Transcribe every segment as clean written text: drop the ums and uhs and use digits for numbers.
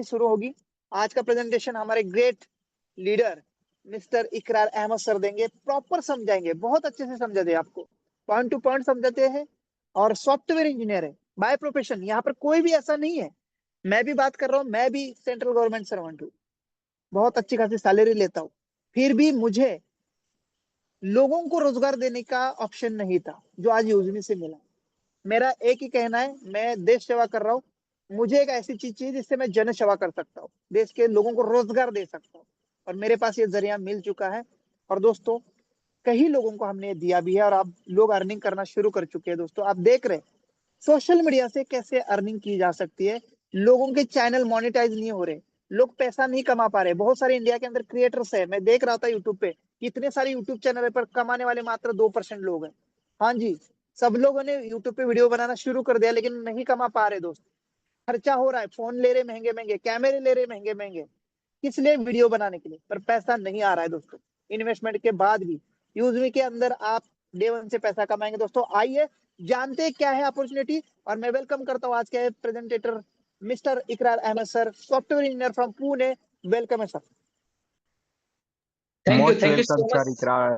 शुरू होगी। आज का प्रेजेंटेशन हमारे great leader mister Ikrar Ahmed sir देंगे, प्रॉपर समझाएंगे, बहुत अच्छे से समझा दे आपको, पॉइंट टू पॉइंट समझाते हैं। और सॉफ्टवेयर इंजीनियर है बाय प्रोफेशन, यहाँ पर कोई भी ऐसा नहीं है। मैं भी बात कर रहा हूँ, मैं भी सेंट्रल गवर्नमेंट सर्वेंट हूँ, बहुत अच्छी खासी सैलरी लेता हूँ, फिर भी मुझे लोगों को रोजगार देने का ऑप्शन नहीं था जो आज यूजमी से मिला। मेरा एक ही कहना है, मैं देश सेवा कर रहा हूँ, मुझे एक ऐसी चीज चाहिए जिससे मैं जन सेवा कर सकता हूँ, देश के लोगों को रोजगार दे सकता हूँ, और मेरे पास ये जरिया मिल चुका है। और दोस्तों, कई लोगों को हमने दिया भी है और आप लोग अर्निंग करना शुरू कर चुके हैं। दोस्तों, आप देख रहे हैं सोशल मीडिया से कैसे अर्निंग की जा सकती है। लोगों के चैनल मोनेटाइज नहीं हो रहे, लोग पैसा नहीं कमा पा रहे। बहुत सारे इंडिया के अंदर क्रिएटर्स है, मैं देख रहा था यूट्यूब पे, इतने सारे यूट्यूब चैनल पर कमाने वाले मात्र 2% लोग हैं। हाँ जी, सब लोगों ने यूट्यूब पे वीडियो बनाना शुरू कर दिया, लेकिन नहीं कमा पा रहे दोस्त। खर्चा हो रहा है, फोन ले रहे महंगे महंगे, कैमरे ले रहे महंगे महंगे, किस लिए? वीडियो बनाने के लिए, पर पैसा नहीं आ रहा है दोस्तों। इन्वेस्टमेंट के बाद भी यूजमी के अंदर आप डे वन से पैसा कमाएंगे। दोस्तों आइए जानते हैं क्या है अपॉर्चुनिटी, और मैं वेलकम करता हूँ आज के presenter mister Ikrar Ahmed sir, software engineer from Pune. Welcome है sir. Most thank you welcome so sir much. Ikrar.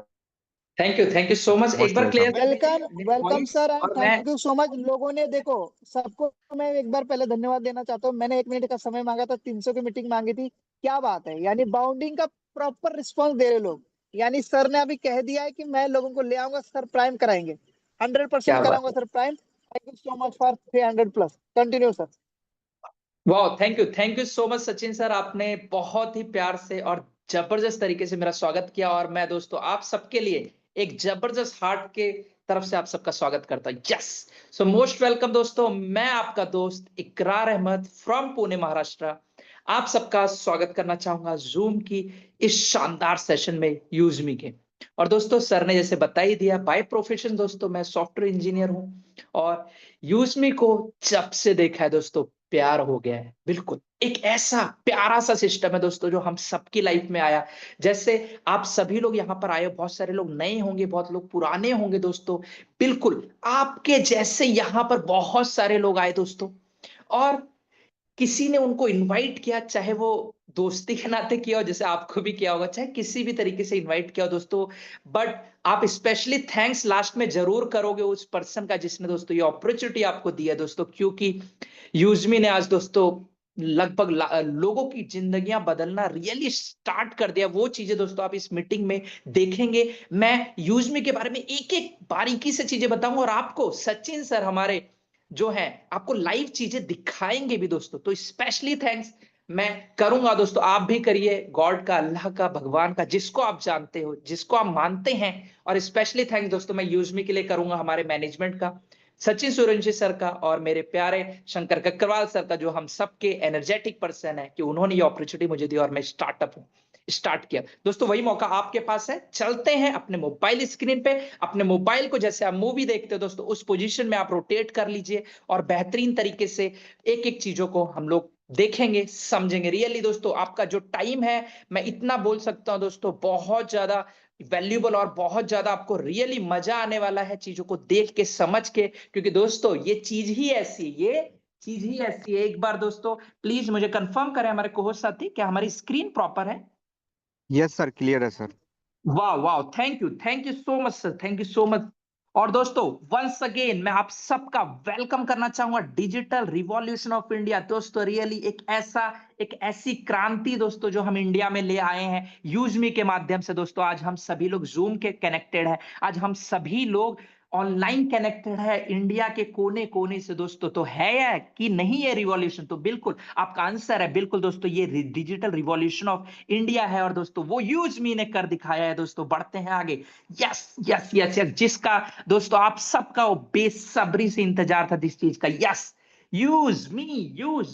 Thank you so much. एक मोस्ट बार क्लियर वेलकम। कर वेलकम दीजिए वेलकम पॉइंट। सर, एंड और मैं थैंक यू सो मच। लोगों ने देखो, सबको मैं एक बार पहले धन्यवाद देना चाहता हूँ। मैंने 1 मिनट का समय मांगा था, 300 की मीटिंग मांगी थी। क्या बात है, यानी बाउंडिंग का प्रॉपर रिस्पॉन्स दे रहे लोग। यानी सर ने अभी कह दिया है कि मैं लोगों को ले आऊंगा, सर प्राइम कराएंगे, 100% क्या बात कराऊंगा है। Sir prime. Thank you so much for 300 plus. Continue sir. वाह, thank you so much Sachin sir, आपने बहुत ही प्यार से और जबरदस्त तरीके से मेरा स्वागत किया। और मैं दोस्तों आप सबके लिए एक जबरदस्त हार्ट के तरफ से आप सबका स्वागत करता हूं। यस, सो मोस्ट वेलकम दोस्तों। मैं आपका दोस्त इकरार अहमद फ्रॉम पुणे महाराष्ट्र आप सबका स्वागत करना चाहूंगा जूम की इस शानदार सेशन में यूजमी के। और दोस्तों सर ने जैसे बता ही दिया, बाय प्रोफेशन दोस्तों मैं सॉफ्टवेयर इंजीनियर हूं, और यूजमी को जब से देखा है दोस्तों प्यार हो गया है। बिल्कुल एक ऐसा प्यारा सा सिस्टम है दोस्तों जो हम सबकी लाइफ में आया। जैसे आप सभी लोग यहाँ पर आए, बहुत सारे लोग नए होंगे, बहुत लोग पुराने होंगे दोस्तों। बिल्कुल आपके जैसे यहाँ पर बहुत सारे लोग आए दोस्तों, और किसी ने उनको इनवाइट किया, चाहे वो दोस्ती के नाते किया हो जैसे आपको भी किया होगा, चाहे किसी भी तरीके से इनवाइट किया हो दोस्तों। बट आप स्पेशली थैंक्स लास्ट में जरूर करोगे उस पर्सन का जिसने दोस्तों ये अपॉर्चुनिटी आपको दी है दोस्तों, क्योंकि यूजमी ने आज दोस्तों लगभग लोगों की जिंदगियां बदलना रियली स्टार्ट कर दिया। वो चीजें दोस्तों आप इस मीटिंग में देखेंगे। मैं यूजमी के बारे में एक एक बारीकी से चीजें बताऊंगा, और आपको सचिन सर हमारे जो है आपको लाइव चीजें दिखाएंगे भी दोस्तों। तो स्पेशली थैंक्स मैं करूंगा दोस्तों, आप भी करिए, गॉड का, अल्लाह का, भगवान का, जिसको आप जानते हो, जिसको आप मानते हैं। और स्पेशली थैंक्स दोस्तों मैं यूजमी के लिए करूंगा हमारे मैनेजमेंट का, सचिन सूर्यवंशी सर का, और मेरे प्यारे शंकर कक्करवाल सर का, जो हम सबके एनर्जेटिक पर्सन है, कि उन्होंने ये अपॉर्चुनिटी मुझे दी और मैं स्टार्ट किया दोस्तों। वही मौका आपके पास है। चलते हैं अपने मोबाइल स्क्रीन पे, अपने मोबाइल को जैसे आप मूवी देखते हो दोस्तों उस पोजीशन में आप रोटेट कर लीजिए, और बेहतरीन तरीके से एक एक चीजों को हम लोग देखेंगे, समझेंगे। रियली दोस्तों आपका जो टाइम है, मैं इतना बोल सकता हूं दोस्तों, बहुत ज्यादा वैल्यूबल, और बहुत ज्यादा आपको रियली मजा आने वाला है चीजों को देख के, समझ के, क्योंकि दोस्तों ये चीज ही ऐसी, ये चीज ही ऐसी है। एक बार दोस्तों प्लीज मुझे कंफर्म करें हमारे कोहोस्ट साथी, क्या हमारी स्क्रीन प्रॉपर है? यस सर, क्लियर है सर। वाह वाह, thank you so much sir, thank you so much. और दोस्तों वंस अगेन मैं आप सबका वेलकम करना चाहूंगा डिजिटल रिवॉल्यूशन ऑफ इंडिया। दोस्तों रियली एक ऐसी क्रांति दोस्तों जो हम इंडिया में ले आए हैं यूजमी के माध्यम से दोस्तों। आज हम सभी लोग जूम के कनेक्टेड है, आज हम सभी लोग ऑनलाइन कनेक्टेड है इंडिया के कोने कोने से दोस्तों। तो है या कि नहीं ये रिवॉल्यूशन? तो बिल्कुल आपका आंसर है बिल्कुल दोस्तों, ये डिजिटल रिवॉल्यूशन ऑफ इंडिया है, और दोस्तों वो यूज मी ने कर दिखाया है दोस्तों। बढ़ते हैं आगे। यस यस यस यस, जिसका दोस्तों आप सबका वो बेसब्री से इंतजार था जिस चीज का। यस, यूज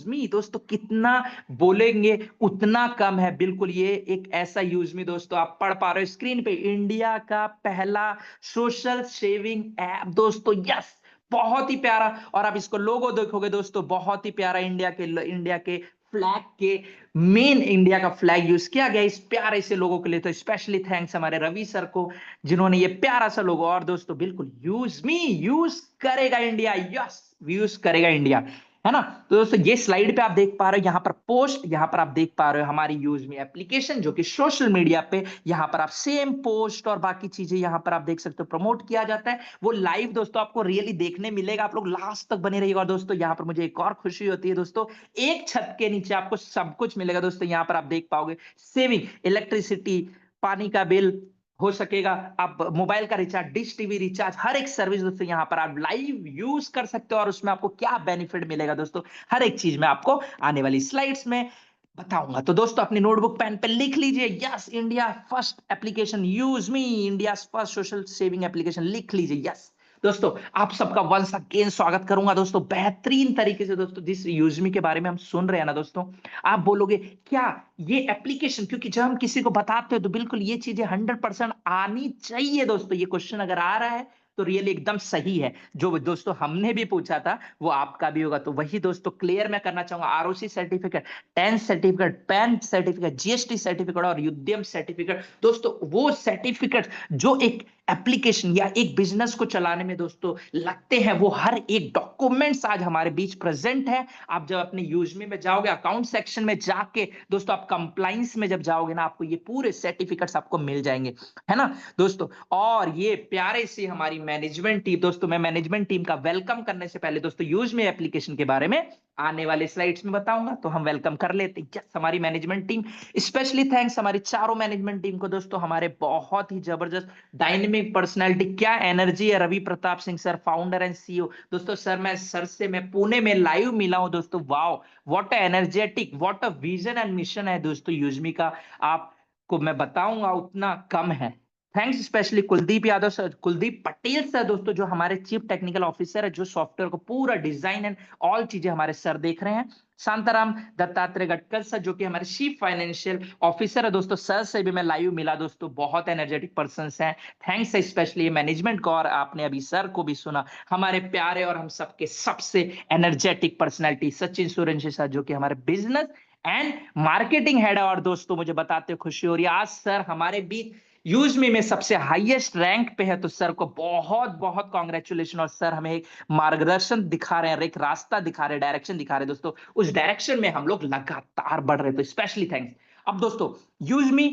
मी दोस्तों, कितना बोलेंगे उतना कम है। बिल्कुल ये एक ऐसा यूज मी दोस्तों, आप पढ़ पा रहे हो स्क्रीन पे, इंडिया का पहला सोशल सेविंग ऐप दोस्तों। यस, बहुत ही प्यारा। और आप इसको लोगो देखोगे दोस्तों, बहुत ही प्यारा, इंडिया के फ्लैग के मेन इंडिया का फ्लैग यूज किया गया इस प्यारे से लोगों के लिए। तो स्पेशली थैंक्स हमारे रवि सर को जिन्होंने ये प्यारा सा लोगो। और दोस्तों बिल्कुल यूज मी यूज करेगा इंडिया, यस यूज करेगा इंडिया। है ना। तो दोस्तों ये स्लाइड पे आप देख पा रहे हो, यहाँ पर पोस्ट, यहाँ पर आप देख पा रहे हो हमारी यूजमी एप्लीकेशन जो कि सोशल मीडिया पे यहाँ पर आप सेम पोस्ट और बाकी चीजें यहाँ पर आप देख सकते हो प्रमोट किया जाता है। वो लाइव दोस्तों आपको रियली देखने मिलेगा, आप लोग लास्ट तक बने रहिएगा। और दोस्तों यहाँ पर मुझे एक और खुशी होती है दोस्तों, एक छत के नीचे आपको सब कुछ मिलेगा दोस्तों। यहाँ पर आप देख पाओगे सेविंग, इलेक्ट्रिसिटी, पानी का बिल हो सकेगा, आप मोबाइल का रिचार्ज, डिश टीवी रिचार्ज, हर एक सर्विस दोस्तों यहाँ पर आप लाइव यूज कर सकते हो। और उसमें आपको क्या बेनिफिट मिलेगा दोस्तों, हर एक चीज में आपको आने वाली स्लाइड्स में बताऊंगा। तो दोस्तों अपनी नोटबुक पेन पे लिख लीजिए, yes India first application use me, India first social saving application लिख लीजिए। यस दोस्तों आप सबका वंस अगेन स्वागत करूंगा दोस्तों, बेहतरीन तरीके से दोस्तों। जिस यूजमी के बारे में हम सुन रहे हैं ना दोस्तों, आप बोलोगे क्या ये एप्लीकेशन, क्योंकि जब हम किसी को बताते हैं तो बिल्कुल ये चीजें 100% आनी चाहिए दोस्तों। ये क्वेश्चन अगर आ रहा है तो रियली एकदम सही है। जो दोस्तों हमने भी पूछा था वो आपका भी होगा। तो वही दोस्तों क्लियर मैं करना चाहूंगा, ROC certificate, 10 certificate, pan certificate, GST certificate और उद्यम सर्टिफिकेट दोस्तों, वो सर्टिफिकेट जो एक एप्लीकेशन या एक बिजनेस को चलाने में दोस्तों लगते हैं, वो हर एक डॉक्यूमेंट्स आज हमारे बीच प्रेजेंट है। आप जब अपने यूजमी में जाओगे, अकाउंट सेक्शन में जाके दोस्तों आप कंप्लाइंस में जब जाओगे ना, आपको ये पूरे सर्टिफिकेट्स आपको मिल जाएंगे, है ना दोस्तों। और ये प्यारे से हमारी मैनेजमेंट टीम दोस्तों, मैं मैनेजमेंट टीम का वेलकम करने से पहले दोस्तों यूजमी एप्लीकेशन के बारे में आने वाले स्लाइड्स में बताऊंगा, तो हम वेलकम कर लेते हैं। यस हमारी मैनेजमेंट टीम, स्पेशली थैंक्स हमारी चारों मैनेजमेंट टीम को दोस्तों, हमारे बहुत ही जबरदस्त डायनेमिक पर्सनालिटी, क्या एनर्जी है Ravi Pratap Singh sir, founder and CEO दोस्तों। मैं पुणे में लाइव मिला हूं दोस्तों, wow what a energetic, what a vision and mission है दोस्तों यूजमी का, आपको मैं बताऊंगा उतना कम है। Thanks specially Kuldeep Yadav sir, Kuldeep Patel sir दोस्तों, जो हमारे चीफ टेक्निकल ऑफिसर है, जो सॉफ्टवेयर को पूरा डिजाइन एंड ऑल चीजें हमारे सर देख रहे हैं। शांताराम दत्तात्रेय गटकल सर जो कि हमारे चीफ फाइनेंशियल ऑफिसर है दोस्तों, सर से भी मैं लाइव मिला दोस्तों, बहुत एनर्जेटिक पर्सन हैं। थैंक्स स्पेशली मैनेजमेंट को, और आपने अभी सर को भी सुना, हमारे प्यारे और हम सबके सबसे energetic personality Sachin Surendra sir जो कि हमारे बिजनेस एंड मार्केटिंग हेड है। और दोस्तों मुझे बताते हुए खुशी हो रही है, आज सर हमारे बीच यूजमी में सबसे हाईएस्ट रैंक पे है, तो सर को बहुत बहुत कॉन्ग्रेचुलेशन। और सर हमें एक मार्गदर्शन दिखा रहे हैं, एक रास्ता दिखा रहे हैं, डायरेक्शन दिखा रहे हैं दोस्तों, उस डायरेक्शन में हम लोग लगातार बढ़ रहे हैं, तो स्पेशली थैंक्स। अब दोस्तों यूजमी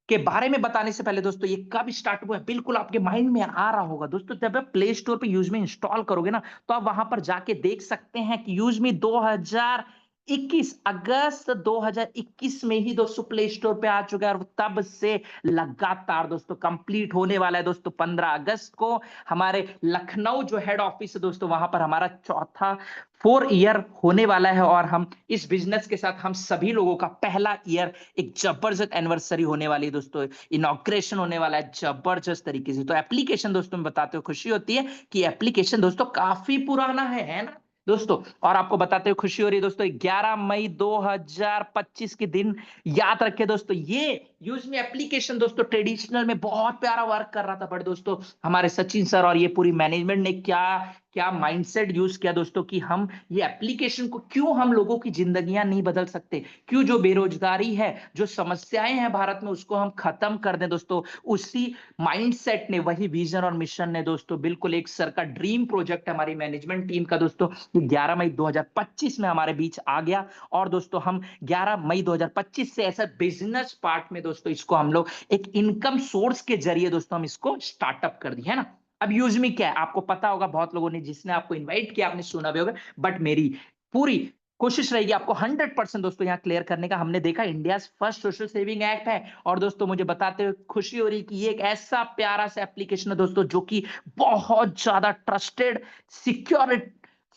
के बारे में बताने से पहले दोस्तों, ये कब स्टार्ट हुआ है बिल्कुल आपके माइंड में आ रहा होगा दोस्तों। जब आप प्ले स्टोर पे यूजमी इंस्टॉल करोगे ना, तो आप वहां पर जाके देख सकते हैं कि यूजमी 2021 अगस्त 2021 में ही दोस्तों प्ले स्टोर पे आ चुका है, और तब से लगातार दोस्तों कंप्लीट होने वाला है दोस्तों 15 अगस्त को। हमारे लखनऊ जो हेड ऑफिस है दोस्तों, वहां पर हमारा चौथा 4 ईयर होने वाला है, और हम इस बिजनेस के साथ हम सभी लोगों का पहला ईयर, एक जबरदस्त एनिवर्सरी होने वाली है दोस्तों, इनॉग्रेशन होने वाला है जबरदस्त तरीके से। तो एप्लीकेशन दोस्तों में बताते हुए खुशी होती है कि एप्लीकेशन दोस्तों काफी पुराना है ना दोस्तों। और आपको बताते हुए खुशी हो रही है दोस्तों, 11 मई 2025 के दिन याद रखे दोस्तों, ये यूजमी एप्लीकेशन दोस्तों ट्रेडिशनल में बहुत प्यारा वर्क कर रहा था, बट दोस्तों हमारे सचिन सर और ये पूरी मैनेजमेंट ने क्या क्या माइंडसेट यूज किया दोस्तों, कि हम ये एप्लीकेशन को क्यों हम लोगों की जिंदगियां नहीं बदल सकते, क्यों जो बेरोजगारी है, जो समस्याएं हैं भारत में, उसको हम खत्म कर दें दोस्तों। उसी माइंडसेट ने, वही विजन और मिशन ने दोस्तों, बिल्कुल एक सर का ड्रीम प्रोजेक्ट हमारी मैनेजमेंट टीम का दोस्तों 11 मई 2025 में हमारे बीच आ गया। और दोस्तों हम 11 मई 2025 से ऐसा बिजनेस पार्ट में दोस्तों इसको हम लोग एक इनकम सोर्स के जरिए दोस्तों हम इसको स्टार्टअप कर दिया, है ना। अब यूजमी क्या है आपको पता होगा, बहुत लोगों ने, जिसने आपको इनवाइट किया आपने सुना भी होगा, बट मेरी पूरी कोशिश रहेगी आपको 100% दोस्तों यहाँ क्लियर करने का। हमने देखा India first social saving act है, और दोस्तों मुझे बताते हुए खुशी हो रही कि ये एक ऐसा प्यारा सा एप्लीकेशन है दोस्तों, जो कि बहुत ज्यादा ट्रस्टेड,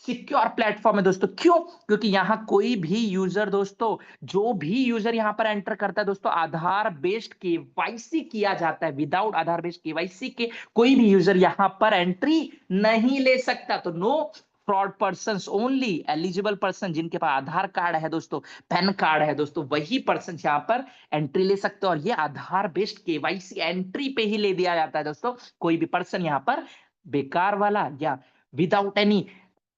सिक्योर प्लेटफॉर्म है दोस्तों। क्यों? क्योंकि यहाँ कोई भी यूजर दोस्तों, जो भी यूजर यहाँ पर एंटर करता है दोस्तों, आधार बेस्ड केवाईसी किया जाता है। विदाउट आधार बेस्ड केवाईसी के कोई भी यूजर यहाँ पर एंट्री नहीं ले सकता। तो no fraud person, only eligible person, जिनके पास आधार कार्ड है दोस्तों, पैन कार्ड है दोस्तों, वही पर्सन यहाँ पर एंट्री ले सकते हैं। और ये आधार बेस्ड केवाईसी एंट्री पे ही ले दिया जाता है दोस्तों। कोई भी पर्सन यहाँ पर बेकार वाला या विदाउट एनी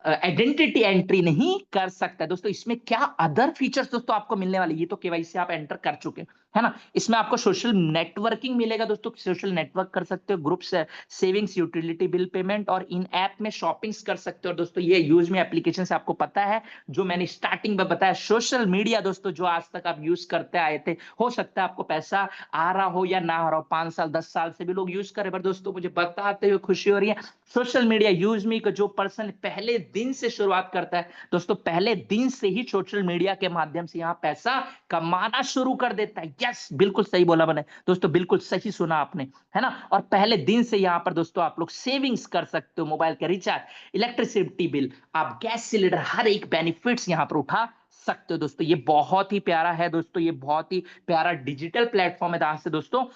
आइडेंटिटी एंट्री नहीं कर सकता दोस्तों। इसमें क्या अदर फीचर्स दोस्तों आपको मिलने वाले, ये तो केवाईसी आप एंटर कर चुके हैं, है ना। इसमें आपको सोशल नेटवर्किंग मिलेगा दोस्तों, सोशल नेटवर्क कर सकते हो, group savings, utility bill payment और इन ऐप में शॉपिंग्स कर सकते हो। और दोस्तों ये यूज में एप्लीकेशन से आपको पता है जो मैंने स्टार्टिंग में बताया, सोशल मीडिया दोस्तों जो आज तक आप यूज करते आए थे, हो सकता है आपको पैसा आ रहा हो या ना आ रहा हो, 5 साल 10 साल से भी लोग यूज कर रहे हैं, पर दोस्तों मुझे बताते हुए खुशी हो रही है, सोशल मीडिया यूज मी का जो पर्सन पहले दिन से शुरुआत करता है दोस्तों, पहले दिन से ही सोशल मीडिया के माध्यम से यहाँ पैसा कमाना शुरू कर देता है। यस, बिल्कुल सही बोला मैंने दोस्तों, बिल्कुल सही सुना आपने, है ना। और पहले दिन से यहाँ पर दोस्तों आप लोग सेविंग्स कर सकते हो, मोबाइल के रिचार्ज, इलेक्ट्रिसिटी बिल, आप गैस सिलेंडर, हर एक बेनिफिट्स यहाँ पर उठा सकते हो दोस्तों। ये बहुत ही प्यारा है दोस्तों, ये बहुत ही प्यारा डिजिटल प्लेटफॉर्म है जहां से दोस्तों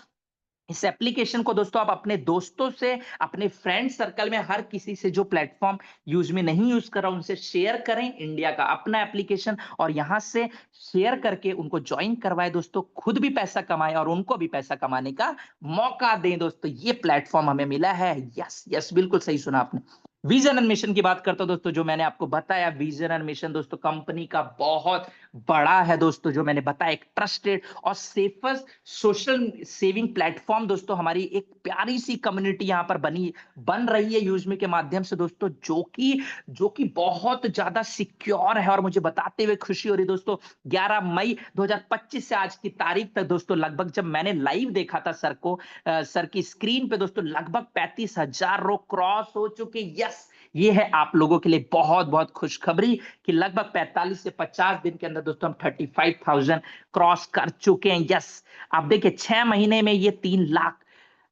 इस एप्लीकेशन को दोस्तों आप अपने दोस्तों से, अपने फ्रेंड सर्कल में हर किसी से जो प्लेटफॉर्म यूज में नहीं यूज कर रहा उनसे शेयर करें, इंडिया का अपना एप्लीकेशन, और यहां से शेयर करके उनको ज्वाइन करवाए दोस्तों, खुद भी पैसा कमाए और उनको भी पैसा कमाने का मौका दें दोस्तों। ये प्लेटफॉर्म हमें मिला है। यस यस, बिल्कुल सही सुना आपने। विजन एंड मिशन की बात करता हूं दोस्तों, जो मैंने आपको बताया, विजन एंड मिशन दोस्तों कंपनी का बहुत बड़ा है दोस्तों, जो मैंने बताया, एक ट्रस्टेड और सेफेस्ट सोशल सेविंग प्लेटफॉर्म दोस्तों, हमारी एक प्यारी सी कम्युनिटी यहाँ पर बन रही है यूजमी के माध्यम से दोस्तों, जो कि बहुत ज्यादा सिक्योर है। और मुझे बताते हुए खुशी हो रही दोस्तों, 11 मई 2025 से आज की तारीख तक दोस्तों, लगभग जब मैंने लाइव देखा था सर को, सर की स्क्रीन पे दोस्तों, लगभग 35,000 लोग क्रॉस हो चुके। यस, ये है आप लोगों के लिए बहुत बहुत खुशखबरी कि लगभग 45 से 50 दिन के अंदर दोस्तों हम 35,000 क्रॉस कर चुके हैं। यस, आप देखिए 6 महीने में ये 3 लाख,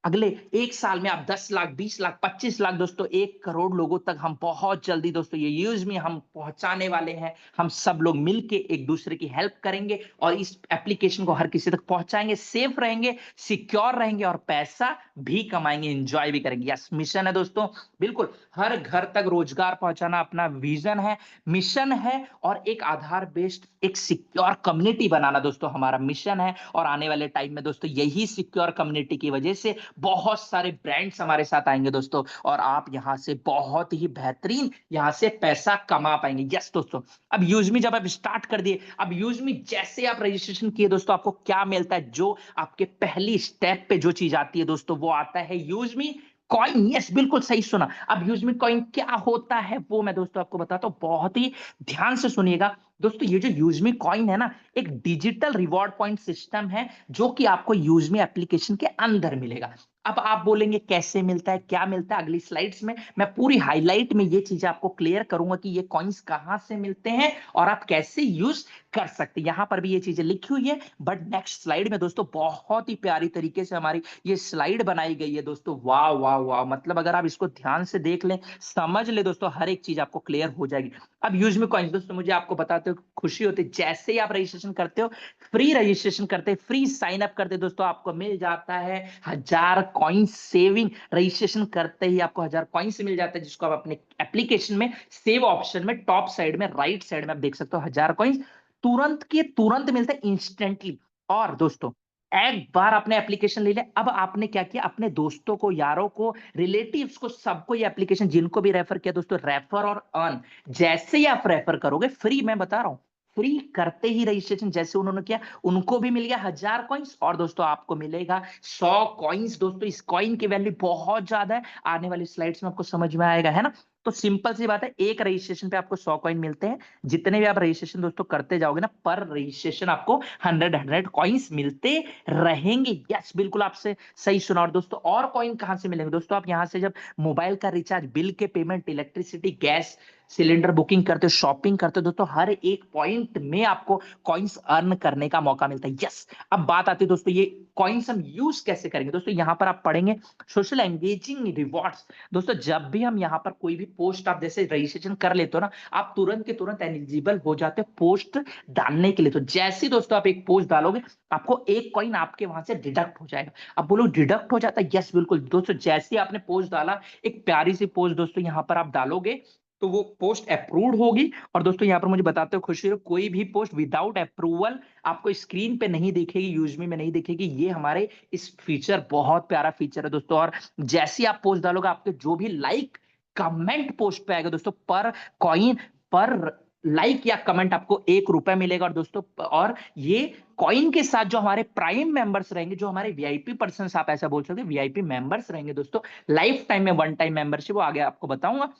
अगले 1 साल में आप 10 लाख, 20 लाख, 25 लाख दोस्तों, 1 करोड़ लोगों तक हम बहुत जल्दी दोस्तों ये यूज में हम पहुंचाने वाले हैं। हम सब लोग मिलके एक दूसरे की हेल्प करेंगे और इस एप्लीकेशन को हर किसी तक पहुंचाएंगे, सेफ रहेंगे, सिक्योर रहेंगे और पैसा भी कमाएंगे, एंजॉय भी करेंगे। यस, मिशन है दोस्तों, बिल्कुल हर घर तक रोजगार पहुंचाना अपना विजन है, मिशन है, और एक आधार बेस्ड एक सिक्योर कम्युनिटी बनाना दोस्तों हमारा मिशन है। और आने वाले टाइम में दोस्तों यही सिक्योर कम्युनिटी की वजह से बहुत सारे ब्रांड्स हमारे साथ आएंगे दोस्तों, और आप यहां से बहुत ही बेहतरीन यहां से पैसा कमा पाएंगे। यस दोस्तों, अब यूजमी जब आप स्टार्ट कर दिए, अब यूजमी जैसे आप रजिस्ट्रेशन किए दोस्तों, आपको क्या मिलता है, जो आपके पहली स्टेप पे जो चीज आती है दोस्तों, वो आता है यूजमी कॉइन। यस, बिल्कुल सही सुना। अब यूजमी कॉइन क्या होता है वो मैं दोस्तों आपको बताता हूं, बहुत ही ध्यान से सुनिएगा दोस्तों। ये जो यूजमी कॉइन है ना, एक डिजिटल रिवॉर्ड पॉइंट सिस्टम है जो कि आपको यूजमी एप्लीकेशन के अंदर मिलेगा। अब आप बोलेंगे कैसे मिलता है, क्या मिलता है, अगली स्लाइड्स में मैं पूरी हाईलाइट में ये चीजें आपको क्लियर करूंगा कि ये कॉइन्स कहां से मिलते हैं और आप कैसे यूज कर सकते हैं। यहां पर भी ये चीजें लिखी हुई है, बट नेक्स्ट स्लाइड में दोस्तों बहुत ही प्यारी तरीके से हमारी ये स्लाइड बनाई गई है दोस्तों। वाह वाह वाह, मतलब अगर आप इसको ध्यान से देख लें, समझ ले दोस्तों, हर एक चीज आपको क्लियर हो जाएगी। अब यूज में कॉइन्स दोस्तों, मुझे आपको बताते हो खुशी होती है, जैसे ही आप रजिस्ट्रेशन करते हो, फ्री रजिस्ट्रेशन करते, फ्री साइन अप करते दोस्तों, आपको मिल जाता है 1000 कॉइन्स सेविंग। रजिस्ट्रेशन करते ही आपको 1000 कॉइन्स मिल जाता है, जिसको आप अपने एप्लीकेशन में सेव ऑप्शन में टॉप साइड में राइट साइड में आप देख सकते हो, 1000 कॉइन्स तुरंत के तुरंत मिलते हैं, इंस्टेंटली। और दोस्तों एक बार आपने एप्लीकेशन ले लिया, अब आपने क्या किया, अपने दोस्तों को, यारों को, रिलेटिव्स को, सबको ये एप्लीकेशन जिनको भी रेफर किया दोस्तों, रेफर और अर्न। जैसे ही आप रेफर करोगे, फ्री, मैं बता रहा हूं, फ्री करते ही रजिस्ट्रेशन जैसे उन्होंने किया, उनको भी मिल गया 1000 कॉइन्स, और दोस्तों आपको मिलेगा 100 कॉइन्स। दोस्तों इस कॉइन की वैल्यू बहुत ज्यादा है, आने वाली स्लाइड्स में आपको समझ में आएगा, है ना। तो सिंपल सी बात है, एक रजिस्ट्रेशन पे आपको 100 कॉइन मिलते हैं। जितने भी आप रजिस्ट्रेशन दोस्तों करते जाओगे ना, पर रजिस्ट्रेशन आपको 100 कॉइन्स मिलते रहेंगे। यस, बिल्कुल आपसे सही सुना। और दोस्तों और कॉइन कहां से मिलेंगे दोस्तों, आप यहां से जब मोबाइल का रिचार्ज, बिल के payment, electricity, gas cylinder booking करते हो, शॉपिंग करते हो दोस्तों, हर एक पॉइंट में आपको कॉइन्स अर्न करने का मौका मिलता है। यस, अब बात आती है दोस्तों, ये कॉइन्स हम यूज कैसे करेंगे दोस्तों, यहां पर आप पढ़ेंगे सोशल एंगेजिंग रिवॉर्ड्स। दोस्तों जब भी हम यहाँ पर कोई भी पोस्ट, आप जैसे रजिस्ट्रेशन कर लेते हो ना, आप तुरंत के तुरंत एलिजिबल हो जाते हो पोस्ट डालने के लिए। तो जैसे ही दोस्तों आप एक पोस्ट डालोगे, आपको 1 कॉइन आपके वहां से डिडक्ट हो जाएगा। अब बोलो डिडक्ट हो जाता है, यस बिल्कुल दोस्तों, जैसे ही आपने पोस्ट डाला, एक प्यारी सी पोस्ट दोस्तों यहाँ पर आप डालोगे, तो वो पोस्ट अप्रूव्ड होगी। और दोस्तों यहाँ पर मुझे बताते हो खुशी हो, कोई भी पोस्ट विदाउट अप्रूवल आपको स्क्रीन पे नहीं दिखेगी, यूजमी में नहीं दिखेगी। ये हमारे इस फीचर, बहुत प्यारा फीचर है दोस्तों। और जैसे ही आप पोस्ट डालोगे, आपके जो भी लाइक कमेंट पोस्ट पे आएगा दोस्तों, पर कॉइन, पर लाइक या कमेंट आपको 1 रुपए मिलेगा। और दोस्तों, और ये कॉइन के साथ जो हमारे प्राइम मेंबर्स रहेंगे, जो हमारे वीआईपी पर्सन्स, आप ऐसा बोल सकते हैं वीआईपी मेंबर्स रहेंगे दोस्तों, लाइफ टाइम में वन टाइम मेंबरशिप, वो आगे आपको बताऊंगा,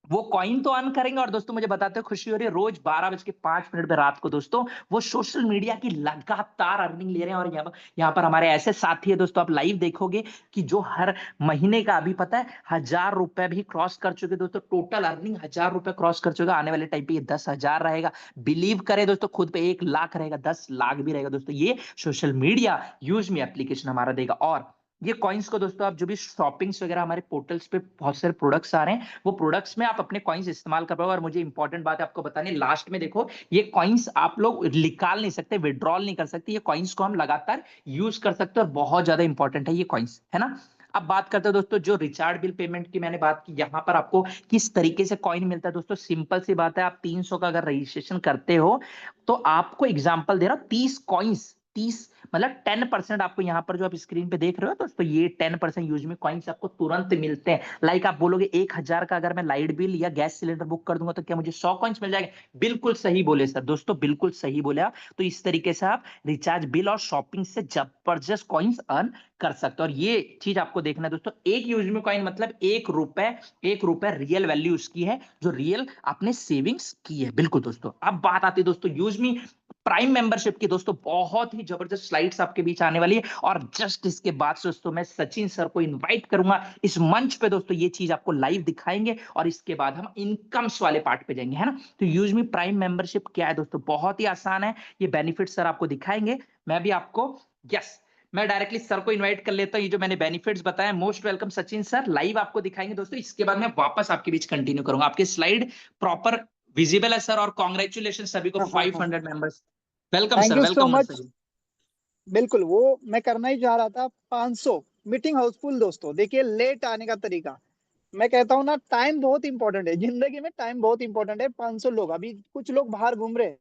वो कॉइन तो अर्न करेंगे। और दोस्तों मुझे बताते हुए खुशी हो रही है, रोज 12:05 पे रात को दोस्तों वो सोशल मीडिया की लगातार अर्निंग ले रहे हैं। और यहाँ पर हमारे ऐसे साथी है दोस्तों, आप लाइव देखोगे कि जो हर महीने का अभी पता है 1,000 रुपए भी क्रॉस कर चुके दोस्तों, टोटल अर्निंग 1,000 रुपए क्रॉस कर चुके। आने वाले टाइम पे ये 10,000 रहेगा, बिलीव करें दोस्तों खुद पे 1 लाख रहेगा, 10 लाख भी रहेगा दोस्तों, ये सोशल मीडिया यूज में एप्लीकेशन हमारा देगा। और ये कॉइन्स को दोस्तों आप जो भी शॉपिंग्स वगैरह हमारे पोर्टल्स पे बहुत सारे प्रोडक्ट्स आ रहे हैं, वो प्रोडक्ट्स में आप अपने कॉइन्स इस्तेमाल कर पाओगे। और मुझे इंपॉर्टेंट बात है आपको बतानी, लास्ट में देखो, ये कॉइन्स आप लोग निकाल नहीं सकते, विड्रॉल नहीं कर सकते, ये कॉइन्स को हम लगातार यूज कर सकते हैं, और बहुत ज्यादा इंपॉर्टेंट है ये कॉइन्स, है ना। अब बात करते हैं दोस्तों जो रिचार्ज बिल पेमेंट की मैंने बात की, यहाँ पर आपको किस तरीके से कॉइन मिलता है दोस्तों, सिंपल सी बात है, आप 300 का अगर रजिस्ट्रेशन करते हो तो आपको एग्जाम्पल दे रहा हूं, 30 कॉइन्स, 30 मतलब 10% आपको यहाँ पर जो आप स्क्रीन पे देख रहे हो दोस्तों, ये 10% यूज में कॉइन्स आपको तुरंत मिलते हैं। लाइक आप बोलोगे 1,000 का अगर मैं लाइट बिल या गैस सिलेंडर बुक कर दूंगा तो क्या मुझे 100 कॉइन्स मिल जाएंगे? बिल्कुल सही बोले सर दोस्तों, बिल्कुल सही बोले आप। तो इस तरीके से आप रिचार्ज बिल और शॉपिंग से जबरदस्त कॉइन्स अर्न कर सकते हो। और ये चीज आपको देखना है दोस्तों, एक यूज में कॉइन मतलब 1 रुपए रियल वैल्यू उसकी है, जो रियल आपने सेविंग्स की है। बिल्कुल दोस्तों। अब बात आती है दोस्तों यूज मी प्राइम मेंबरशिप की। दोस्तों बहुत ही जबरदस्त स्लाइड्स आपके बीच आने वाली है, और जस्ट इसके बाद से दोस्तों मैं सचिन सर को इनवाइट करूंगा इस मंच पे दोस्तों, ये चीज आपको लाइव दिखाएंगे, और इसके बाद हम इनकम्स वाले पार्ट पे जाएंगे, है ना। तो यूज मी प्राइम मेंबरशिप क्या है दोस्तों, बहुत ही आसान है, ये बेनिफिट सर आपको दिखाएंगे। मैं भी आपको यस मैं डायरेक्टली सर को इनवाइट कर लेता हूं, ये जो मैंने बेनिफिट्स बताया, most welcome Sachin sir, live आपको दिखाएंगे दोस्तों। इसके बाद मैं वापस आपके बीच कंटिन्यू करूंगा, आपकी स्लाइड प्रॉपर विजिबल है सर, और कॉन्ग्रेचुलेशन सभी को हाँ हाँ हाँ, 500 members. Welcome thank sir, you so welcome once much. Again. बिल्कुल, वो मैं करना ही चाह रहा था। 500 मीटिंग हाउसफुल दोस्तों, देखिए लेट आने का तरीका, मैं कहता हूँ ना, टाइम बहुत इंपॉर्टेंट है जिंदगी में, टाइम बहुत इंपॉर्टेंट है। 500 लोग, अभी कुछ लोग बाहर घूम रहे हैं,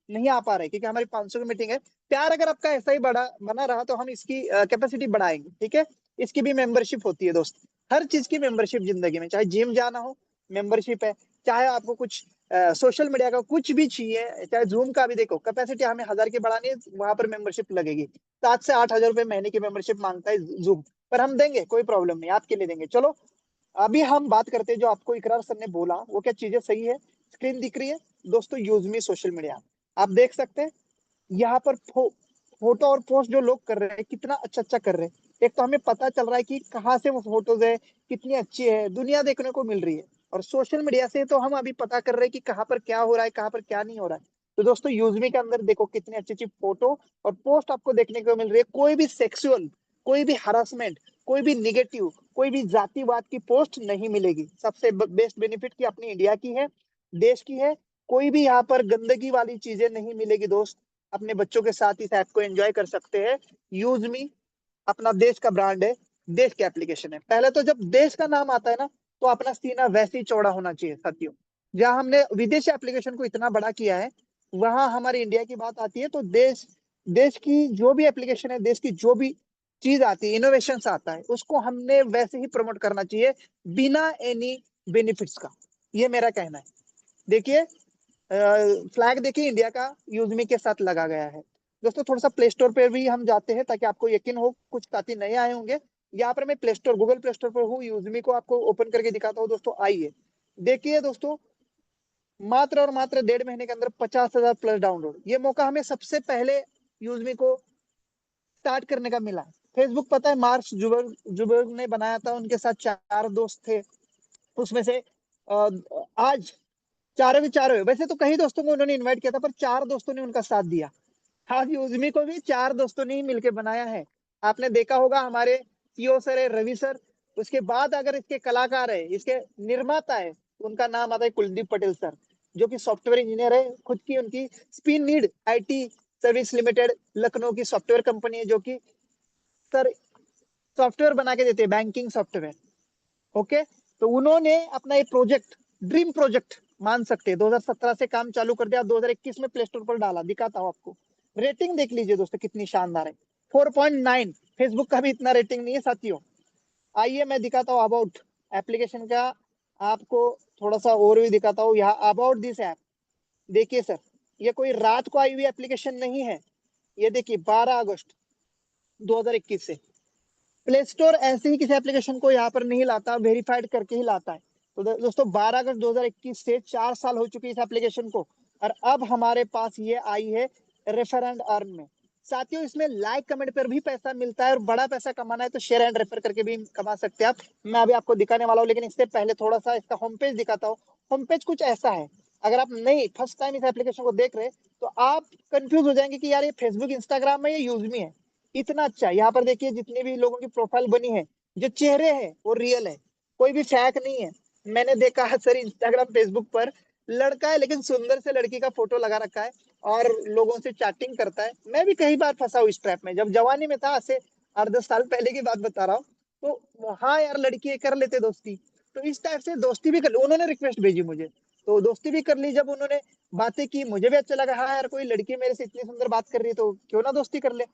नहीं आ पा रहे क्योंकि हमारी 500 की मीटिंग है। प्यार अगर आपका ऐसा ही बड़ा बना रहा तो हम इसकी कैपेसिटी बढ़ाएंगे, ठीक है। इसकी भी मेंबरशिप होती है दोस्त, हर चीज की मेंबरशिप जिंदगी में, चाहे जिम जाना हो मेंबरशिप है, चाहे आपको कुछ सोशल मीडिया का कुछ भी चाहिए, चाहे जूम का भी, देखो कैपेसिटी हमें 1,000 की बढ़ानी है, वहां पर मेंबरशिप लगेगी। 7 से 8 हजार रुपए महीने की मेंबरशिप मांगता है जूम, पर हम देंगे, कोई प्रॉब्लम नहीं, आपके लिए देंगे। चलो अभी हम बात करते हैं जो आपको इकरार सर ने बोला, वो क्या चीजें सही है। स्क्रीन दिख रही है दोस्तों, यूज मी सोशल मीडिया, आप देख सकते हैं यहाँ पर फोटो और पोस्ट जो लोग कर रहे हैं, कितना अच्छा अच्छा कर रहे हैं। एक तो हमें पता चल रहा है कि कहाँ से वो फोटोज है, कितनी अच्छी है, दुनिया देखने को मिल रही है। और सोशल मीडिया से तो हम अभी पता कर रहे हैं कि कहाँ पर क्या हो रहा है, कहाँ पर क्या नहीं हो रहा है। तो दोस्तों यूजमी के अंदर देखो कितनी अच्छी अच्छी फोटो और पोस्ट आपको देखने को मिल रही है। कोई भी सेक्सुअल, कोई भी हरासमेंट, कोई भी निगेटिव, कोई भी जातिवाद की पोस्ट नहीं मिलेगी। सबसे बेस्ट बेनिफिट की अपनी इंडिया की है, देश की है। कोई भी यहाँ पर गंदगी वाली चीजें नहीं मिलेगी दोस्त। अपने बच्चों के साथ इस ऐप को एंजॉय कर सकते हैं। यूज मी अपना देश का ब्रांड है, देश के एप्लीकेशन है। पहले तो जब देश का नाम आता है ना, तो अपना सीना वैसे ही चौड़ा होना चाहिए साथियों। जहां हमने विदेशी एप्लीकेशन को इतना बड़ा किया है, वहां हमारी इंडिया की बात आती है तो देश, देश की जो भी एप्लीकेशन है, देश की जो भी चीज आती है, इनोवेशन आता है, उसको हमने वैसे ही प्रमोट करना चाहिए, बिना एनी बेनिफिट्स का। ये मेरा कहना है। देखिए फ्लैग देखिए इंडिया का यूजमी के साथ लगा गया है। दोस्तों थोड़ा सा प्ले स्टोर पे भी हम जाते हैं ताकि आपको यकीन हो, कुछ साथी नए आए होंगे। यहाँ पर मैं play store, Google play store पर हूँ, यूजमी को आपको ओपन करके दिखाता हूँ दोस्तों, आइए देखिए दोस्तों, मात्र और मात्र 1.5 महीने के अंदर 50,000 प्लस डाउनलोड। ये मौका हमें सबसे पहले यूजमी को स्टार्ट करने का मिला। फेसबुक पता है मार्क जुबर्ग ने बनाया था, उनके साथ 4 दोस्त थे, उसमें से आज चारों के चारों, वैसे तो कई दोस्तों को उन्होंने इनवाइट किया था, पर 4 दोस्तों ने उनका साथ दिया। आज यूजमी को भी 4 दोस्तों ने ही मिलकर बनाया है। आपने देखा होगा हमारे सीओ सर है रवि सर, उसके बाद अगर इसके कलाकार है, इसके निर्माता है, तो उनका नाम आता है कुलदीप पटेल सर, जो कि सॉफ्टवेयर इंजीनियर है। खुद की उनकी spin need IT service limited Lucknow की सॉफ्टवेयर कंपनी है, जो कि सर सॉफ्टवेयर बना के देते हैं, बैंकिंग सॉफ्टवेयर। ओके, तो उन्होंने अपना ये प्रोजेक्ट, ड्रीम प्रोजेक्ट मान सकते हैं, 2017 से काम चालू कर दिया, 2021 में प्ले स्टोर पर डाला। दिखाता हूं आपको, रेटिंग देख लीजिए दोस्तों कितनी शानदार है, 4.9। फेसबुक का भी इतना रेटिंग नहीं है साथियों। आइए मैं दिखाता हूँ अबाउट एप्लीकेशन का, आपको थोड़ा सा ओवरव्यू दिखाता हूँ। यहाँ अबाउट दिस ऐप, देखिए सर, ये कोई रात को आई हुई एप्लीकेशन नहीं है। ये देखिए 12 अगस्त 2021 से प्ले स्टोर ऐसे ही किसी एप्लीकेशन को यहाँ पर नहीं लाता, वेरीफाइड करके ही लाता है। तो दोस्तों 12 अगस्त 2021 से 4 साल हो चुके इस एप्लीकेशन को, और अब हमारे पास ये आई है रेफर एंड अर्न में। साथियों, इसमें लाइक कमेंट पर भी पैसा मिलता है, और बड़ा पैसा कमाना है तो शेयर एंड रेफर करके भी कमा सकते हैं आप। मैं अभी आपको दिखाने वाला हूँ, लेकिन इससे पहले थोड़ा सा इसका होम पेज दिखाता हूँ। होम पेज कुछ ऐसा है। अगर आप नहीं फर्स्ट टाइम इस एप्लीकेशन को देख रहे हैं तो आप कंफ्यूज हो जाएंगे कि यार ये फेसबुक इंस्टाग्राम है, ये यूजमी है। इतना अच्छा, यहाँ पर देखिए जितने भी लोगों की प्रोफाइल बनी है, जो चेहरे हैं वो रियल है, कोई भी फेक नहीं है। मैंने देखा है सर इंस्टाग्राम फेसबुक पर लड़का है लेकिन सुंदर से लड़की का फोटो लगा रखा है और लोगों से चैटिंग करता है। मैं भी कई बार फंसा हूँ इस ट्रैप में, जब जवानी में था, ऐसे 8-10 साल पहले की बात बता रहा हूँ। तो हाँ यार, लड़की कर लेते दोस्ती, तो इस टाइप से दोस्ती भी कर, उन्होंने रिक्वेस्ट भेजी मुझे, तो दोस्ती भी कर ली। जब उन्होंने बातें की, मुझे भी अच्छा लगा, हाँ यार कोई लड़की मेरे से इतनी सुंदर बात कर रही है तो क्यों ना दोस्ती कर ले।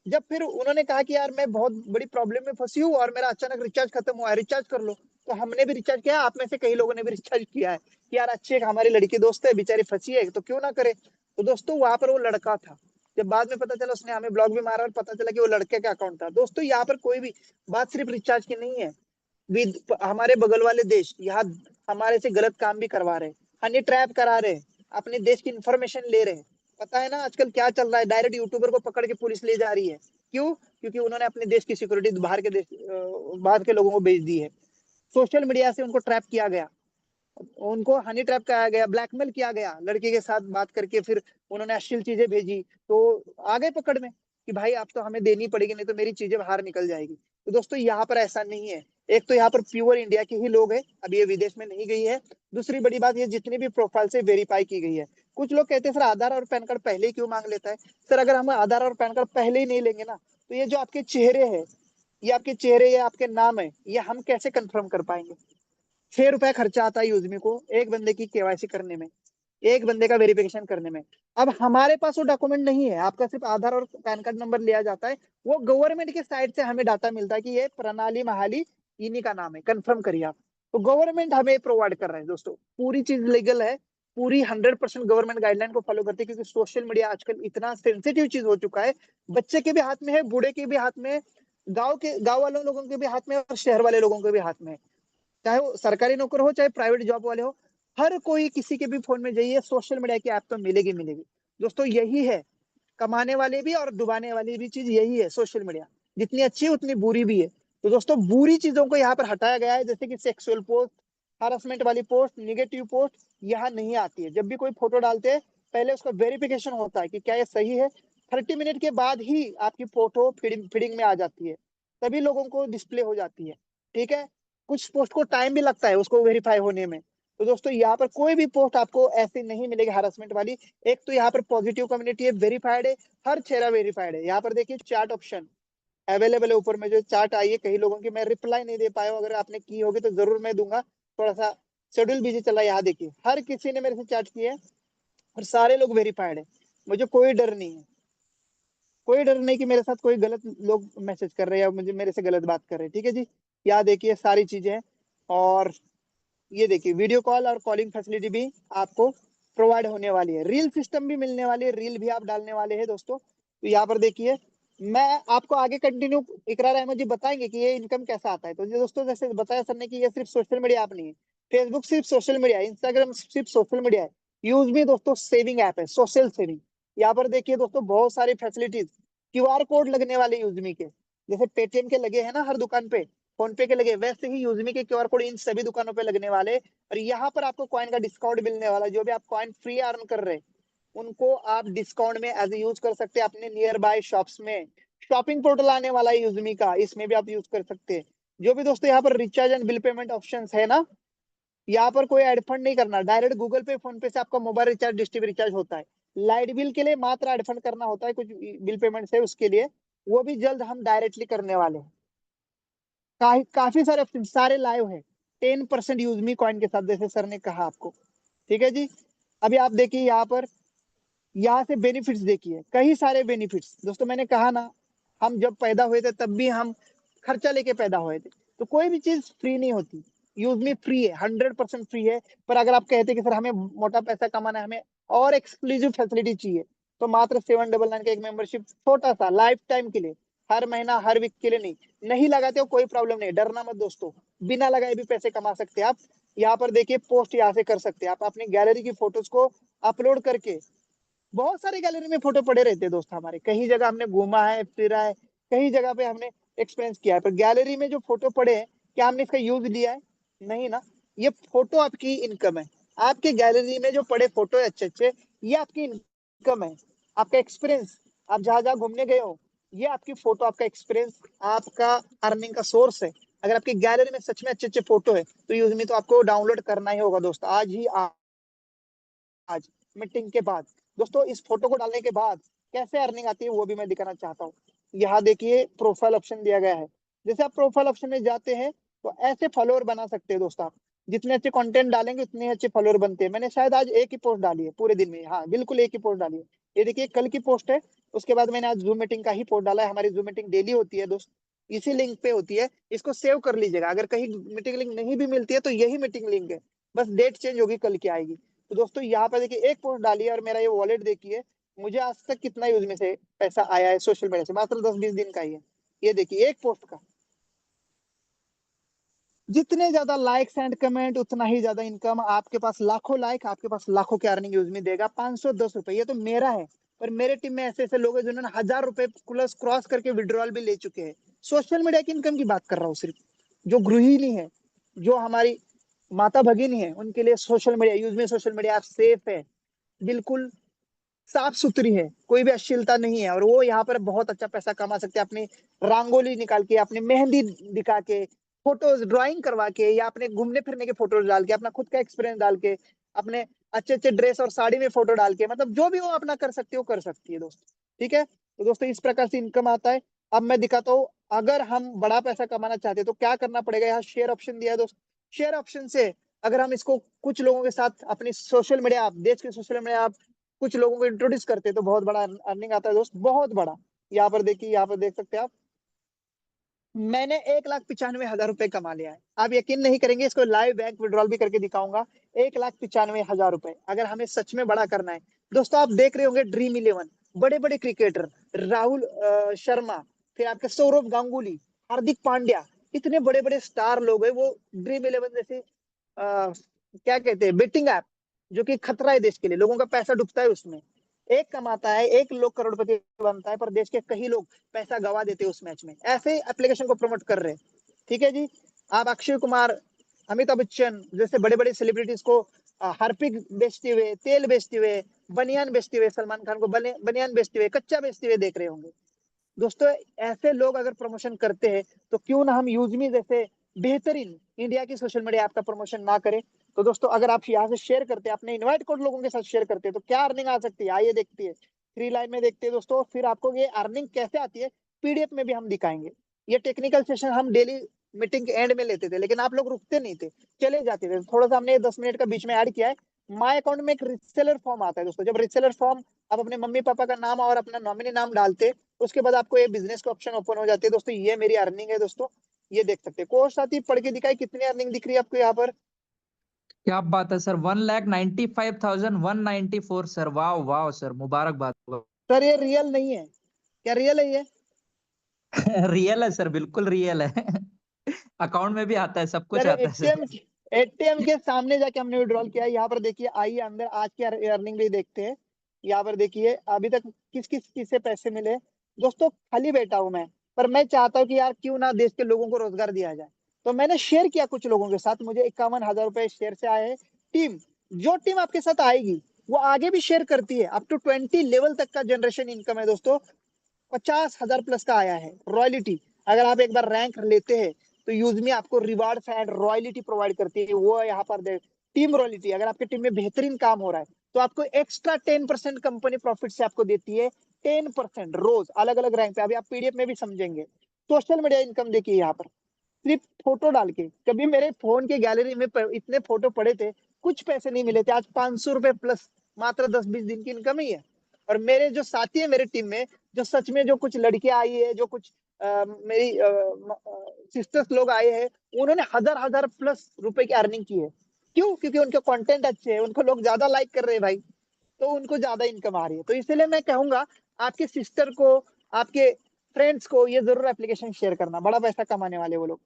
जब फिर उन्होंने कहा कि यार मैं बहुत बड़ी प्रॉब्लम में फंसी हूँ और मेरा अचानक रिचार्ज खत्म हुआ है, रिचार्ज कर लो, तो हमने भी रिचार्ज किया। आप में से कई लोगों ने भी रिचार्ज किया है कि यार अच्छी एक हमारी लड़की दोस्त है, बेचारी फंसी है तो क्यों ना करे। तो दोस्तों वहां पर वो लड़का था। जब बाद में पता चला, उसने हमें ब्लॉग भी मारा और पता चला कि वो लड़के का अकाउंट था। दोस्तों यहाँ पर कोई भी बात सिर्फ रिचार्ज की नहीं है। हमारे बगल वाले देश यहाँ हमारे से गलत काम भी करवा रहे, हनी ट्रैप करा रहे, अपने देश की इंफॉर्मेशन ले रहे। पता है ना आजकल क्या चल रहा है, डायरेक्ट यूट्यूबर को पकड़ के पुलिस ले जा रही है। क्यों? क्योंकि उन्होंने अपने देश की सिक्योरिटी बाहर के देश, बाहर के लोगों को भेज दी है। सोशल मीडिया से उनको ट्रैप किया गया, उनको हनी ट्रैप कराया गया, ब्लैकमेल किया गया, लड़की के साथ बात करके फिर उन्होंने अश्लील चीजें भेजी, तो आ गए पकड़ में कि भाई आप तो हमें देनी पड़ेगी, नहीं तो मेरी चीजें बाहर निकल जाएगी। तो दोस्तों यहाँ पर ऐसा नहीं है। एक तो यहाँ पर प्योर इंडिया के ही लोग हैं, अभी ये विदेश में नहीं गई है। दूसरी बड़ी बात, ये जितनी भी प्रोफाइल से वेरीफाई की गई है। कुछ लोग कहते हैं सर आधार और पैन कार्ड पहले ही क्यों मांग लेता है। सर अगर हम आधार और पैन कार्ड पहले ही नहीं लेंगे ना, तो ये जो आपके चेहरे है, ये आपके चेहरे, ये आपके नाम है, ये हम कैसे कंफर्म कर पाएंगे। 6 रुपए खर्चा आता है यूजमी को एक बंदे की केवाईसी करने में, एक बंदे का वेरिफिकेशन करने में। अब हमारे पास वो डॉक्यूमेंट नहीं है, आपका सिर्फ आधार और पैन कार्ड नंबर लिया जाता है। वो गवर्नमेंट के साइड से हमें डाटा मिलता है कि ये प्रणाली महाली इन्हीं का नाम है, कंफर्म करिए आप। तो गवर्नमेंट हमें प्रोवाइड कर रहा है दोस्तों, पूरी चीज लीगल है, पूरी 100% गवर्नमेंट गाइडलाइन को फॉलो करती है। क्योंकि सोशल मीडिया आजकल इतना सेंसिटिव चीज हो चुका है, बच्चे के भी हाथ में है, बूढ़े के भी हाथ में है, गांव वालों लोगों के भी हाथ में है, और शहर वाले लोगों के भी हाथ में है। चाहे वो सरकारी नौकर हो, चाहे प्राइवेट जॉब वाले हो, हर कोई किसी के भी फोन में जाइए, सोशल मीडिया की ऐप तो मिलेगी मिलेगी। दोस्तों यही है, कमाने वाले भी और डुबाने वाली भी चीज यही है सोशल मीडिया। जितनी अच्छी है उतनी बुरी भी है। तो दोस्तों बुरी चीजों को यहाँ पर हटाया गया है, जैसे कि सेक्सुअल पोस्ट, हरासमेंट वाली पोस्ट, निगेटिव पोस्ट यहाँ नहीं आती है। जब भी कोई फोटो डालते हैं, पहले उसका वेरिफिकेशन होता है कि क्या ये सही है। 30 मिनट के बाद ही आपकी फोटो फीडिंग में आ जाती है, तभी लोगों को डिस्प्ले हो जाती है। ठीक है, कुछ पोस्ट को टाइम भी लगता है उसको वेरीफाई होने में। तो दोस्तों यहाँ पर कोई भी पोस्ट आपको ऐसी नहीं मिलेगी हरासमेंट वाली। एक तो यहाँ पर पॉजिटिव कम्युनिटी है, वेरीफाइड है, हर चेहरा वेरीफाइड है। यहाँ पर देखिए चैट ऑप्शन अवेलेबल है, ऊपर में जो चार्ट आई है, कई लोगों की मैं रिप्लाई नहीं दे पाया हूं, अगर आपने की होगी तो जरूर मैं दूंगा। थोड़ा सा शेड्यूल बिजी चला है। यहाँ देखिए हर किसी ने मेरे से चैट किया है और सारे लोग वेरीफाइड है। मुझे कोई डर नहीं है, कोई डर नहीं कि मेरे साथ कोई गलत लोग मैसेज कर रहे हैं या मुझे मेरे से गलत बात कर रहे हैं। ठीक है जी, यहाँ देखिए सारी चीजें हैं। और ये देखिए वीडियो कॉल और कॉलिंग फैसिलिटी भी आपको प्रोवाइड होने वाली है, रील सिस्टम भी मिलने वाली है, रील भी आप डालने वाले हैं दोस्तों। तो यहाँ पर देखिए, मैं आपको आगे कंटिन्यू इकरार अहमद जी बताएंगे कि ये इनकम कैसा आता है। तो ये दोस्तों जैसे बताया सर ने कि ये सिर्फ सोशल मीडिया ऐप नहीं है, फेसबुक सिर्फ सोशल मीडिया है, इंस्टाग्राम सिर्फ सोशल मीडिया है, यूज भी दोस्तों सेविंग ऐप है, सोशल सेविंग। यहाँ पर देखिए दोस्तों बहुत सारी फैसिलिटीज, क्यूआर कोड लगने वाले यूजमी के, जैसे पेटीएम के लगे हैं ना हर दुकान पे, फोन पे के लगे, वैसे ही यूजमी के क्यूआर कोड इन सभी दुकानों पे लगने वाले। और यहाँ पर आपको कॉइन का डिस्काउंट मिलने वाला है। जो भी आप कॉइन फ्री अर्न कर रहे हैं, उनको आप डिस्काउंट में एज यूज कर सकते हैं अपने नियर बाय शॉप्स में। शॉपिंग पोर्टल आने वाला है यूजमी का, इसमें भी आप यूज कर सकते हैं। जो भी दोस्तों यहाँ पर recharge and bill payment option है ना, यहाँ पर कोई एड फंड नहीं करना, डायरेक्ट गूगल पे फोन पे से आपका mobile recharge dish TV recharge होता है। लाइट बिल के लिए मात्र एड फंड करना होता है, कुछ बिल पेमेंट है उसके लिए, वो भी जल्द हम डायरेक्टली करने वाले हैं। काफी सारे ऑप्शन सारे लाइव है, 10% यूज मी कॉइन के साथ, जैसे सर ने कहा आपको। ठीक है जी, अभी आप देखिए यहाँ पर, यहाँ से बेनिफिट्स देखिए, कई सारे बेनिफिट्स। दोस्तों मैंने कहा ना, हम जब पैदा हुए थे तब भी हम खर्चा लेके पैदा हुए थे, तो कोई भी चीज फ्री नहीं होती। यूज मी फ्री है, 100% फ्री है। पर अगर आप कहते कि सर हमें मोटा पैसा कमाना है, हमें और एक्सक्लूसिव फैसिलिटी चाहिए तो मात्र 799 का एक मेंबरशिप, छोटा सा, लाइफ टाइम के लिए, हर महीना हर वीक के लिए नहीं लगाते हो कोई प्रॉब्लम नहीं, डरना मत दोस्तों, बिना लगाए भी पैसे कमा सकते हैं आप। यहाँ पर देखिए पोस्ट यहाँ से कर सकते हैं आप अपनी गैलरी की फोटोज को अपलोड करके। बहुत सारे गैलरी में फोटो पड़े रहते हैं दोस्त हमारे, कई जगह हमने घूमा है, फिरा है, कई जगह पे हमने एक्सपीरियंस किया है, पर गैलरी में जो फोटो पड़े हैं क्या हमने इसका यूज लिया है? नहीं ना। ये फोटो आपकी इनकम है, आपके गैलरी में जो पड़े फोटो है अच्छे अच्छे, ये आपकी इनकम है, आपका एक्सपीरियंस, आप जहां जहां घूमने गए हो, ये आपकी फोटो, आपका एक्सपीरियंस, आपका अर्निंग का सोर्स है। अगर आपकी गैलरी में सच में अच्छे अच्छे फोटो है तो यूजमी तो आपको डाउनलोड करना ही होगा दोस्त, आज ही आज मीटिंग के बाद। दोस्तों इस फोटो को डालने के बाद कैसे अर्निंग आती है वो भी मैं दिखाना चाहता हूँ। यहाँ देखिए प्रोफाइल ऑप्शन दिया गया है, जैसे आप प्रोफाइल ऑप्शन में जाते हैं तो ऐसे फॉलोअर बना सकते हैं दोस्त आप, जितने अच्छे कंटेंट डालेंगे उतने अच्छे फॉलोअर बनते हैं। मैंने शायद आज एक ही पोस्ट डाली है पूरे दिन में, हाँ बिल्कुल एक ही पोस्ट डाली है, ये देखिए कल की पोस्ट है, उसके बाद मैंने आज जूम मीटिंग का ही पोस्ट डाला है। हमारी जूम मीटिंग डेली होती है दोस्त, इसी लिंक पे होती है, इसको सेव कर लीजिएगा, अगर कहीं मीटिंग लिंक नहीं भी मिलती है तो यही मीटिंग लिंक है, बस डेट चेंज होगी, कल की आएगी। तो दोस्तों यहाँ पर देखिए एक पोस्ट डाली है और मेरा ये वॉलेट देखिए, मुझे आज तक कितना यूज में से पैसा आया है सोशल मीडिया से, मात्र 10-20 दिन का ही है। ये देखिए एक पोस्ट का, जितने ज्यादा लाइक्स एंड कमेंट उतना ही ज्यादा इनकम। आपके पास लाखों लाइक, आपके पास लाखों की अर्निंग यूज में देगा। 510 रुपए ये तो मेरा है, पर मेरे टीम में ऐसे ऐसे लोग हैं जिन्होंने 1000 रुपए प्लस क्रॉस करके विड्रॉल भी ले चुके हैं। सोशल मीडिया की इनकम की बात कर रहा हूँ सिर्फ, जो गृहिणी है, जो हमारी माता भगिनी है, उनके लिए सोशल मीडिया यूज में, सोशल मीडिया आप सेफ है, बिल्कुल साफ सुथरी है, कोई भी अश्लीलता नहीं है, और वो यहाँ पर बहुत अच्छा पैसा कमा सकते हैं अपनी रंगोली निकाल के, अपनी मेहंदी दिखा के, फोटोज ड्राइंग करवा के, या अपने घूमने फिरने के फोटोज डाल के, अपना खुद का एक्सपीरियंस डाल के, अपने अच्छे अच्छे ड्रेस और साड़ी में फोटो डाल के, मतलब जो भी वो अपना कर सकती है वो कर सकती है दोस्त। ठीक है, तो दोस्तों इस प्रकार से इनकम आता है। अब मैं दिखाता हूँ, अगर हम बड़ा पैसा कमाना चाहते हैं तो क्या करना पड़ेगा। यहाँ शेयर ऑप्शन दिया है दोस्त, शेयर ऑप्शन से अगर हम इसको कुछ लोगों के साथ अपनी सोशल मीडिया आप, देश के सोशल मीडिया आप कुछ लोगों को इंट्रोड्यूस करते हैं तो बहुत बड़ा अर्निंग आता है दोस्त, बहुत बड़ा। यहाँ पर देखिए, यहाँ पर देख सकते हैं आप, मैंने 1,95,000 रुपए कमा लिया है। आप यकीन नहीं करेंगे, इसको लाइव बैंक विड्रॉल भी करके दिखाऊंगा। 1,95,000 रुपए अगर हमें सच में बड़ा करना है दोस्तों, आप देख रहे होंगे ड्रीम इलेवन, बड़े बड़े क्रिकेटर, राहुल शर्मा, फिर आपके सौरव गांगुली, हार्दिक पांड्या, इतने बड़े बड़े स्टार लोग हैं, वो ड्रीम इलेवन जैसे क्या कहते हैं बेटिंग ऐप, जो कि खतरा है देश के लिए, लोगों का पैसा डूबता है उसमें, एक कमाता है, एक लोग करोड़पति बनता है, पर देश के कई लोग पैसा गवा देते हैं उस मैच में, ऐसे एप्लीकेशन को प्रमोट कर रहे हैं। ठीक है जी, आप अक्षय कुमार, अमिताभ बच्चन जैसे बड़े बड़े सेलिब्रिटीज को हार्पिक बेचते हुए, तेल बेचते हुए, बनियान बेचते हुए, सलमान खान को बनियान बेचते हुए, कच्चा बेचते हुए देख रहे होंगे दोस्तों। ऐसे लोग अगर प्रमोशन करते हैं तो क्यों ना हम यूजमी जैसे बेहतरीन इंडिया की सोशल मीडिया ऐप का प्रमोशन ना करें। तो दोस्तों अगर आप यहाँ से शेयर करते हैं, अपने इनवाइट कोड लोगों के साथ शेयर करते हैं, तो क्या अर्निंग आ सकती है, आइए देखती है, थ्री लाइन में देखते हैं दोस्तों। फिर आपको ये अर्निंग कैसे आती है पीडीएफ में भी हम दिखाएंगे। ये टेक्निकल सेशन हम डेली मीटिंग के एंड में लेते थे, लेकिन आप लोग रुकते नहीं थे, चले जाते थे। थोड़ा सा हमने 10 मिनट का बीच में ऐड किया है। माय अकाउंट में एक रिसेलर फॉर्म आता है दोस्तों, जब रिसेलर फॉर्म आप अपने मम्मी पापा का नाम और अपना नॉमिनी नाम डालते, उसके बाद आपको ये बिजनेस का ऑप्शन ओपन हो जाती है दोस्तों। ये मेरी अर्निंग है दोस्तों, ये देख सकते हैं। कोर्स आती पढ़ के दिखाई कितनी अर्निंग दिख रही है आपको यहाँ पर। क्या बात है सर, 1,95,194 सर, वाह वाह सर, मुबारकबाद। सर ये रियल नहीं है क्या? रियल है ये? रियल है सर, बिल्कुल रियल है। अकाउंट में भी आता है, सब कुछ सर आता है सर। एटीएम के सामने जाके हमने विड्रॉल किया है। यहाँ पर देखिए, आइए अंदर आज की अर्निंग भी देखते हैं। यहाँ पर देखिए अभी तक किस किस चीज से पैसे मिले दोस्तों। खाली बैठा हूं मैं, पर मैं चाहता हूँ कि यार क्यों ना देश के लोगों को रोजगार दिया जाए, तो मैंने शेयर किया कुछ लोगों के साथ, मुझे 51,000 रुपए शेयर से आए हैं। टीम, जो टीम आपके साथ आएगी वो आगे भी शेयर करती है, अप टू 20 लेवल तक का जनरेशन इनकम है दोस्तों। 50,000 प्लस का आया है रॉयलिटी। अगर आप एक बार रैंक लेते हैं तो यूजमी आपको रिवार्ड्स एंड रॉयलिटी प्रोवाइड करती है, वो यहाँ पर दे। टीम रॉयलिटी, अगर आपके टीम में बेहतरीन काम हो रहा है तो आपको एक्स्ट्रा 10% कंपनी प्रॉफिट से आपको देती है, 10% रोज, अलग अलग रैंक पे। अभी आप पीडीएफ में भी समझेंगे। सोशल मीडिया इनकम देखिए यहाँ पर, सिर्फ फोटो डाल के, कभी मेरे फोन के गैलरी में इतने फोटो पड़े थे, कुछ पैसे नहीं मिले थे, आज 500 रुपए प्लस मात्र 10-20 दिन की इनकम ही है। और मेरे जो साथी है मेरे टीम में, जो सच में, जो कुछ लड़कियां आई है, जो कुछ मेरी सिस्टर्स लोग आए हैं, उन्होंने 1000 प्लस रुपए की अर्निंग की है। क्यों? क्योंकि उनके कंटेंट अच्छे हैं, उनको लोग ज्यादा लाइक कर रहे हैं भाई। तो उनको ज्यादा इनकम आ रही है। तो इसलिए मैं कहूंगा आपके सिस्टर को, आपके फ्रेंड्स को ये जरूर एप्लीकेशन शेयर करना, बड़ा पैसा कमाने वाले वो लोग।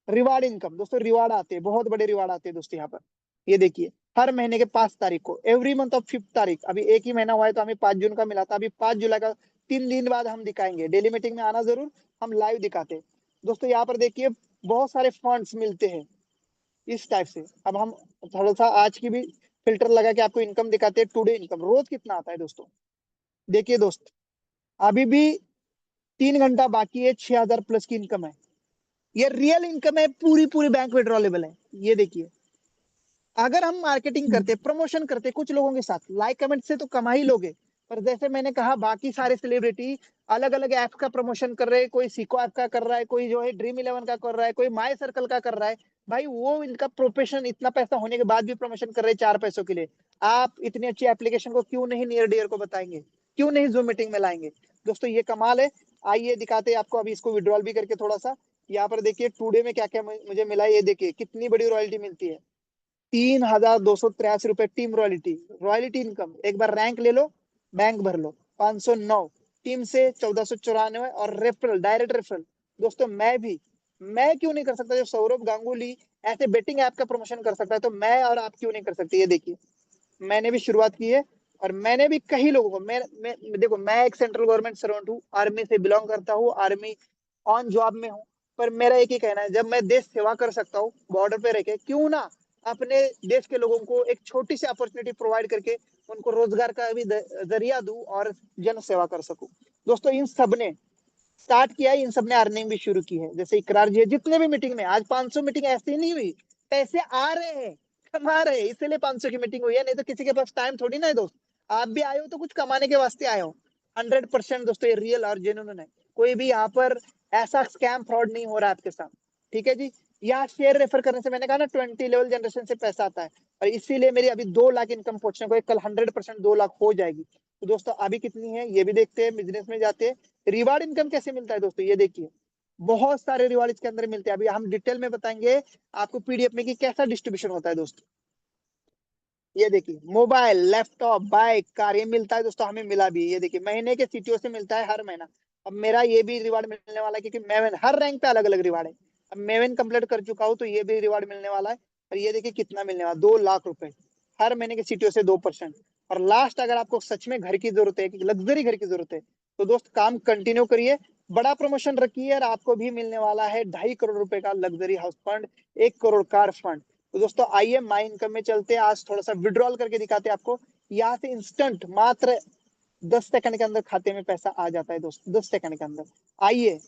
रिवार्ड इनकम दोस्तों, रिवार्ड आते हैं, बहुत बड़े रिवार्ड आते हैं दोस्तों यहाँ पर। ये देखिए हर महीने के 5 तारीख को, एवरी मंथ ऑफ 5 तारीख, अभी एक ही महीना हुआ है तो हमें 5 जून का मिला था, अभी 5 जुलाई का 3 दिन बाद हम दिखाएंगे। डेली मीटिंग में आना जरूर, हम लाइव दिखाते हैं दोस्तों। यहाँ पर देखिए बहुत सारे फंड्स मिलते हैं इस टाइप से। अब हम थोड़ा सा आज की भी फिल्टर लगा के आपको इनकम दिखाते हैं। टुडे इनकम रोज कितना आता है दोस्तों, देखिए दोस्त, अभी भी 3 घंटा बाकी है, 6,000 प्लस की इनकम है। ये रियल इनकम है, पूरी पूरी बैंक विड्रॉलेबल है। ये देखिए अगर हम मार्केटिंग करते, प्रमोशन करते कुछ लोगों के साथ, लाइक कमेंट से तो कमा ही लोगे, पर जैसे मैंने कहा बाकी सारे सेलिब्रिटी अलग अलग ऐप का प्रमोशन कर रहे हैं, कोई सिको ऐप का कर रहा है, कोई जो है ड्रीम 11 का कर रहा है, कोई माई सर्कल का कर रहा है। भाई वो इनका प्रोफेशन, इतना पैसा होने के बाद भी प्रमोशन कर रहे हैं 4 पैसों के लिए। आप इतनी अच्छी एप्लीकेशन को क्यों नहीं नियर डियर को बताएंगे, क्यों नहीं जूम मीटिंग में लाएंगे दोस्तों? ये कमाल है। आइए दिखाते हैं आपको, अभी इसको विड्रॉल भी करके थोड़ा सा। यहाँ पर देखिए टुडे में क्या क्या मुझे मिला है, ये देखिए कितनी बड़ी रॉयल्टी मिलती है, 3,283 रुपए टीम रॉयल्टी। रॉयल्टी इनकम एक बार रैंक ले लो, बैंक भर लो। 509 टीम से, 1494, और रेफरल, डायरेक्ट रेफरल दोस्तों। मैं क्यों नहीं कर सकता? जो सौरभ गांगुली ऐसे बेटिंग ऐप का प्रमोशन कर सकता है, तो मैं और आप क्यों नहीं कर सकते? ये देखिए मैंने भी शुरुआत की है, और मैंने भी कई लोगों को, मैं देखो, मैं एक सेंट्रल गवर्नमेंट सर्वेंट हूँ, आर्मी से बिलोंग करता हूँ, आर्मी ऑन जॉब में हूँ, पर मेरा एक ही कहना है, जब मैं देश सेवा कर सकता हूँ बॉर्डर पे रह के, क्यों ना अपने देश के लोगों को एक छोटी सी अपॉर्चुनिटी प्रोवाइड करके उनको रोजगार का भी जरिया दूं और जन सेवा कर सकूं। दोस्तों इन सब ने स्टार्ट किया है, इन सब ने अर्निंग भी शुरू की है। जैसे इकरार जी है, जितने भी मीटिंग में, आज 500 मीटिंग ऐसे ही नहीं हुई, पैसे आ रहे हैं, कमा रहे हैं, इसलिए 500 की मीटिंग हुई है, नहीं तो किसी के पास टाइम थोड़ी ना है दोस्त। आप भी आए हो तो कुछ कमाने के वास्ते आए हो। 100% दोस्तों ये रियल और जेन्युइन है, कोई भी यहाँ पर ऐसा स्कैम फ्रॉड नहीं हो रहा है आपके साथ, ठीक है जी। यहाँ शेयर रेफर करने से, मैंने कहा ना 20 लेवल जनरेशन से पैसा आता है, और इसीलिए मेरी अभी 2 लाख इनकम पहुंचने को, कल 100% 2 लाख हो जाएगी। तो दोस्तों अभी कितनी है ये भी देखते हैं, बिजनेस में जाते हैं। रिवार्ड इनकम कैसे मिलता है दोस्तों, ये देखिए बहुत सारे रिवार्ड इसके अंदर मिलते हैं। अभी हम डिटेल में बताएंगे आपको पीडीएफ में कि कैसा डिस्ट्रीब्यूशन होता है दोस्तों। ये देखिए मोबाइल, लैपटॉप, बाइक, कार, ये मिलता है दोस्तों, हमें मिला भी। ये देखिए महीने के सीटीओ से मिलता है हर महीना। अब मेरा ये भी रिवार्ड मिलने वाला है, क्योंकि मैं हर रैंक पे अलग अलग रिवार्ड है। अब मैं कंप्लीट कर चुका हूँ, तो ये भी रिवार्ड मिलने वाला है। और ये देखिए कितना मिलने वाला, 2 लाख रुपए हर महीने के सीटीओ से 2%। और लास्ट, अगर आपको सच में घर की जरूरत है, लग्जरी घर की जरूरत है, तो दोस्त काम कंटिन्यू करिए, बड़ा प्रमोशन रखिए, और आपको भी मिलने वाला है 2.5 करोड़ रुपए का luxury house fund, 1 crore car fund. तो दोस्तों आइए माई इनकम में चलते हैं, आज थोड़ा सा विड्रॉल करके दिखाते हैं आपको। यहाँ से इंस्टेंट मात्र 10 सेकंड के अंदर खाते में पैसा आ जाता है दोस्तों, 10 सेकंड के अंदर। आइए,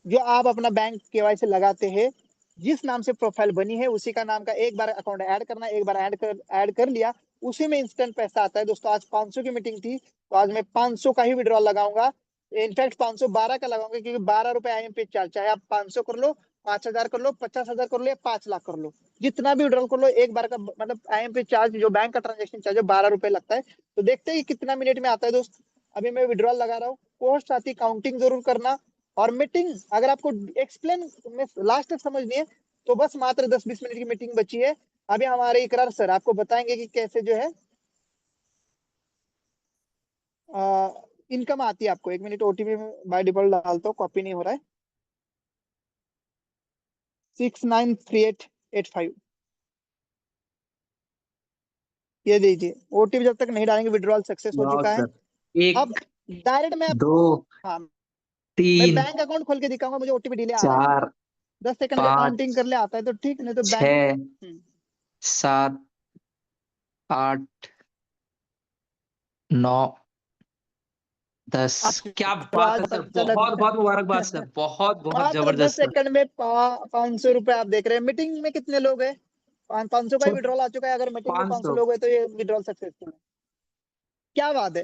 जो आप अपना बैंक केवाईसी लगाते हैं, जिस नाम से प्रोफाइल बनी है उसी का नाम का एक बार अकाउंट ऐड करना, एक बार ऐड कर लिया, उसी में इंस्टेंट पैसा आता है दोस्तों। आज 500 की मीटिंग थी, तो आज मैं 500 का ही विड्रॉल लगाऊंगा। इनफैक्ट 512 का लगाऊंगा, क्योंकि 12 रुपए IMP चार्ज, चाहे आप 500 कर लो, 5,000 कर लो, 50,000 कर लो, या 5 लाख कर लो, जितना भी विड्रॉल कर लो, एक बार का मतलब IMP चार्ज, जो बैंक का ट्रांजेक्शन चार्ज है, 12 रुपए लगता है। तो देखते हैं कितना मिनट में आता है दोस्त। अभी मैं विड्रॉल लगा रहा हूँ, पोस्ट आती, काउंटिंग जरूर करना। और मीटिंग अगर आपको एक्सप्लेन में लास्ट तक समझनी है, तो बस मात्र 10-20 मिनट की मीटिंग बची है। अभी हमारे इकरार सर आपको बताएंगे कि कैसे जो है इनकम आती है आपको। 1 मिनट, OTP में बाय डिफॉल्ट डालता हूँ, कॉपी नहीं हो रहा है। 693885, ये दीजिए। OTP जब तक नहीं डालेंगे, विड्रॉल सक्सेस हो वाह चुका है। सर, एक, अब डायरेक्ट मैं, दो, हाँ, मैं तीन, बैंक अकाउंट खोल के दिखाऊंगा, मुझे OTP डिले आ रहा है। 4, 10 सेकंड का काउंटिंग 5, कर ले, आता है तो ठीक, नहीं तो बैंक। 6, 7, 8, 9, 10। क्या बात है आज सर, पता बहुत चला। बहुत मुबारकबाद सर, बहुत बहुत मात्र 10 जबरदस्त सर। सेकंड में 500 रुपए आप देख रहे हैं। मीटिंग में कितने लोग हैं? 500 का ही सर विड्रॉल आ चुका है। अगर मीटिंग में 500 500। लोग हैं तो ये विड्रॉल सक्सेसफुल है। क्या बात है,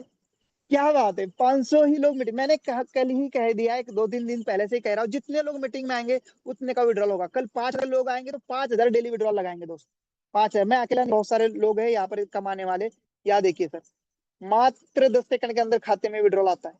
क्या बात है, 500 ही लोग मीटिंग, मैंने कल ही कह दिया है, 2-3 दिन पहले से ही कह रहा हूँ, जितने लोग मीटिंग में आएंगे उतने का विड्रॉल होगा। कल 5 लोग आएंगे तो 5,000 डेली विड्रॉल लगाएंगे दोस्त। 5,000, मैं अकेला नहीं, बहुत सारे लोग हैं यहाँ पर कमाने वाले। या देखिए सर, मात्र 10 सेकंड के अंदर खाते में विड्रॉल आता है।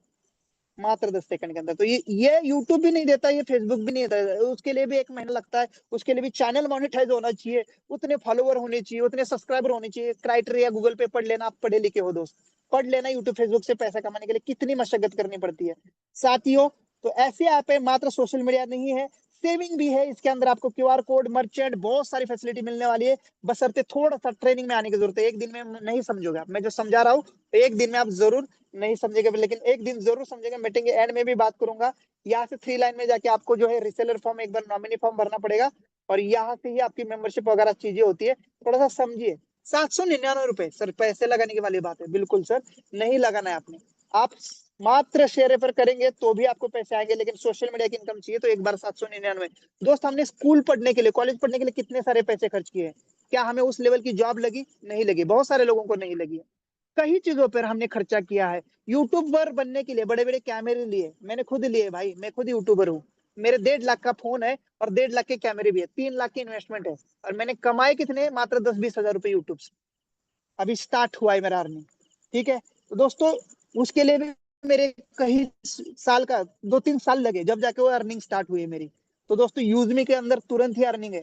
मात्र 10 सेकंड के अंदर। तो ये यूट्यूब भी नहीं देता, ये फेसबुक भी नहीं देता, उसके लिए भी 1 महीना लगता है, उसके लिए भी चैनल मोनेटाइज होना चाहिए, उतने फॉलोवर होने चाहिए, उतने सब्सक्राइबर होने चाहिए। क्राइटेरिया गूगल पे पढ़ लेना, आप पढ़े लिखे हो दोस्त, पढ़ लेना यूट्यूब फेसबुक से पैसा कमाने के लिए कितनी मशक्कत करनी पड़ती है साथियों। तो ऐसे ऐप है, मात्र सोशल मीडिया नहीं है, सेविंग भी है। इसके अंदर आपको क्यूआर कोड, मर्चेंट, बहुत सारी फैसिलिटी मिलने वाली है, बशर्ते थोड़ा सा ट्रेनिंग में आने की जरूरत है। एक दिन में नहीं समझोगे आप, मैं जो समझा रहा हूँ एक दिन में आप जरूर नहीं समझेंगे, लेकिन एक दिन जरूर समझेंगे। मीटिंग के एंड में भी बात करूंगा। यहाँ से 3 लाइन में जाके आपको जो है रिसेलर फॉर्म, एक बार नॉमिनी फॉर्म भरना पड़ेगा, और यहाँ से ही आपकी मेंबरशिप वगैरह चीजें होती है। थोड़ा सा समझिए। 799 रुपए सर पैसे लगाने की वाली बात है, बिल्कुल सर नहीं लगाना है आपने। आप मात्र शेयर रेफर करेंगे तो भी आपको पैसे आएंगे, लेकिन सोशल मीडिया की इनकम चाहिए तो एक बार 799। दोस्त हमने स्कूल पढ़ने के लिए, कॉलेज पढ़ने के लिए कितने सारे पैसे खर्च किए हैं, क्या हमें उस लेवल की जॉब लगी? नहीं लगी, बहुत सारे लोगों को नहीं लगी है। कई चीजों पर हमने खर्चा किया है। यूट्यूबर बनने के लिए बड़े बड़े कैमरे लिए, मैंने खुद लिए भाई, मैं खुद यूट्यूबर हूँ। मेरे 1.5 लाख का फोन है और 1.5 लाख के कैमरे भी है, 3 लाख की इन्वेस्टमेंट है, और मैंने कमाए कितने? मात्र 10-20 हजार रुपए यूट्यूब से। अभी स्टार्ट हुआ है मेरा अर्निंग, ठीक है। तो दोस्तों उसके लिए भी मेरे कई साल का 2-3 साल लगे, जब जाके वो अर्निंग स्टार्ट हुई है मेरी। तो दोस्तों यूजमी के अंदर तुरंत ही अर्निंग है,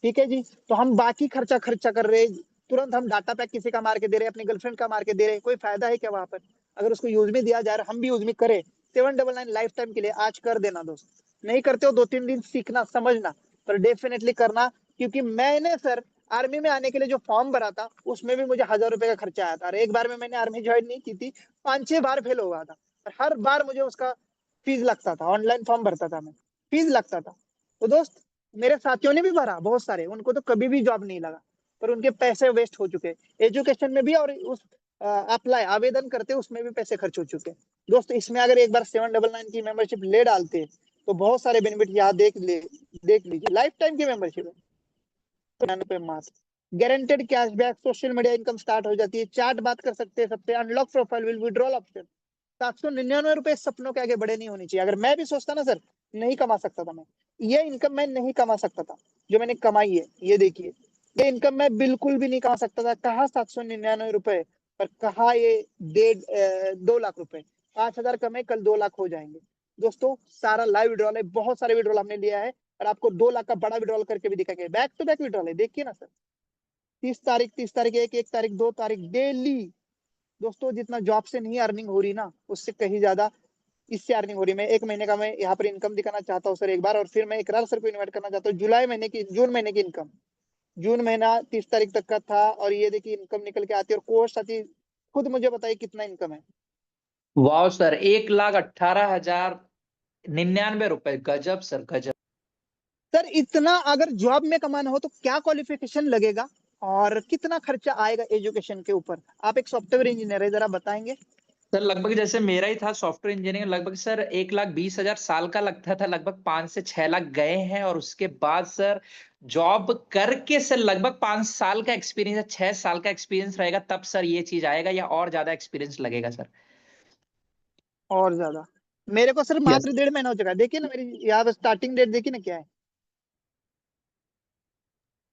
ठीक है जी। तो हम बाकी खर्चा कर रहे हैं, तुरंत हम डाटा पैक किसी का मार के दे रहे हैं, अपनी गर्लफ्रेंड का मार के दे रहे हैं, कोई फायदा है क्या वहां पर? अगर उसको यूज में दिया जा रहा है, हम भी यूज में करें। 799 लाइफ टाइम के लिए आज कर देना दोस्त। नहीं करते हो 2-3 दिन सीखना समझना, पर डेफिनेटली करना। क्योंकि मैंने सर आर्मी में आने के लिए जो फॉर्म भरा था, उसमें भी मुझे 1000 रुपए का खर्चा आया था। और एक बार में मैंने आर्मी ज्वाइन नहीं की थी, 5-6 बार फेल हुआ था, और हर बार मुझे उसका फीस लगता था। ऑनलाइन फॉर्म भरता था मैं, फीस लगता था। तो दोस्त मेरे साथियों ने भी भरा बहुत सारे, उनको तो कभी भी जॉब नहीं लगा, पर उनके पैसे वेस्ट हो चुके एजुकेशन में भी, और उस अप्लाई आवेदन करते उसमें भी पैसे खर्च हो चुके। दोस्त इसमें अगर एक बार 799 की मेंबरशिप ले डालते तो बहुत सारे बेनिफिट यहाँ देख लीजिए। लाइफ टाइम की मेंबरशिप है, 99 मात्र guaranteed cashback, social media income start हो जाती है, चैट बात कर सकते हैं सबसे, unlock profile, will withdrawal option. 799 रुपए सपनों के आगे बड़े नहीं होनी चाहिए। अगर मैं भी सोचता ना सर, नहीं कमा सकता था मैं, ये इनकम मैं नहीं कमा सकता था जो मैंने कमाई है। ये देखिए, ये इनकम मैं बिल्कुल भी नहीं कमा सकता था। कहा 799 रुपए, पर कहा ये 2 लाख रुपए। 5,000 कमे, कल 2 लाख हो जाएंगे। दोस्तों सारा लाइव विड्रॉल है, बहुत सारे विड्रॉल हमने लिया है, और आपको 2 लाख का बड़ा विड्रॉल करके भी दिखाएंगे। बैक टू बैक विड्रॉल है, देखिए ना सर। 30 तारीख 1 तारीख 2 तारीख डेली। दोस्तों जितना जॉब से नहीं अर्निंग हो रही ना, उससे कहीं ज्यादा इससे अर्निंग हो रही है। मैं 1 महीने का मैं यहाँ पर इनकम दिखाना चाहता हूँ सर एक बार, और फिर मैं इकरार सर को इन्वाइट करना चाहता हूँ। जून महीने की इनकम, जून महीना 30 तारीख तक का था, और ये देखिए इनकम निकल के आती है, और कोर्स आती है। खुद मुझे बताइए कितना इनकम है। वाह सर, 1,18,099 रुपए, गजब सर गजब। सर इतना अगर जॉब में कमाना हो तो क्या क्वालिफिकेशन लगेगा, और कितना खर्चा आएगा एजुकेशन के ऊपर? आप एक सॉफ्टवेयर इंजीनियर है, जरा बताएंगे। सर लगभग जैसे मेरा ही था सॉफ्टवेयर इंजीनियरिंग, लगभग सर 1,20,000 साल का लगता था, लगभग 5 से 6 लाख गए हैं। और उसके बाद सर जॉब करके सर लगभग 5 साल का एक्सपीरियंस है, 6 साल का एक्सपीरियंस रहेगा, तब सर ये चीज आएगा, या और ज्यादा एक्सपीरियंस लगेगा सर? और ज्यादा? मेरे को सर यस। मात्र 1.5 महीना हो चुका है, देखिए ना मेरी यहाँ स्टार्टिंग डेट देखिए ना क्या है।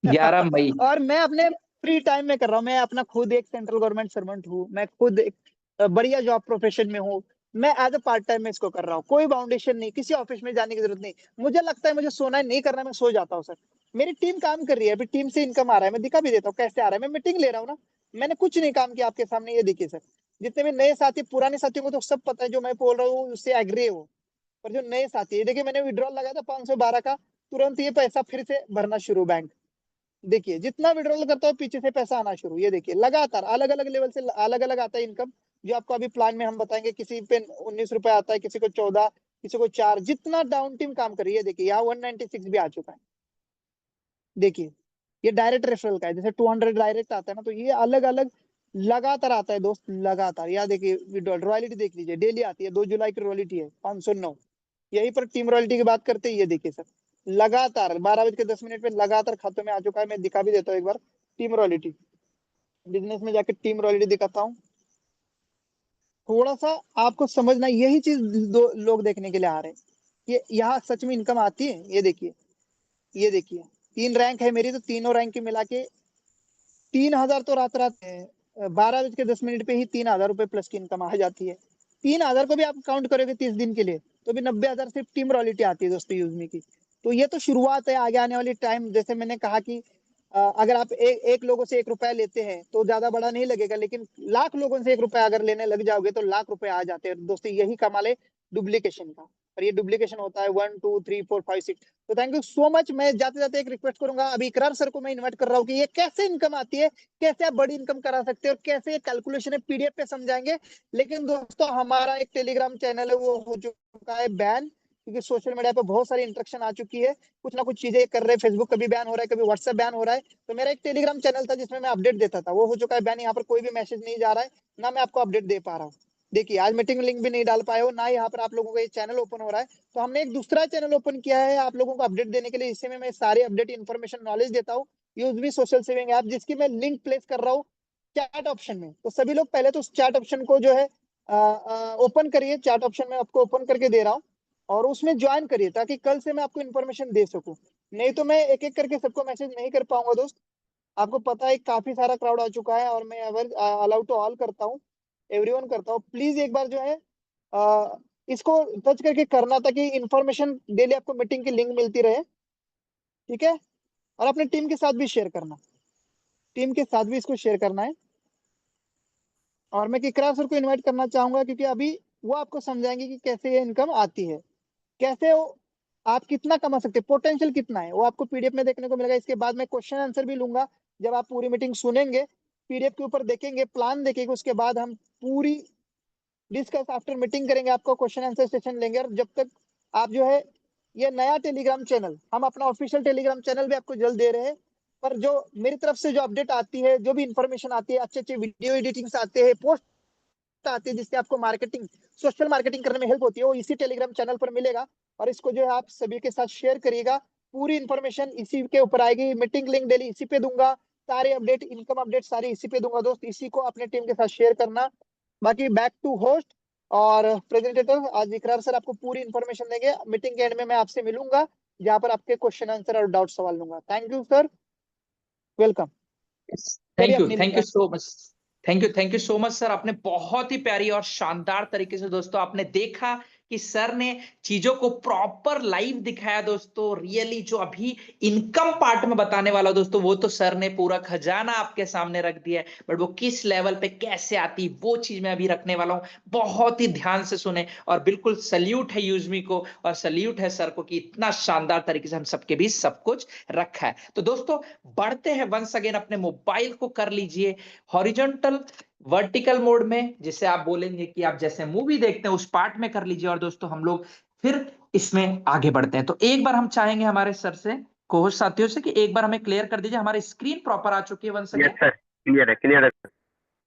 11 मई। और मैं अपने फ्री टाइम में कर रहा हूँ। मैं अपना खुद एक सेंट्रल गवर्नमेंट सर्वेंट हूँ, मैं खुद एक बढ़िया जॉब प्रोफेशन में हूँ। मैं एज अ पार्ट टाइम में इसको कर रहा हूँ, कोई बाउंडेशन नहीं, किसी ऑफिस में जाने की जरूरत नहीं। मुझे लगता है मुझे सोना है, नहीं करना, मैं सो जाता हूँ सर। मेरी टीम काम कर रही है, अभी टीम से इनकम आ रहा है, मैं दिखा भी देता हूँ कैसे आ रहा है। मैं मीटिंग ले रहा हूँ ना, मैंने कुछ नहीं काम किया आपके सामने, ये देखिए सर। जितने भी नए साथी, पुराने साथियों को तो सब पता है, जो मैं बोल रहा हूँ उससे एग्री हो। पर जो नए साथी है, देखिए मैंने विड्रॉल लगाया था 512 का, तुरंत ये पैसा फिर से भरना शुरू बैंक। देखिए जितना विड्रॉल करता है पीछे से पैसा आना शुरू, ये देखिए लगातार अलग अलग लेवल से अलग अलग आता है इनकम, जो आपको अभी प्लान में हम बताएंगे। किसी पे 19 रुपए आता है, किसी को 14, किसी को 4, जितना डाउन टीम काम कर रही है। देखिए यहाँ 196 भी आ चुका है। देखिए ये डायरेक्ट रेफरल का है, जैसे 200 डायरेक्ट आता है ना, तो ये अलग अलग लगातार आता है दोस्त, लगातार। यहाँ देखिए विड्रॉल रॉयल्टी देख लीजिए, डेली आती है। 2 जुलाई की रॉयल्टी है 509। यहीं पर टीम रॉयल्टी की बात करते हैं, ये देखिए सर लगातार 12:10 पे लगातार खातों में आ चुका है। मैं दिखा भी देता हूँ एक बार टीम रॉयल्टी, बिजनेस में जाके टीम रॉयल्टी दिखाता हूँ। थोड़ा सा आपको समझना, यही चीज लोग देखने के लिए आ रहे हैं। ये यहाँ सच में इनकम आती है, ये देखिए। ये देखिए 3 रैंक है मेरी, तो तीनों रैंक की मिला के 3,000 तो रात रात 12:10 पे ही 3,000 रुपए प्लस की इनकम आ जाती है। 3,000 को भी आप काउंट करोगे 30 दिन के लिए तो भी 90,000 सिर्फ टीम रॉयल्टी आती है दोस्तों यूजमी की। तो ये तो शुरुआत है, आगे आने वाली टाइम जैसे मैंने कहा कि अगर आप एक लोगों से 1 रुपया लेते हैं तो ज्यादा बड़ा नहीं लगेगा, लेकिन लाख लोगों से 1 रुपया अगर लेने लग जाओगे तो लाख रुपए आ जाते हैं दोस्तों। यही कमाल है डुप्लीकेशन का, और ये डुप्लीकेशन होता है 1 2 3 4 5 6। तो थैंक यू सो मच। मैं जाते जाते एक रिक्वेस्ट करूंगा, अभी इकरार सर को मैं इन्वाइट कर रहा हूँ कि ये कैसे इनकम आती है, कैसे आप बड़ी इनकम करा सकते हैं और कैसे ये कैलकुलेशन है पीडीएफ पे समझाएंगे। लेकिन दोस्तों हमारा एक टेलीग्राम चैनल है वो हो चुका है बैन, क्योंकि सोशल मीडिया पे बहुत सारी इंटरेक्शन आ चुकी है, कुछ ना कुछ चीजें कर रहे हैं, फेसबुक कभी बैन हो रहा है, कभी व्हाट्सएप बैन हो रहा है। तो मेरा एक टेलीग्राम चैनल था जिसमें मैं अपडेट देता था, वो हो चुका है बैन। यहाँ पर कोई भी मैसेज नहीं जा रहा है, ना मैं आपको अपडेट दे पा रहा हूँ। देखिए आज मीटिंग लिंक भी नहीं डाल पाए हो, ना यहाँ पर आप लोगों का ये चैनल ओपन हो रहा है। तो हमने एक दूसरा चैनल ओपन किया है आप लोगों को अपडेट देने के लिए, इससे में मैं सारे अपडेट इन्फॉर्मेशन नॉलेज देता हूँ। यूज भी सोशल सेविंग ऐप, जिसकी मैं लिंक प्लेस कर रहा हूँ चैट ऑप्शन में। तो सभी लोग पहले तो उस चैट ऑप्शन को जो है ओपन करिए, चैट ऑप्शन में आपको ओपन करके दे रहा हूँ और उसमें ज्वाइन करिए, ताकि कल से मैं आपको इन्फॉर्मेशन दे सकूं। नहीं तो मैं एक एक करके सबको मैसेज नहीं कर पाऊंगा दोस्त। आपको पता है काफी सारा क्राउड आ चुका है और मैं अलाउड टू ऑल करता हूँ, एवरीवन करता हूँ। प्लीज एक बार जो है इसको टच करके करना, ताकि इन्फॉर्मेशन डेली आपको मीटिंग की लिंक मिलती रहे, ठीक है। और अपने टीम के साथ भी शेयर करना, टीम के साथ भी इसको शेयर करना है। और मैं इकरार सर को इनवाइट करना चाहूंगा, क्योंकि अभी वो आपको समझाएंगे कि कैसे ये इनकम आती है, कैसे वो आप कितना कमा सकते हैं, पोटेंशियल कितना है, वो आपको पीडीएफ में देखने को मिलेगा। इसके बाद मैं क्वेश्चन आंसर भी लूंगा, जब आप पूरी मीटिंग सुनेंगे, पीडीएफ के ऊपर देखेंगे, प्लान देखेंगे, उसके बाद हम पूरी डिस्कस आफ्टर मीटिंग करेंगे, आपको क्वेश्चन आंसर सेशन लेंगे। और जब तक आप जो है ये नया टेलीग्राम चैनल, हम अपना ऑफिशियल टेलीग्राम चैनल भी आपको जल्द दे रहे हैं, पर जो मेरी तरफ से जो अपडेट आती है, जो भी इंफॉर्मेशन आती है, अच्छे अच्छे वीडियो एडिटिंग्स आते हैं, पोस्ट आती है, जिससे आपको मार्केटिंग, सोशल मार्केटिंग करने में हेल्प होती है, वो इसी टेलीग्राम चैनल पर मिलेगा। और इसको जो है आप सभी के साथ शेयर करिएगा, पूरी इंफॉर्मेशन इसी के ऊपर आएगी, मीटिंग लिंक डेली इसी पे दूंगा, सारे अपडेट, इनकम अपडेट सारे इसी पे दूंगा दोस्त। इसी को अपने टीम के साथ शेयर करना। बाकी बैक टू होस्ट और प्रेजेंटेटर, आज इकरार सर आपको पूरी इंफॉर्मेशन देंगे। मीटिंग के एंड में मैं आपसे मिलूंगा, जहां पर आपके क्वेश्चन आंसर और डाउट सवाल लूंगा। Thank you sir, welcome. Thank you, thank you so much, thank you so much sir. आपने बहुत ही प्यारी और शानदार तरीके से दोस्तों आपने देखा कि सर ने चीजों को प्रॉपर लाइव दिखाया दोस्तों। रियली जो अभी इनकम पार्ट में बताने वाला दोस्तों, वो तो सर ने पूरा खजाना आपके सामने रख दिया है, बट वो किस लेवल पे कैसे आती वो चीज मैं अभी रखने वाला हूँ। बहुत ही ध्यान से सुने और बिल्कुल सल्यूट है यूजमी को और सल्यूट है सर को कि इतना शानदार तरीके से हम सबके बीच सब कुछ रखा है। तो दोस्तों बढ़ते हैं वंस अगेन, अपने मोबाइल को कर लीजिए हॉरिजॉन्टल वर्टिकल मोड में, जिसे आप बोलेंगे कि आप जैसे मूवी देखते हैं उस पार्ट में कर लीजिए। और दोस्तों हम लोग फिर इसमें आगे बढ़ते हैं। तो एक बार हम चाहेंगे हमारे सर से, कोच साथियों से, कि एक बार हमें क्लियर कर दीजिए, हमारी स्क्रीन प्रॉपर आ चुकी है once yes again. Sir, clear है, क्लियर है।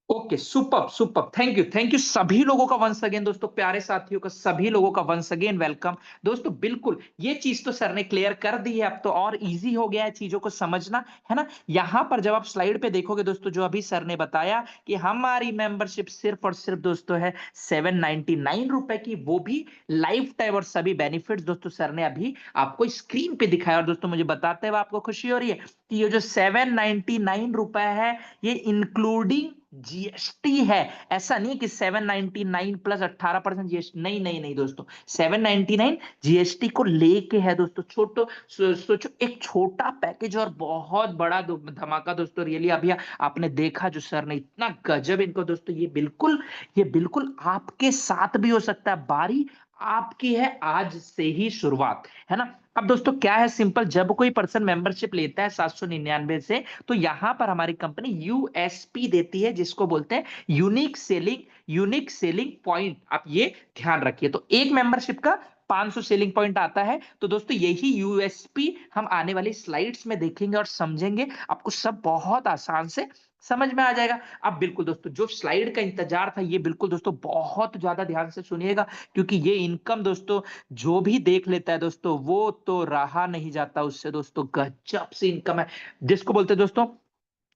Okay, super super, thank you सभी लोगों का वंस अगेन दोस्तों, प्यारे साथियों का सभी लोगों का वंस अगेन वेलकम दोस्तों। बिल्कुल ये चीज तो सर ने क्लियर कर दी है, अब तो और इजी हो गया है चीजों को समझना, है ना। यहां पर जब आप स्लाइड पे देखोगे दोस्तों, जो अभी सर ने बताया कि हमारी मेंबरशिप सिर्फ और सिर्फ दोस्तों है 799 रुपए की, वो भी लाइफ टाइम, और सभी बेनिफिट्स दोस्तों सर ने अभी आपको स्क्रीन पे दिखाया। और दोस्तों मुझे बताते हुए आपको खुशी हो रही है कि ये जो 799 रुपए है, ये इंक्लूडिंग जीएसटी है। ऐसा नहीं कि 799 प्लस 18% जीएसटी, नहीं नहीं नहीं दोस्तों, 799 जीएसटी को लेके है दोस्तों। सोचो एक छोटा पैकेज और बहुत बड़ा धमाका दोस्तों। रियली अभी आपने देखा जो सर ने इतना गजब इनको दोस्तों, ये बिल्कुल आपके साथ भी हो सकता है। बारी आपकी है आज से ही शुरुआत, है ना। अब दोस्तों क्या है, सिंपल, जब कोई पर्सन मेंबरशिप लेता है 799 से, तो यहां पर हमारी कंपनी यूएसपी देती है, जिसको बोलते हैं यूनिक सेलिंग पॉइंट। आप ये ध्यान रखिए। तो एक मेंबरशिप का 500 सेलिंग पॉइंट आता है। तो दोस्तों यही यूएसपी हम आने वाली स्लाइड्स में देखेंगे और समझेंगे, आपको सब बहुत आसान से समझ में आ जाएगा। अब बिल्कुल दोस्तों जो स्लाइड का इंतजार था, ये बिल्कुल दोस्तों बहुत ज्यादा ध्यान से सुनिएगा, क्योंकि ये इनकम दोस्तों जो भी देख लेता है दोस्तों, वो तो रहा नहीं जाता उससे दोस्तों। गजब से इनकम है, जिसको बोलते हैं दोस्तों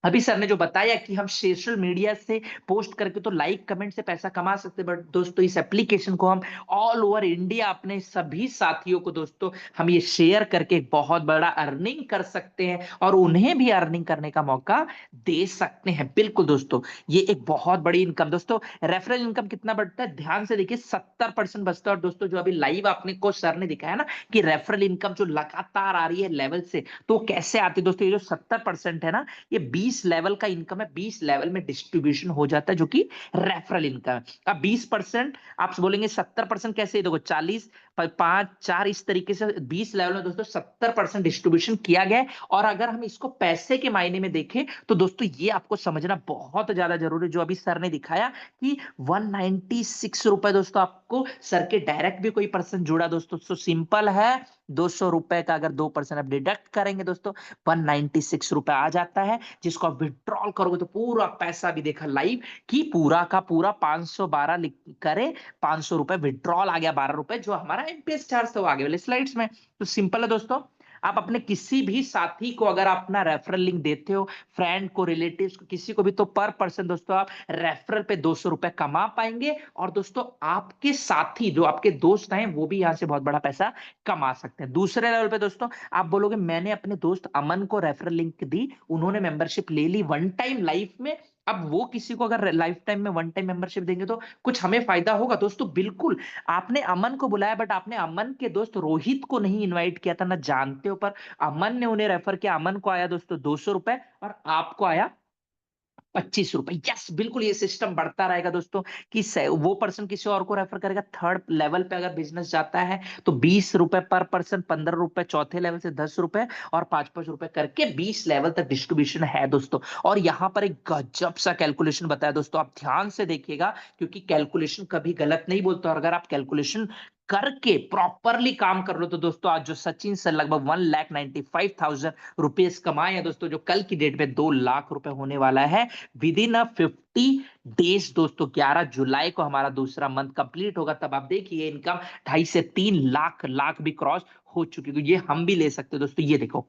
अभी सर ने जो बताया कि हम सोशल मीडिया से पोस्ट करके तो लाइक कमेंट से पैसा कमा सकते हैं, बट दोस्तों इस एप्लीकेशन को हम ऑल ओवर इंडिया अपने सभी साथियों को दोस्तों हम ये शेयर करके एक बहुत बड़ा अर्निंग कर सकते हैं और उन्हें भी अर्निंग करने का मौका दे सकते हैं। बिल्कुल दोस्तों, ये एक बहुत बड़ी इनकम। दोस्तों रेफरल इनकम कितना बढ़ता है, ध्यान से देखिए 70% बचता है। और दोस्तों जो अभी लाइव आपने को सर ने दिखाया ना कि रेफरल इनकम जो लगातार आ रही है लेवल से, तो कैसे आती है दोस्तों, ये जो 70% है ना, ये 20 लेवल का इनकम है, 20 लेवल में डिस्ट्रीब्यूशन हो जाता है जो कि रेफरल इनकम है। अब 20% आप बोलेंगे 70% कैसे, देखो 40 5 4 इस तरीके से 20 लेवल में दोस्तों 70% डिस्ट्रीब्यूशन किया गया है। और अगर हम इसको पैसे के मायने में देखें तो दोस्तों ये आपको समझना बहुत ज्यादा जरूरी है। जो अभी सर ने दिखाया कि 196 रुपए दोस्तों आपको सर के डायरेक्ट भी कोई पर्सन जुड़ा दोस्तों, तो सिंपल है, 200 रुपए का अगर 2% आप डिडक्ट करेंगे दोस्तों 196 रुपए आ जाता है, जिसको आप विड्रॉल करोगे तो पूरा पैसा भी देखा लाइव कि पूरा का पूरा 512 करे, 500 रुपए विड्रॉल आ गया, 12 रुपए जो हमारा एमपीएस चार्ज था वो आगे वाले स्लाइड्स में। तो सिंपल है दोस्तों, आप अपने किसी भी साथी को अगर आप अपना रेफरल लिंक देते हो, फ्रेंड को, रिलेटिव्स को, किसी को भी, तो पर पर्सन दोस्तों आप रेफरल पे 200 रुपए कमा पाएंगे। और दोस्तों आपके साथी जो आपके दोस्त हैं वो भी यहाँ से बहुत बड़ा पैसा कमा सकते हैं। दूसरे लेवल पे दोस्तों आप बोलोगे मैंने अपने दोस्त अमन को रेफरल लिंक दी, उन्होंने मेंबरशिप ले ली वन टाइम लाइफ में, अब वो किसी को अगर लाइफ टाइम में वन टाइम मेंबरशिप देंगे तो कुछ हमें फायदा होगा दोस्तों? बिल्कुल। आपने अमन को बुलाया बट आपने अमन के दोस्त रोहित को नहीं इनवाइट किया था, ना जानते हो, पर अमन ने उन्हें रेफर किया, अमन को आया दोस्तों 200 रुपए और आपको आया 25 रुपए। यस बिल्कुल, ये सिस्टम बढ़ता रहेगा दोस्तों कि वो पर्सन किसी और को रेफर करेगा। थर्ड लेवल पे अगर बिजनेस जाता है तो 20 रुपए पर पर्सन, 15 रुपए चौथे लेवल से, 10 रुपए और 5-5 रुपए करके 20 लेवल तक डिस्ट्रीब्यूशन है दोस्तों। और यहाँ पर एक गजब सा कैलकुलेशन बताया दोस्तों, आप ध्यान से देखिएगा क्योंकि कैलकुलेशन कभी गलत नहीं बोलता। और अगर आप कैलकुलेशन करके प्रॉपरली काम कर लो तो दोस्तों आज जो सचिन सर लगभग 1,95,000 रुपीज कमाए हैं दोस्तों, जो कल की डेट में 2 लाख रुपए होने वाला है विद इन अ 50 डेज दोस्तों। 11 जुलाई को हमारा दूसरा मंथ कंप्लीट होगा, तब आप देखिए इनकम 2.5 से 3 लाख भी क्रॉस हो चुकी है। ये हम भी ले सकते हैं दोस्तों। ये देखो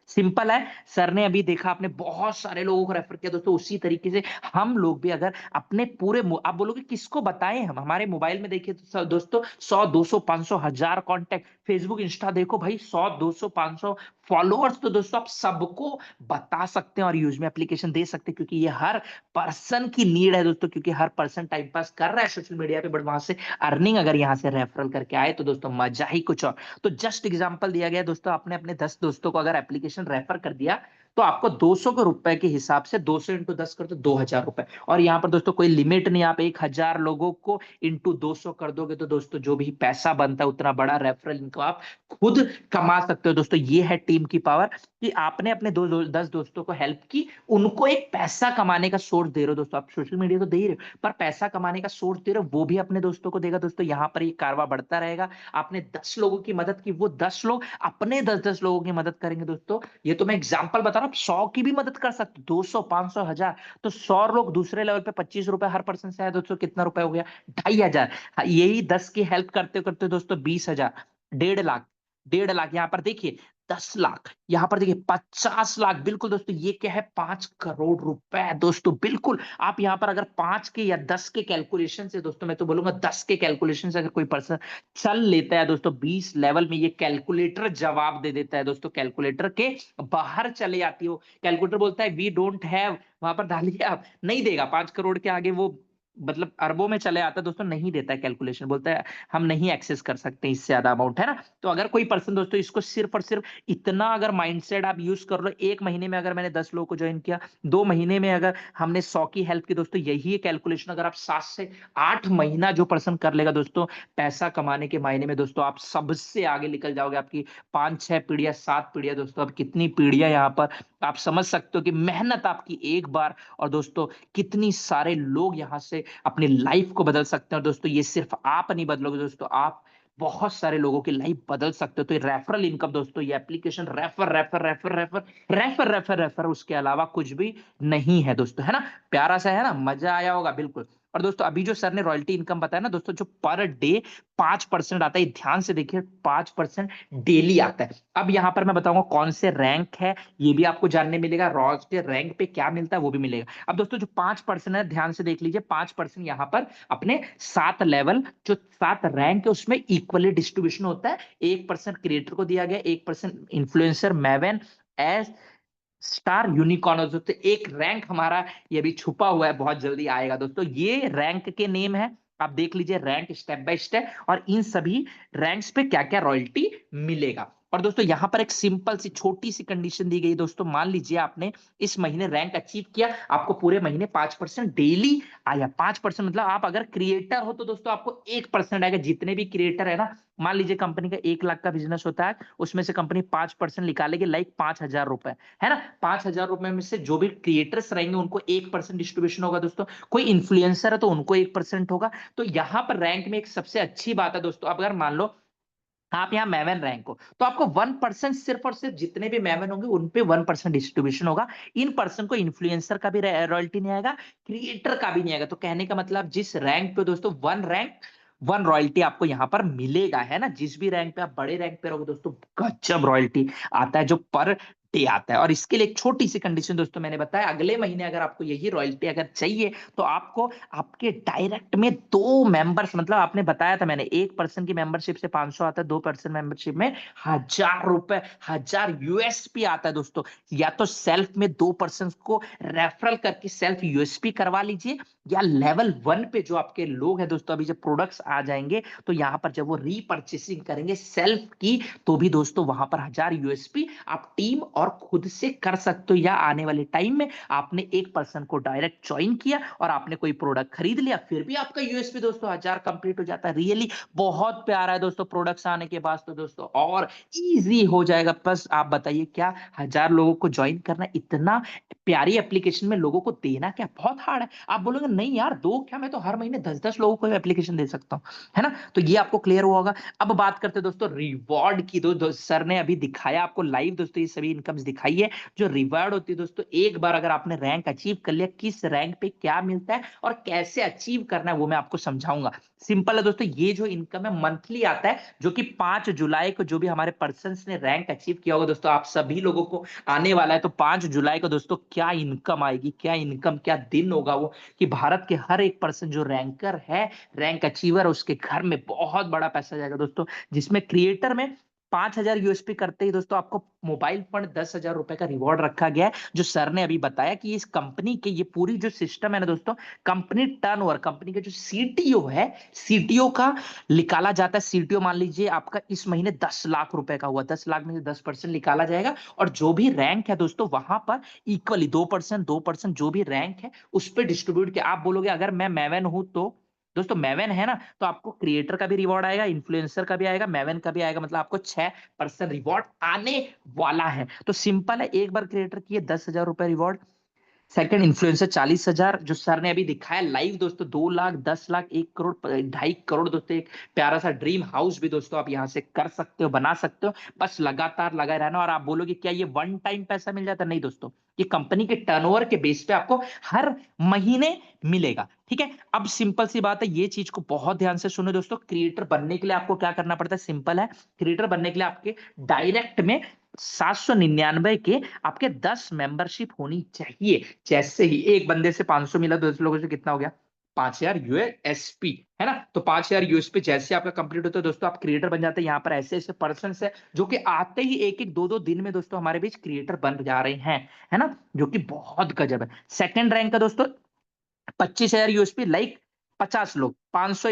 सिंपल है, सर ने अभी देखा आपने बहुत सारे लोगों को रेफर किया दोस्तों, उसी तरीके से हम लोग भी अगर अपने पूरे आप बोलोगे किसको बताएं, हम हमारे मोबाइल में देखिए तो दोस्तों 100 200 500 1000 कांटेक्ट, फेसबुक इंस्टा देखो भाई 100 200 500 फॉलोअर्स, तो दोस्तों आप सबको बता सकते हैं और यूज में एप्लीकेशन दे सकते हैं क्योंकि ये हर पर्सन की नीड है दोस्तों। क्योंकि हर पर्सन टाइम पास कर रहा है सोशल मीडिया पे, बट वहां से अर्निंग अगर यहाँ से रेफरल करके आए तो दोस्तों मजा ही कुछ और। तो जस्ट एग्जांपल दिया गया दोस्तों, आपने अपने 10 दोस्तों को अगर एप्लीकेशन रेफर कर दिया तो आपको 200 के रुपए के हिसाब से 200 इंटू 10 कर दो 2000 रुपए। और यहाँ पर दोस्तों कोई लिमिट नहीं, आप 1000 लोगों को इंटू 200 कर दोगे तो दोस्तों जो भी पैसा बनता है उतना बड़ा रेफरल इनकम आप खुद कमा सकते हो दोस्तों। ये है टीम की पावर कि आपने अपने 10 दोस्तों को हेल्प की, उनको एक पैसा कमाने का सोर्स दे रहे हो दोस्तों। आप सोशल मीडिया तो दे ही रहे हो पर पैसा कमाने का सोर्स दे रहे हो, वो भी अपने दोस्तों को देगा दोस्तों। यहाँ पर ये कारवा बढ़ता रहेगा। आपने 10 लोगों की मदद की, वो 10 लोग अपने 10-10 लोगों की मदद करेंगे दोस्तों। ये तो मैं एग्जांपल बता रहा हूँ, 100 की भी मदद कर सकते, 200 500 1000, तो 100 लोग दूसरे लेवल पे 25 रुपए हर पर्सन से है दोस्तों, कितना रुपए हो गया 2500। यही 10 की हेल्प करते करते दोस्तों 20,000, 1.5 लाख, 1.5 लाख, यहाँ पर देखिए 10 लाख, यहाँ पर देखिए 50 लाख। बिल्कुल दोस्तों, ये क्या है 5 करोड़ रुपए दोस्तों। बिल्कुल, आप यहाँ पर अगर 5 के या 10 के कैलकुलेशन से दोस्तों, मैं तो बोलूंगा 10 के कैलकुलेशन से अगर कोई पर्सन चल लेता है दोस्तों 20 लेवल में, ये कैलकुलेटर जवाब दे देता है दोस्तों, कैलकुलेटर के बाहर चले जाती हो। कैलकुलेटर बोलता है वी डोंट हैव, वहां पर डालिए, आप नहीं देगा 5 करोड़ के आगे, वो मतलब अरबों में चले आता है दोस्तों, नहीं देता है कैलकुलेशन, बोलता है हम नहीं एक्सेस कर सकते इससे ज्यादा अमाउंट, है ना। तो अगर कोई पर्सन दोस्तों इसको सिर्फ और सिर्फ इतना अगर माइंडसेट आप यूज कर लो, 1 महीने में अगर मैंने 10 लोगों को ज्वाइन किया, 2 महीने में अगर हमने 100 की हेल्प की दोस्तों, यही है कैलकुलेशन। अगर आप 7 से 8 महीना जो पर्सन कर लेगा दोस्तों पैसा कमाने के मायने में दोस्तों, आप सबसे आगे निकल जाओगे। आपकी 5-6 पीढ़ियां 7 पीढ़ियां दोस्तों, अब कितनी पीढ़ियां यहाँ पर आप समझ सकते हो कि मेहनत आपकी एक बार, और दोस्तों कितनी सारे लोग यहाँ से अपनी लाइफ को बदल सकते हैं। और दोस्तों ये सिर्फ आप नहीं बदलोगे दोस्तों, आप बहुत सारे लोगों की लाइफ बदल सकते हो। तो ये रेफरल इनकम दोस्तों, ये application refer refer refer refer refer refer refer, उसके अलावा कुछ भी नहीं है दोस्तों, है ना। प्यारा सा है ना, मजा आया होगा बिल्कुल। और दोस्तों अभी जो सर ने रॉयल्टी इनकम बताया ना दोस्तों, जो पर डे 5% आता है, ध्यान से देखिए 5% डेली आता है। अब यहाँ पर मैं बताऊंगा कौन से रैंक है, ये भी आपको जानने मिलेगा, रॉज के रैंक पे क्या मिलता है वो भी मिलेगा। अब दोस्तों जो 5% है, ध्यान से देख लीजिए, 5% यहाँ पर अपने 7 लेवल, जो 7 रैंक है उसमें इक्वली डिस्ट्रीब्यूशन होता है। 1% क्रिएटर को दिया गया, 1% इन्फ्लुएंसर, मैवन, एस स्टार, यूनिकॉर्न, दोस्तों एक रैंक हमारा ये भी छुपा हुआ है, बहुत जल्दी आएगा दोस्तों। ये रैंक के नेम है, आप देख लीजिए रैंक स्टेप बाय स्टेप, और इन सभी रैंक्स पे क्या क्या रॉयल्टी मिलेगा। और दोस्तों यहां पर एक सिंपल सी छोटी सी कंडीशन दी गई दोस्तों, मान लीजिए आपने इस महीने रैंक अचीव किया, आपको पूरे महीने 5% डेली आया। 5% मतलब आप अगर क्रिएटर हो तो दोस्तों आपको 1% आएगा। जितने भी क्रिएटर है ना, मान लीजिए कंपनी का 1 लाख का बिजनेस होता है, उसमें से कंपनी 5% निकालेगी, लाइक 5,000 रुपए, है ना। 5,000 रुपए में से जो भी क्रिएटर्स रहेंगे उनको 1% डिस्ट्रीब्यूशन होगा दोस्तों। कोई इन्फ्लुएंसर है तो उनको 1% होगा। तो यहाँ पर रैंक में एक सबसे अच्छी बात है दोस्तों, अब अगर मान लो आप यहाँ मैवन रैंक हो तो आपको 1% सिर्फ और सिर्फ जितने भी मैवन होंगे उन पे 1% डिस्ट्रीब्यूशन होगा। इन पर्सन को इन्फ्लुएंसर का भी रॉयल्टी नहीं आएगा, क्रिएटर का भी नहीं आएगा। तो कहने का मतलब जिस रैंक पे दोस्तों 1 रैंक 1 रॉयल्टी आपको यहाँ पर मिलेगा, है ना। जिस भी रैंक पे आप बड़े रैंक पे रहोगे दोस्तों, गजब रॉयल्टी आता है जो पर डे आता है। और इसके लिए एक छोटी सी कंडीशन दोस्तों मैंने बताया, अगले महीने अगर आपको यही रॉयल्टी अगर चाहिए तो आपको आपके डायरेक्ट में 2 मेंबर्स, मतलब आपने बताया था मैंने 1% की मेंबरशिप से 500 आता है, 2% मेंबरशिप में 1,000 रुपए, 1,000 यूएसपी आता है दोस्तों। या तो सेल्फ में 2% को रेफरल करके सेल्फ यूएसपी करवा लीजिए, या लेवल 1 पे जो आपके लोग हैं दोस्तों, अभी जब प्रोडक्ट्स आ जाएंगे तो यहाँ पर जब वो रीपर्चेसिंग करेंगे सेल्फ की, तो भी दोस्तों वहां पर 1,000 यूएसपी आप टीम और खुद से कर सकते हो। या आने वाले टाइम में आपने 1% को डायरेक्ट ज्वाइन किया और आपने कोई प्रोडक्ट खरीद लिया, फिर भी आपका यूएसपी दोस्तों 1,000 कंप्लीट हो जाता है। रियली बहुत प्यारा है दोस्तों, प्रोडक्ट्स आने के बाद तो दोस्तों और इजी हो जाएगा। बस आप बताइए क्या 1,000 लोगों को ज्वाइन करना, इतना प्यारी एप्लीकेशन में लोगों को देना क्या बहुत हार्ड है। आप बोलोगे नहीं यार दो क्या, मैं तो हर महीने 10-10 लोगों को एप्लीकेशन दे सकता हूँ, है ना। तो ये आपको क्लियर हुआ होगा। अब बात करते हैं दोस्तों रिवॉर्ड की। सर ने अभी दिखाया आपको लाइव दोस्तों, ये सभी इनकम्स दिखाई है। जो रिवॉर्ड होती है दोस्तों, एक बार अगर आपने रैंक अचीव कर लिया, किस रैंक पे क्या मिलता है और कैसे अचीव करना है वो मैं आपको समझाऊंगा। सिंपल है दोस्तों, ये जो इनकम है मंथली आता है, जो कि 5 जुलाई को जो भी हमारे पर्सन ने रैंक अचीव किया होगा दोस्तों, आप सभी लोगों को आने वाला है। तो 5 जुलाई को दोस्तों क्या इनकम आएगी, क्या इनकम, क्या दिन होगा वो, कि भारत के हर एक पर्सन जो रैंकर है, रैंक अचीवर, उसके घर में बहुत बड़ा पैसा जाएगा दोस्तों। जिसमें क्रिएटर में 5,000 यूएसपी करते ही दोस्तों आपको मोबाइल फंड 10,000 रुपए का रिवॉर्ड रखा गया है। जो सर ने अभी बताया कि इस कंपनी के ये पूरी जो सिस्टम है ना दोस्तों, कंपनी टर्नओवर, कंपनी का जो सीटीओ है, सीटीओ का निकाला जाता है। सीटीओ मान लीजिए आपका इस महीने 10 लाख रुपए का हुआ, 10 लाख में से 10% निकाला जाएगा, और जो भी रैंक है दोस्तों वहां पर इक्वली 2% जो भी रैंक है उस पर डिस्ट्रीब्यूट किया। आप बोलोगे अगर मैं मैवन हूं तो दोस्तों, मैवन है ना, तो आपको क्रिएटर का भी रिवॉर्ड आएगा, इन्फ्लुएंसर का भी आएगा, मैवन का भी आएगा, मतलब आपको 6% रिवॉर्ड आने वाला है। तो सिंपल है, एक बार क्रिएटर किए 10,000 रुपए रिवॉर्ड, सेकंड इन्फ्लुएंसर 40,000, जो सर ने अभी दिखाया लाइव दोस्तों, 2 लाख, 10 लाख, 1 करोड़, 2.5 करोड़ दोस्तों। एक प्यारा सा ड्रीम हाउस भी दोस्तों आप यहाँ से कर सकते हो, बना सकते हो। बस लगातार लगा रहना। और आप बोलोगे क्या ये वन टाइम पैसा मिल जाता है? नहीं दोस्तों, ये कंपनी के टर्नओवर के बेस पे आपको हर महीने मिलेगा, ठीक है। अब सिंपल सी बात है, ये चीज को बहुत ध्यान से सुनो दोस्तों। क्रिएटर बनने के लिए आपको क्या करना पड़ता है? सिंपल है, क्रिएटर बनने के लिए आपके डायरेक्ट में 799 के आपके 10 मेंबरशिप होनी चाहिए। जैसे ही एक बंदे से 500 मिला, 10 लोगों से कितना हो गया? 5,000 यूएसपी, है ना। तो 5,000 यूएसपी जैसे आपका कंप्लीट होता है दोस्तों, आप क्रिएटर बन जाते हैं। यहाँ पर ऐसे ऐसे पर्सन है जो कि आते ही एक एक 2-2 दिन में दोस्तों हमारे बीच क्रिएटर बन जा रहे हैं, है ना, जो कि बहुत गजब है। सेकंड रैंक का दोस्तों 25,000 यूएसपी, लाइक 50 लोग, 500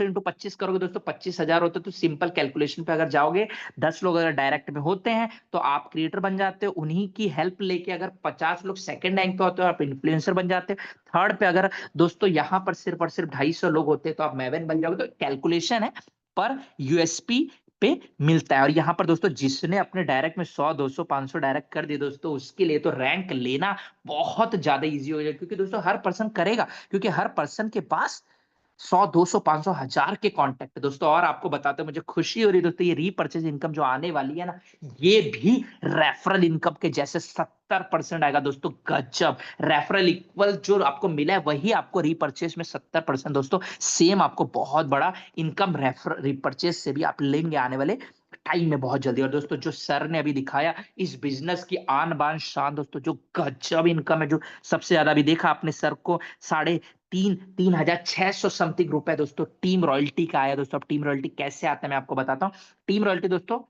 इंटू 25 करोगे दोस्तों, 25,000 होते। तो सिंपल कैलकुलेशन पे अगर जाओगे, 10 लोग अगर डायरेक्ट में होते हैं तो आप क्रिएटर बन जाते हो। उन्हीं की हेल्प लेके अगर 50 लोग सेकंड रैंक पे होते हो, आप इन्फ्लुएंसर बन जाते हो। थर्ड पे अगर दोस्तों यहाँ पर सिर्फ और सिर्फ 250 लोग होते हैं तो आप मैवन बन जाओगे। तो कैलकुलेशन है पर यूएसपी पे मिलता है। और यहाँ पर दोस्तों जिसने अपने डायरेक्ट में 100, 200, 500 डायरेक्ट कर दिए दोस्तों, उसके लिए तो रैंक लेना बहुत ज्यादा इजी हो जाएगा, क्योंकि दोस्तों हर पर्सन करेगा, क्योंकि हर पर्सन के पास 100 200 500 1000 के कॉन्टेक्ट दोस्तों। और आपको बताते मुझे खुशी हो रही है दोस्तों, ये रीपर्चेज इनकम जो आने वाली है ना, ये भी रेफरल इनकम के जैसे 70% आएगा दोस्तों। गजब। रेफरल इक्वल जो आपको मिला है वही आपको रीपर्चेज में 70% दोस्तों। सेम आपको बहुत बड़ा इनकम रेफर रीपर्चेज से भी आप लेंगे आने वाले टाइम में बहुत जल्दी। और दोस्तों जो सर ने अभी दिखाया इस बिजनेस की आन बान शान दोस्तों, जो गजब इनकम है, जो सबसे ज्यादा अभी देखा आपने सर को 3,600 समथिंग रुपए दोस्तों टीम रॉयल्टी का आया दोस्तों। अब टीम रॉयल्टी कैसे आता है मैं आपको बताता हूँ। टीम रॉयल्टी दोस्तों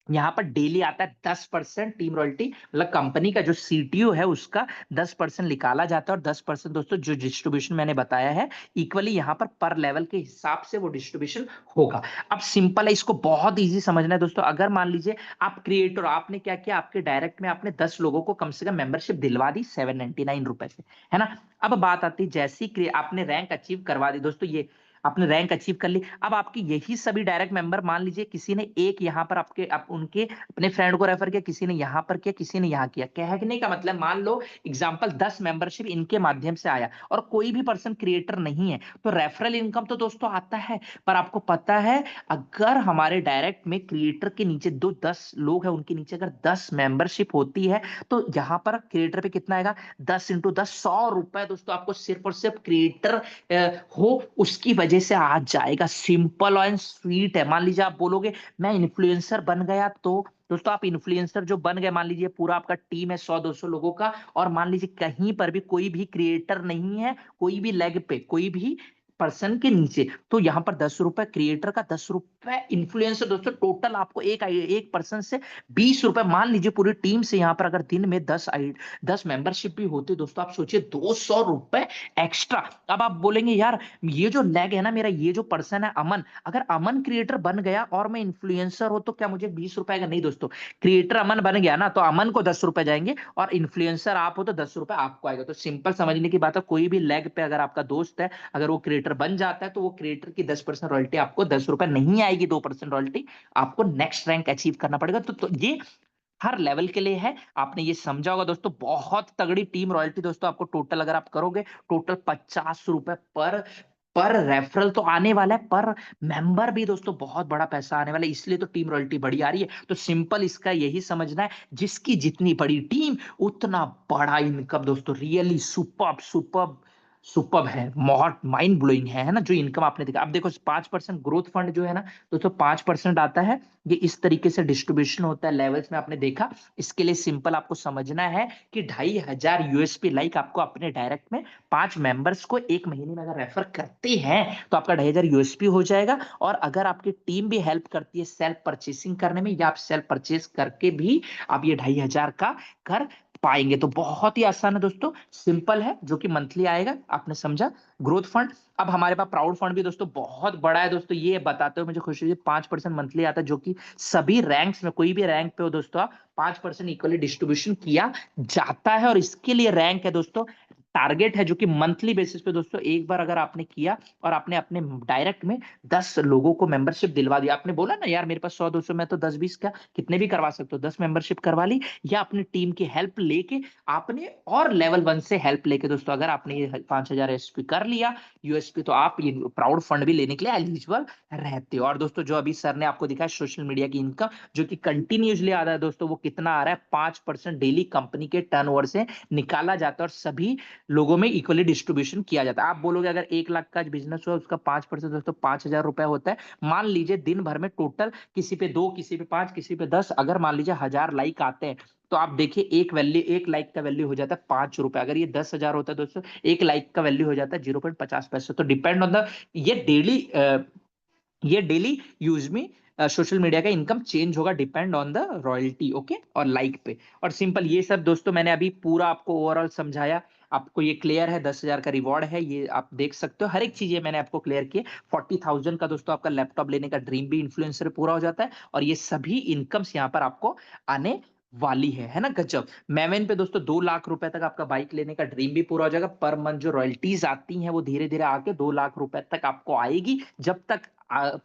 यहाँ पर डेली आता है 10% टीम रॉयल्टी, मतलब कंपनी का जो सीटीओ है उसका 10% निकाला जाता है। और 10% दोस्तों जो डिस्ट्रीब्यूशन मैंने बताया है इक्वली यहाँ पर लेवल के हिसाब से वो डिस्ट्रीब्यूशन होगा। अब सिंपल है, इसको बहुत इजी समझना है दोस्तों। अगर मान लीजिए आप क्रिएटर, आपने क्या किया, आपके डायरेक्ट में आपने 10 लोगों को कम से कम मेंबरशिप दिलवा दी 799 रुपए से, है ना। अब बात आती है जैसी आपने रैंक अचीव करवा दी दोस्तों, ये आपने रैंक अचीव कर ली। अब आपकी यही सभी डायरेक्ट मेंबर, मान लीजिए किसी ने एक यहाँ पर उनके अपने फ्रेंड को रेफर किया, किसी ने यहाँ पर किया, किसी ने यहाँ किया। कहने का मतलब मान लो एग्जांपल 10 मेंबरशिप इनके माध्यम से आया और कोई भी पर्सन क्रिएटर नहीं है, तो रेफरल इनकम तो दोस्तों आता है। पर आपको पता है अगर हमारे डायरेक्ट में क्रिएटर के नीचे 10 लोग हैं, उनके नीचे अगर 10 मेंबरशिप होती है तो यहाँ पर क्रिएटर पे कितना आएगा, 10 × 10 100 रुपए दोस्तों आपको सिर्फ और सिर्फ क्रिएटर हो उसकी वजह से आ जाएगा। सिंपल एंड स्वीट है। मान लीजिए आप बोलोगे मैं इन्फ्लुएंसर बन गया, तो दोस्तों आप इन्फ्लुएंसर जो बन गए, मान लीजिए पूरा आपका टीम है 100 200 लोगों का, और मान लीजिए कहीं पर भी कोई भी क्रिएटर नहीं है, कोई भी लेग पे कोई भी पर्सन के नीचे, तो यहाँ पर 10 रुपए क्रिएटर का, 10 रुपए इन्फ्लुएंसर दोस्तों। टोटल आपको एक पर्सन से 20 रुपए। मान लीजिए पूरी टीम से यहाँ पर अगर दिन में 10 मेंबरशिप भी होते दोस्तों, आप सोचिए 200 रुपए एक्स्ट्रा। अब आप बोलेंगे यार ये जो लैग है ना मेरा, ये जो पर्सन है अमन, अगर अमन क्रिएटर बन गया और मैं इन्फ्लुएंसर हो तो क्या मुझे 20 रुपए का? नहीं दोस्तों, क्रिएटर अमन बन गया ना तो अमन को 10 रुपए जाएंगे, और इन्फ्लुएंसर आप हो तो 10 रुपए आपको आएगा। तो सिंपल समझने की बात है, कोई भी लैग पे अगर आपका दोस्त है, अगर वो क्रिएटर बन जाता है तो वो क्रिएटर की 10% रॉयल्टी आपको 10 रुपए नहीं आएगी, 2% रॉयल्टी आपको नेक्स्ट रैंक अचीव करना पड़ेगा। तो ये हर लेवल के लिए है। आपने ये समझा होगा दोस्तों। बहुत तगड़ी टीम रॉयल्टी दोस्तों आपको टोटल अगर आप करोगे, टोटल 50 रुपए पर रेफरल तो आने वाला है, पर मेंबर भी दोस्तों बहुत बड़ा पैसा आने वाला है, इसलिए तो टीम रॉयल्टी बड़ी आ रही है। तो सिंपल इसका यही समझना है, जिसकी जितनी बड़ी टीम उतना बड़ा इनकम दोस्तों। रियली सुपर्ब सुपर्ब सुपर्ब है, बहुत माइंड ब्लोइंग है ना जो इनकम आपने देखा। अब देखो 5% ग्रोथ फंड जो है ना दोस्तों, 5% आता है। ये इस तरीके से डिस्ट्रीब्यूशन होता है लेवल्स में, आपने देखा। इसके लिए सिंपल आपको समझना है कि 2500 यूएसपी लाइक आपको अपने डायरेक्ट में 5 मेंबर्स को एक महीने में अगर रेफर करते हैं तो आपका 2500 यूएसपी हो जाएगा। और अगर आपकी टीम भी हेल्प करती है सेल्फ परचेसिंग करने में, या आप सेल्फ परचेस करके भी आप ये 2500 का कर पाएंगे। तो बहुत ही आसान है दोस्तों, सिंपल है, जो कि मंथली आएगा। आपने समझा ग्रोथ फंड। अब हमारे पास प्राउड फंड भी दोस्तों बहुत बड़ा है दोस्तों। ये बताते हुए मुझे खुशी हुई, 5% मंथली आता है, जो कि सभी रैंक्स में, कोई भी रैंक पे हो दोस्तों आप 5% इक्वली डिस्ट्रीब्यूशन किया जाता है। और इसके लिए रैंक है दोस्तों, टारगेट है, जो कि मंथली बेसिस पे दोस्तों एक बार अगर आपने किया और आपने अपने डायरेक्ट में 10 लोगों को मेंबरशिप दिलवा दी, आपने बोला ना यार मेरे पास 100 200 में तो 10 20 क्या कितने भी करवा सकते हो, 10 मेंबरशिप करवा ली, या अपनी टीम की हेल्प लेके आपने, और लेवल 1 से हेल्प लेके दोस्तों अगर आपने ये 5000 एसपी कर लिया यूएसपी, तो आप ये प्राउड फंड भी लेने के लिए एलिजिबल रहते हो। और दोस्तों जो अभी सर ने आपको दिखाया सोशल मीडिया की इनकम, जो कि कंटिन्यूसली आ रहा है दोस्तों, वो कितना आ रहा है, 5% डेली कंपनी के टर्नओवर से निकाला जाता है और सभी लोगों में इक्वली डिस्ट्रीब्यूशन किया जाता है। आप बोलोगे अगर 1 लाख का बिजनेस हुआ उसका 5% दोस्तों 5000 रुपए होता है। मान लीजिए दिन भर में टोटल किसी पे 2, किसी पे 5, किसी पे 10, अगर मान लीजिए 1000 लाइक आते हैं, तो आप देखिए एक लाइक का वैल्यू हो जाता है 5 रुपए। अगर ये 10,000 होता है दोस्तों, एक लाइक का वैल्यू हो जाता है 0.50 पैसे। तो डिपेंड ऑन द, ये डेली यूज में सोशल मीडिया का इनकम चेंज होगा, depend on the royalty, okay, और लाइक पे। और सिंपल ये सब दोस्तों मैंने अभी पूरा आपको ओवरऑल समझाया। आपको ये क्लियर है, 10,000 का रिवॉर्ड है, ये आप देख सकते हो। हर एक चीज ये मैंने आपको क्लियर की। 40,000 का दोस्तों आपका लैपटॉप लेने का ड्रीम भी इन्फ्लुएंसर पूरा हो जाता है, और ये सभी इनकम्स यहाँ पर आपको आने वाली है ना। गजब। मेवन पे दोस्तों 2 लाख रुपए तक आपका बाइक लेने का ड्रीम भी पूरा हो जाएगा। पर मंथ जो रॉयल्टीज आती हैं वो धीरे धीरे आके 2 लाख रुपए तक आपको आएगी, जब तक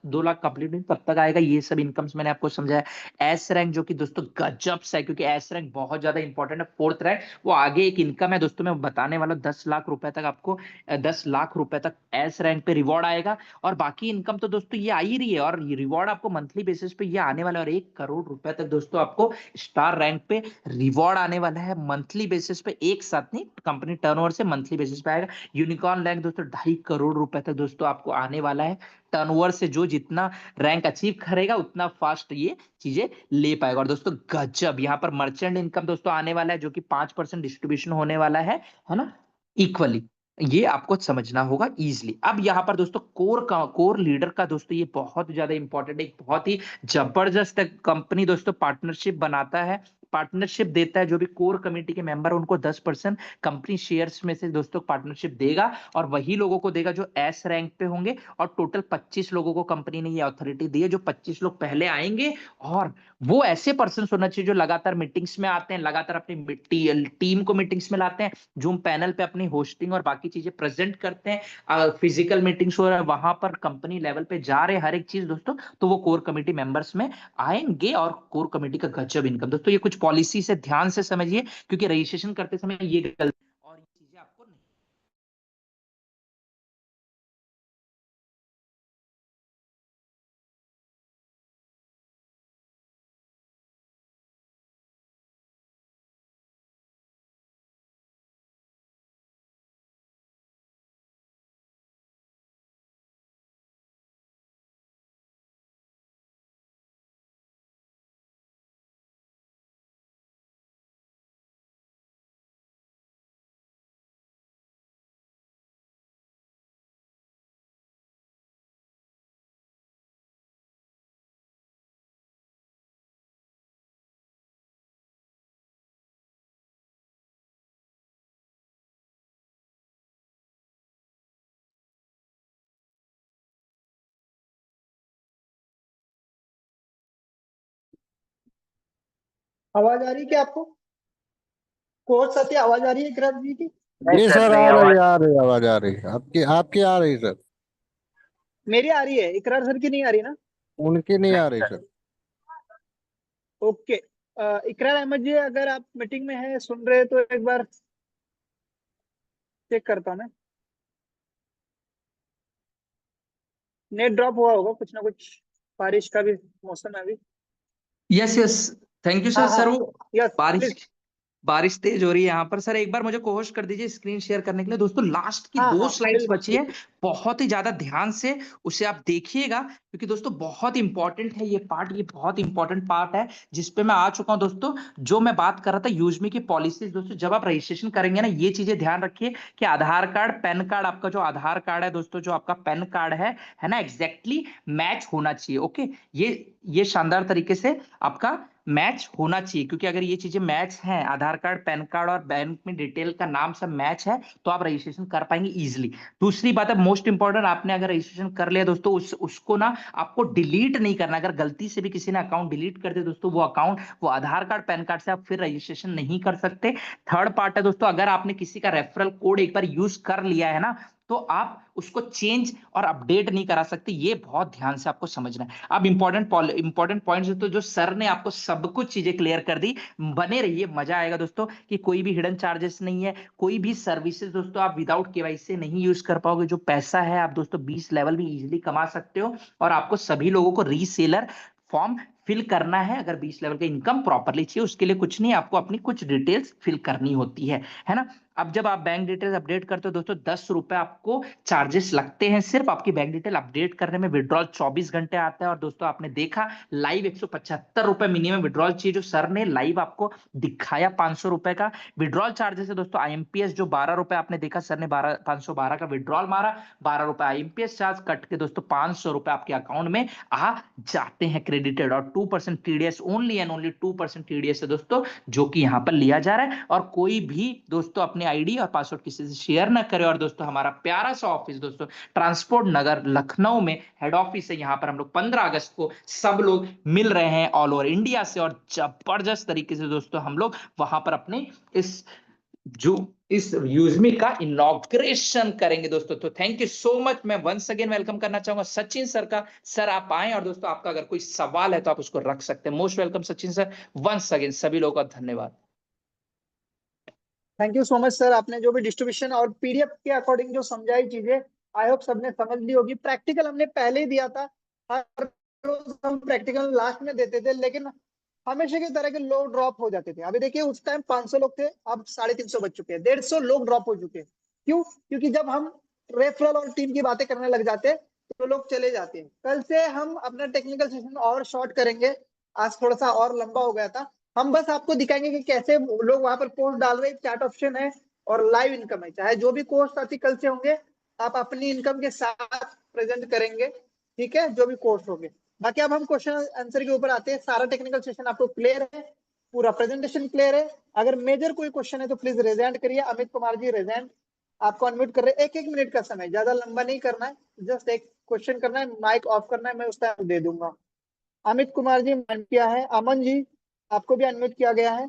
2 लाख कंप्लीट नहीं तब तक आएगा। ये सब इनकम्स मैंने आपको समझाया। एस रैंक जो कि दोस्तों गजब से है, क्योंकि एस रैंक बहुत ज्यादा इंपॉर्टेंट है। 4th रैंक वो आगे एक इनकम है दोस्तों, मैं बताने वाला हूं। 10 लाख रुपए तक आपको 10 लाख रुपए तक एस रैंक पे रिवॉर्ड आएगा। और बाकी इनकम तो दोस्तों ये आ ही रही है, और रिवॉर्ड आपको मंथली बेसिस पे ये आने वाला है। और 1 करोड़ रुपए तक दोस्तों आपको स्टार रैंक पे रिवॉर्ड आने वाला है मंथली बेसिस पे, एक साथ नहीं, कंपनी टर्नओवर से मंथली बेसिस पे आएगा। यूनिकॉर्न रैंक दोस्तों 2.5 करोड़ रुपए तक दोस्तों आपको आने वाला है टर्नओवर से। जो जितना रैंक अचीव करेगा उतना फास्ट ये चीजें ले पाएगा। और दोस्तों गजब यहाँ पर मर्चेंट इनकम दोस्तों आने वाला है, जो कि 5% डिस्ट्रीब्यूशन होने वाला है ना, इक्वली। ये आपको समझना होगा इजीली। अब यहाँ पर दोस्तों कोर लीडर का दोस्तों ये बहुत ज्यादा इंपॉर्टेंट, एक बहुत ही जबरदस्त कंपनी दोस्तों पार्टनरशिप बनाता है, पार्टनरशिप देता है। जो भी कोर कमेटी के मेंबर उनको 10% कंपनी शेयर्स में से दोस्तों पार्टनरशिप देगा, और वही लोगों को देगा जो एस रैंक पे होंगे। और टोटल 25 लोगों को कंपनी ने ये अथॉरिटी दी है, जो 25 लोग पहले आएंगे। और वो ऐसे पर्सन होना चाहिए जो लगातार मीटिंग्स में आते हैं, लगातार अपनी टीम को मीटिंग्स में लाते हैं, जूम पैनल पे अपनी होस्टिंग और बाकी चीजें प्रेजेंट करते हैं, फिजिकल मीटिंग्स हो रहा है वहां पर कंपनी लेवल पे जा रहे हैं हर एक चीज दोस्तों, तो वो कोर कमेटी मेंबर्स में आएंगे। और कोर कमेटी का गजब इनकम दोस्तों, ये कुछ पॉलिसी से ध्यान से समझिए, क्योंकि रजिस्ट्रेशन करते समय ये गलती और ये चीजें आपको नहीं। आवाज आ रही है क्या आपको? कोच सत्य आवाज आ रही है इकरार जी की? नहीं जी सर, सर, नहीं आ रही आवाज। आ रही आवाज आ रही आपकी आपकी आ रही सर। मेरी आ रही है, इकरार सर की नहीं आ रही ना? उनकी नहीं नहीं आ रही सर। सर। ओके। इकरार अहमद जी, अगर आप मीटिंग में हैं, सुन रहे हैं, तो एक बार चेक करता हूं मैं। नेट ड्रॉप हुआ होगा कुछ ना कुछ, बारिश का भी मौसम है अभी। Yes yes, thank you sir. हाँ हाँ। सर वो यस बारिश प्लीज। बारिश तेज हो रही है यहाँ पर। सर एक बार मुझे कोशिश कर दीजिए स्क्रीन शेयर करने के लिए। दोस्तों लास्ट की हाँ 2 हाँ स्लाइड्स बिल्कुल बची है, बिल्कुल। बहुत ही ज्यादा ध्यान से उसे आप देखिएगा, क्योंकि दोस्तों बहुत इंपॉर्टेंट है ये पार्ट, ये बहुत इंपॉर्टेंट पार्ट है जिसपे मैं आ चुका हूं दोस्तों। जो मैं बात कर रहा था यूजमी की पॉलिसीज दोस्तों, जब आप रजिस्ट्रेशन करेंगे ना, ये चीजें ध्यान रखिए कि आधार कार्ड पैन कार्ड, आपका जो आधार कार्ड है दोस्तों, जो आपका पैन कार्ड है ना, एग्जैक्टली मैच होना चाहिए। ओके, ये शानदार तरीके से आपका मैच होना चाहिए, क्योंकि अगर ये चीजें मैच हैं, आधार कार्ड पैन कार्ड और बैंक में डिटेल का नाम सब मैच है, तो आप रजिस्ट्रेशन कर पाएंगे इजीली। दूसरी बात है मोस्ट इंपॉर्टेंट, आपने अगर रजिस्ट्रेशन कर लिया दोस्तों, उसको ना आपको डिलीट नहीं करना। अगर गलती से भी किसी ने अकाउंट डिलीट कर दिया दोस्तों, वो अकाउंट, वो आधार कार्ड पैन कार्ड से आप फिर रजिस्ट्रेशन नहीं कर सकते। थर्ड पार्ट है दोस्तों, अगर आपने किसी का रेफरल कोड एक बार यूज कर लिया है ना, तो आप उसको चेंज और अपडेट नहीं करा सकते। ये बहुत ध्यान से आपको समझना है। अब इंपॉर्टेंट पॉइंट्स तो जो सर ने आपको सब कुछ चीजें क्लियर कर दी। बने रहिए, मजा आएगा दोस्तों, कि कोई भी हिडन चार्जेस नहीं है, कोई भी सर्विसेज दोस्तों आप विदाउट केवाईसी से नहीं यूज कर पाओगे। जो पैसा है आप दोस्तों 20 लेवल भी इजीली कमा सकते हो। और आपको सभी लोगों को रीसेलर फॉर्म फिल करना है। अगर 20 लेवल का इनकम प्रॉपरली चाहिए, उसके लिए कुछ नहीं, आपको अपनी कुछ डिटेल्स फिल करनी होती है ना। अब जब आप बैंक डिटेल्स अपडेट करते हो दोस्तों, 10 रुपए आपको चार्जेस लगते हैं सिर्फ आपकी बैंक डिटेल अपडेट करने में। विड्रॉल 24 घंटे आता है। और दोस्तों आपने देखा लाइव 175 रुपए मिनिमम विड्रॉल चाहिए, जो सर ने लाइव आपको दिखाया 500 रुपए का विड्रॉल चार्जेस है दोस्तों। आईएमपीएस जो 12 रुपए आपने देखा, सर ने 512 का विड्रॉल मारा, 12 रुपए आईएमपीएस चार्ज कट के दोस्तों 500 रुपए आपके अकाउंट में आ जाते हैं क्रेडिटेड। और 2% TDS, only and only 2% TDS है दोस्तों, जो कि यहाँ पर लिया जा रहा है। और कोई भी दोस्तों अपने आईडी और पासवर्ड किसी से शेयर ना करे। और दोस्तों हमारा प्यारा सा ऑफिस दोस्तों ट्रांसपोर्ट नगर लखनऊ में हेड ऑफिस है। यहाँ पर हम लोग 15 अगस्त को सब लोग मिल रहे हैं ऑल ओवर इंडिया से, और जबरदस्त तरीके से दोस्तों हम लोग वहां पर अपने इस जो इस यूजमी का इनॉग्रेशन करेंगे दोस्तों। तो थैंक यू सो मच। मैं वंस अगेन वेलकम करना चाहूंगा सचिन सर का। सर आप आए, और दोस्तों आपका अगर कोई सवाल है तो आप उसको रख सकते हैं। Most welcome Sachin sir, once again सभी लोगों का धन्यवाद। Thank you so much sir. आपने जो भी डिस्ट्रीब्यूशन और पीडीएफ के अकॉर्डिंग जो समझाई चीजें, आई होप सबने समझ ली होगी। प्रैक्टिकल हमने पहले ही दिया था, हर रोज हम प्रैक्टिकल लास्ट में देते थे, लेकिन हमेशा की तरह के लोग ड्रॉप हो जाते थे। अभी देखिए उस टाइम 500 लोग थे, अब 350 बच चुके हैं, 150 लोग ड्रॉप हो चुके हैं। क्यों? क्योंकि जब हम रेफरल और टीम की बातें करने लग जाते हैं तो लोग चले जाते हैं। कल से हम अपना टेक्निकल सेशन और शॉर्ट करेंगे, आज थोड़ा सा और लंबा हो गया था। हम बस आपको दिखाएंगे कि कैसे लोग वहां पर पोस्ट डाल रहे हैं, चैट ऑप्शन है और लाइव इनकम है। चाहे जो भी कोर्स साथी कल से होंगे, आप अपनी इनकम के साथ प्रेजेंट करेंगे, ठीक है, जो भी कोर्स होंगे। बाकी अब हम क्वेश्चन आंसर के ऊपर आते हैं। सारा टेक्निकल सेशन आपको क्लियर है, पूरा प्रेजेंटेशन क्लियर है। अगर मेजर कोई क्वेश्चन है तो प्लीज रेजेंट करिए। अमित कुमार जी रेजेंट, आपको अनम्यूट कर रहे हैं। 1-1 मिनट का समय, ज्यादा लंबा नहीं करना है, जस्ट एक क्वेश्चन करना है, माइक ऑफ करना है, मैं उस टाइम दे दूंगा। अमित कुमार जी अनम्यूट किया है। अमन जी आपको भी अनम्यूट किया गया है।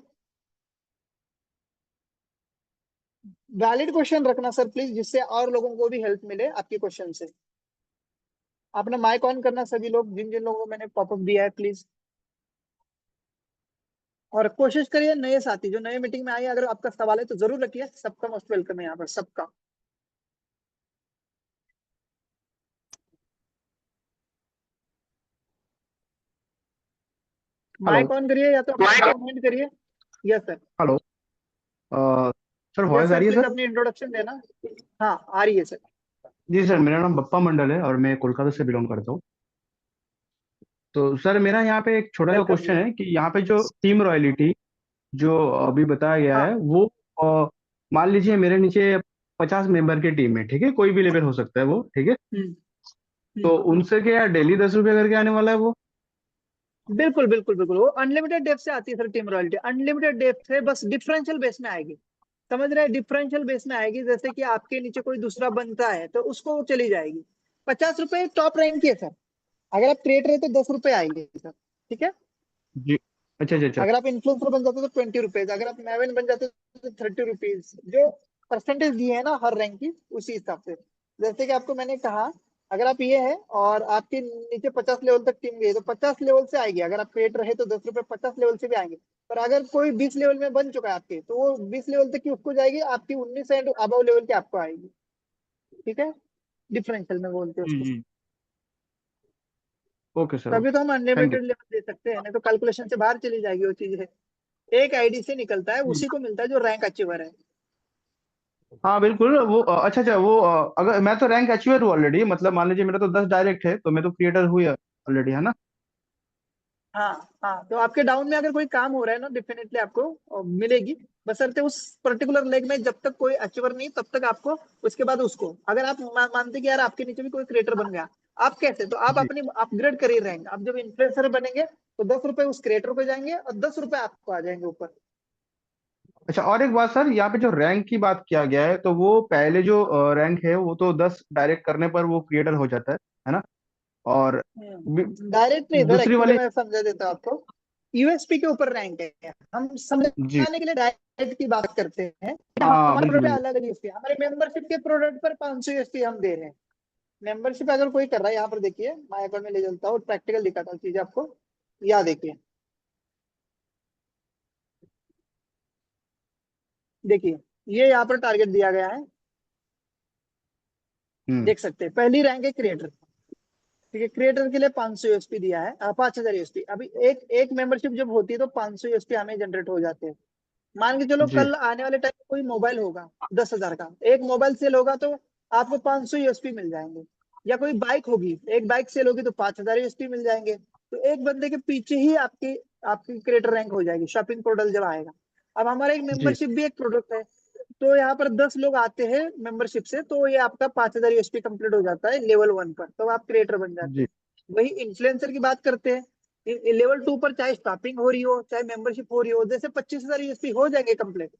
वैलिड क्वेश्चन रखना सर प्लीज, जिससे और लोगों को भी हेल्प मिले आपके क्वेश्चन से। अपना माइक ऑन करना सभी लोग, जिन जिन लोगों को मैंने पॉपअप दिया है प्लीज। और कोशिश करिए नए साथी जो नए मीटिंग में आए, अगर आपका सवाल है तो जरूर रखिए। सबका मोस्ट वेलकम है यहाँ पर, सबका। हेलो। माइक ऑन करिए या तो कमेंट करिए। Yes sir. Hello. Sir yes voice आ सर, रही है प्लीज सर? अपनी इंट्रोडक्शन देना। हाँ आ रही है सर। जी सर, मेरा नाम बप्पा मंडल है और मैं कोलकाता से बिलोंग करता हूँ। तो सर मेरा यहाँ पे एक छोटा सा वेलकम क्वेश्चन जी। है कि यहाँ पे जो टीम रॉयलिटी जो अभी बताया गया है हाँ। वो मान लीजिए मेरे नीचे 50 मेंबर की टीम है, ठीक है, कोई भी लेवल हो सकता है वो, ठीक है। हम्म। तो हम्म। उनसे क्या डेली 10 रुपये करके आने वाला है वो? बिल्कुल बिल्कुल बिल्कुल, वो अनलिमिटेड डेप से आती है सर। टीम रॉयल्टी अनलिमिटेड डेप से, बस डिफरेंशियल बेस में आएगी। समझ रहे हैं? डिफरेंशियल बेस में आएगी। जैसे कि आपके नीचे कोई दूसरा बनता है तो उसको वो चली जाएगी। 50 रुपए टॉप रैंक की है सर। अगर आप क्रिएटर है तो 10 रुपए आएंगे सर, ठीक है। जी। अच्छा अच्छा अच्छा। अगर आप इन्फ्लुएंसर बन जाते हो तो 20 रुपीज, अगर आप मैवन बन जाते हो तो 30 रुपीज। जो परसेंटेज दिए है ना हर रैंक की, उसी हिसाब से। जैसे कि आपको मैंने कहा, अगर आप ये है और आपके नीचे 50 लेवल तक टीम गई तो 50 लेवल से आएगी। अगर आप क्रिएटर है तो 10 रुपए 50 लेवल से भी आएंगे। पर अगर कोई 20 लेवल में बन चुका है आपके, तो वो 20 लेवल तक की उसको जाएगी, आपकी 19 एंड अबव लेवल की आपको आएगी, ठीक है। डिफरेंशियल में बोलते हैं उसको। जी। ओके सर, तभी ओके। तो हम थैंक यू। अनलिमिटेड लेवल दे सकते हैं, नहीं तो कैलकुलेशन से बाहर चली जाएगी वो चीज है। एक आईडी से निकलता है, उसी को मिलता है जो रैंक अचीवर है। हाँ बिल्कुल, वो अच्छा अच्छा, वो अगर मैं तो रैंक अचीवर हूँ ऑलरेडी, मतलब मान लीजिए मेरा तो 10 डायरेक्ट है, तो मैं तो क्रिएटर हुई ऑलरेडी, है ना? हाँ हाँ, तो आपके डाउन में अगर कोई काम हो रहा है ना, डेफिनेटली आपको मिलेगी। बशर्ते उस पर्टिकुलर लेग में जब तक कोई अचीवर नहीं, तब तक आपको। उसके बाद उसको, अगर आप मानते कि यार आपके नीचे भी कोई क्रिएटर बन गया, आप कैसे, तो आप जी। अपनी अपग्रेड करिए रैंक। आप जब इन्फ्लुएंसर बनेंगे तो 10 रुपए उस क्रिएटर को जाएंगे और 10 रुपए आपको आ जाएंगे ऊपर। अच्छा, और एक बात सर, यहाँ पे जो रैंक की बात किया गया है, तो वो पहले जो रैंक है वो तो 10 डायरेक्ट करने पर वो क्रिएटर हो जाता है ना? और डायरेक्ट नहीं सर, दूसरी एक्चुअली वाली। मैं समझा देता हूँ आपको। यूएसपी के ऊपर रैंक है, हम जी। समझाने के लिए डायरेक्ट की बात करते हैं। हाँ हमारे बिल्कुल प्रोडक्ट बिल्कुल। अलग अलग यूएसपी, हमारे मेंबरशिप के प्रोडक्ट पर 500 यूएसपी हम दे रहे हैं। मेंबरशिप अगर कोई कर रहा है, यहाँ पर देखिए, माय अकाउंट में ले चलता हूँ, प्रैक्टिकल दिखाता हूँ चीज आपको। या देखिए, देखिए ये यहाँ पर टारगेट दिया गया है। हम्म। देख सकते हैं, पहली रैंक है क्रिएटर, ठीक है। क्रिएटर के लिए 500 यूएसपी दिया है, 5000 यूएसपी। अभी एक एक मेंबरशिप जब होती है तो 500 यूएसपी हमें जनरेट हो जाते हैं। मान के चलो जी कल आने वाले टाइम में कोई मोबाइल होगा 10,000 का, एक मोबाइल सेल होगा तो आपको 500 यूएसपी मिल जाएंगे। या कोई बाइक होगी, एक बाइक सेल होगी तो 5,000 यूएसपी मिल जाएंगे। तो एक बंदे के पीछे ही आपकी आपकी क्रिएटर रैंक हो जाएगी, शॉपिंग पोर्टल जब आएगा। अब हमारा एक जी मेंबरशिप भी एक प्रोडक्ट है। तो यहाँ पर 10 लोग आते हैं मेंबरशिप से, तो ये आपका 5,000 यूएसपी कंप्लीट हो जाता है लेवल 1 पर, तो आप क्रिएटर बन जाते जी हैं। वही इन्फ्लुएंसर की बात करते हैं, लेवल 2 पर चाहे स्टॉपिंग हो रही हो चाहे मेंबरशिप हो रही हो, जैसे 25,000 यूएसपी हो जाएंगे कंप्लीट,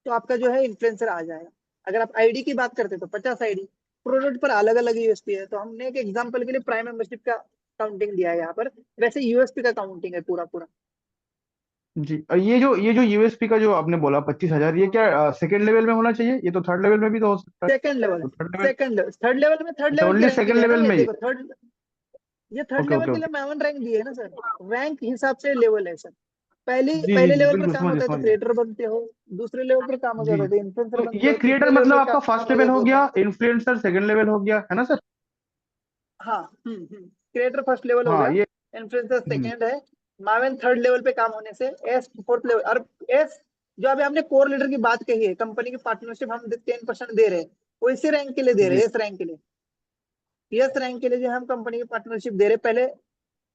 तो आपका जो है इन्फ्लुएंसर आ जाएगा। अगर आप आईडी की बात करते हैं तो 50 आईडी, प्रोडक्ट पर अलग अलग यूएसपी है। तो हमने एक एग्जांपल के लिए प्राइम मेंबरशिप का काउंटिंग दिया है यहाँ पर, वैसे यूएसपी का काउंटिंग है पूरा पूरा। जी। और ये जो यूएसपी का जो आपने बोला 25,000, ये क्या सेकंड लेवल में होना चाहिए? ये तो थर्ड लेवल में भी तो हो सकता है। सेकंड लेवल, तो third level, second level, third level में थर्ड अच्छा लेवल की ओनली रैंक के सेकंड लिए है ना लेवल ये, में ही? देखो थर्ड, ये थर्ड ओके लेवल ओके के ओके। लिए मैमन रैंक दी है ना सर, रैंक हिसाब से लेवल है सर। पहली जी जी पहले जी, लेवल पे बिल्कुल काम समझ गया होता है तो समझ गया। क्रिएटर बनते हो, दूसरे लेवल पर काम हो जी जाता है जी। तो इन्फ्लुएंसर तो बनते ये हो, क्रिएटर तीसरे लेवल मतलब पर आपका काम फर्स्ट हो लेवल जाता हो है तो गया, इन्फ्लुएंसर सेकंड लेवल हो गया, है ना सर? हाँ, क्रिएटर फर्स्ट लेवल हो हाँ गया, ये। इन्फ्लुएंसर हम्म, सेकंड है, मावेन थर्ड लेवल पे काम होने से एस फोर्थ लेवल। और एस, जो अभी हमने कोर लीडर की बात कही है, कंपनी की पार्टनरशिप हम 10% दे रहे हैं, वो इसी रैंक के लिए दे रहे जी हैं, इस रैंक के लिए, यस रैंक के लिए जो हम कंपनी की पार्टनरशिप दे रहे हैं, पहले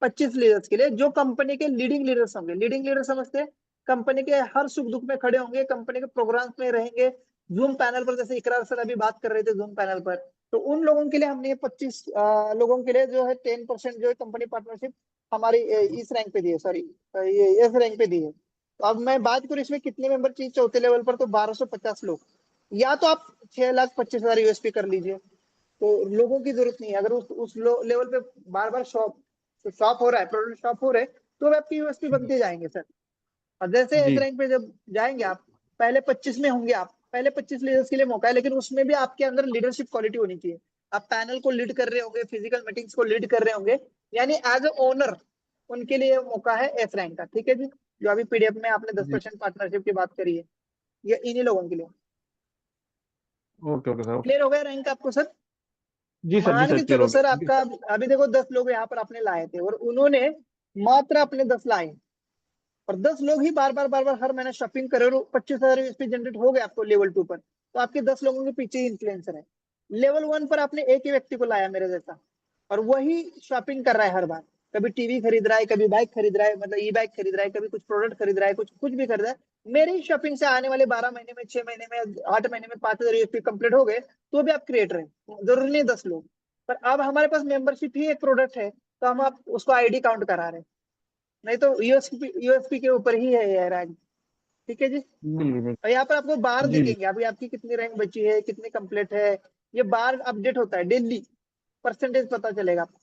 25 लीडर्स के लिए, जो कंपनी के लीडिंग लीडर्स होंगे। लीडिंग लीडर समझते हैं, कंपनी के हर सुख दुख में खड़े होंगे, कंपनी के प्रोग्राम्स में रहेंगे, जूम पैनल पर, जैसे इकरार सर अभी बात कर रहे थे जूम पैनल पर, तो उन लोगों के लिए हमने ये 25 लोगों के लिए जो है 10% जो है कंपनी पार्टनरशिप हमारी इस रैंक पे दी है, सॉरी ये इस रैंक पे दी है। तो अब मैं बात करूँ इसमें कितने मेंबर चाहिए चौथे लेवल पर, तो 1250 लोग, या तो आप 6,25,000 यूएसपी कर लीजिए, तो लोगों की जरूरत नहीं है। अगर उस लेवल पे बार बार शॉप हो रहा है, प्रोडक्ट शॉप हो रहे हैं, तो वे आपकी यूएसपी बनते जाएंगे सर। और जैसे एस जी रैंक पे जब जाएंगे आप, पहले 25 में होंगे आप, पहले 25 लीडर्स के लिए मौका है, लेकिन उसमें भी आपके अंदर लीडरशिप क्वालिटी होनी चाहिए। आप पैनल को लीड कर रहे होंगे, फिजिकल मीटिंग्स को लीड कर रहे होंगे, यानी एज ए ओनर उनके लिए मौका है एस रैंक का। ठीक है जी, जो अभी पीडीएफ में आपने जी। 10% पार्टनरशिप की बात करी है, ये इन्हीं लोगों के लिए। Okay okay sir, okay. Clear हो गया रैंक आपको सर? जी मान सर के क्लियर चलो हो सर, गया। आपका अभी देखो 10 लोग यहाँ पर आपने लाए थे, और उन्होंने मात्र अपने 10 लाए, और 10 लोग ही बार बार हर महीने शॉपिंग करे, और 25,000 यूएसपी जनरेट हो गए आपको लेवल 2 पर, तो आपके 10 लोगों के पीछे ही इन्फ्लुएंसर है। लेवल 1 पर आपने एक ही व्यक्ति को लाया मेरे जैसा, और वही शॉपिंग कर रहा है हर बार, कभी टीवी खरीद रहा है, कभी बाइक खरीद रहा है, मतलब ई बाइक खरीद रहा है, कभी कुछ प्रोडक्ट खरीद रहा है, कुछ कुछ भी खरीद रहा है। मेरी ही शॉपिंग से आने वाले 12 महीने में, 6 महीने में, 8 महीने में 5,000 यूएसपी कंप्लीट हो गए, तो भी आप क्रिएटर हैं, जरूरी नहीं 10 लोग। पर अब हमारे पास मेंबरशिप ही एक प्रोडक्ट है, तो हम आप उसको आईडी काउंट करा रहे हैं, नहीं तो यूएसपी के ऊपर ही है ये रैंक। ठीक है जी। बिल्कुल और यहाँ पर आपको बार जी जी। दिखेंगे, अभी आपकी कितनी रैंक बची है, कितनी कंप्लीट है, ये बार अपडेट होता है डेली, परसेंटेज पता चलेगा आपको।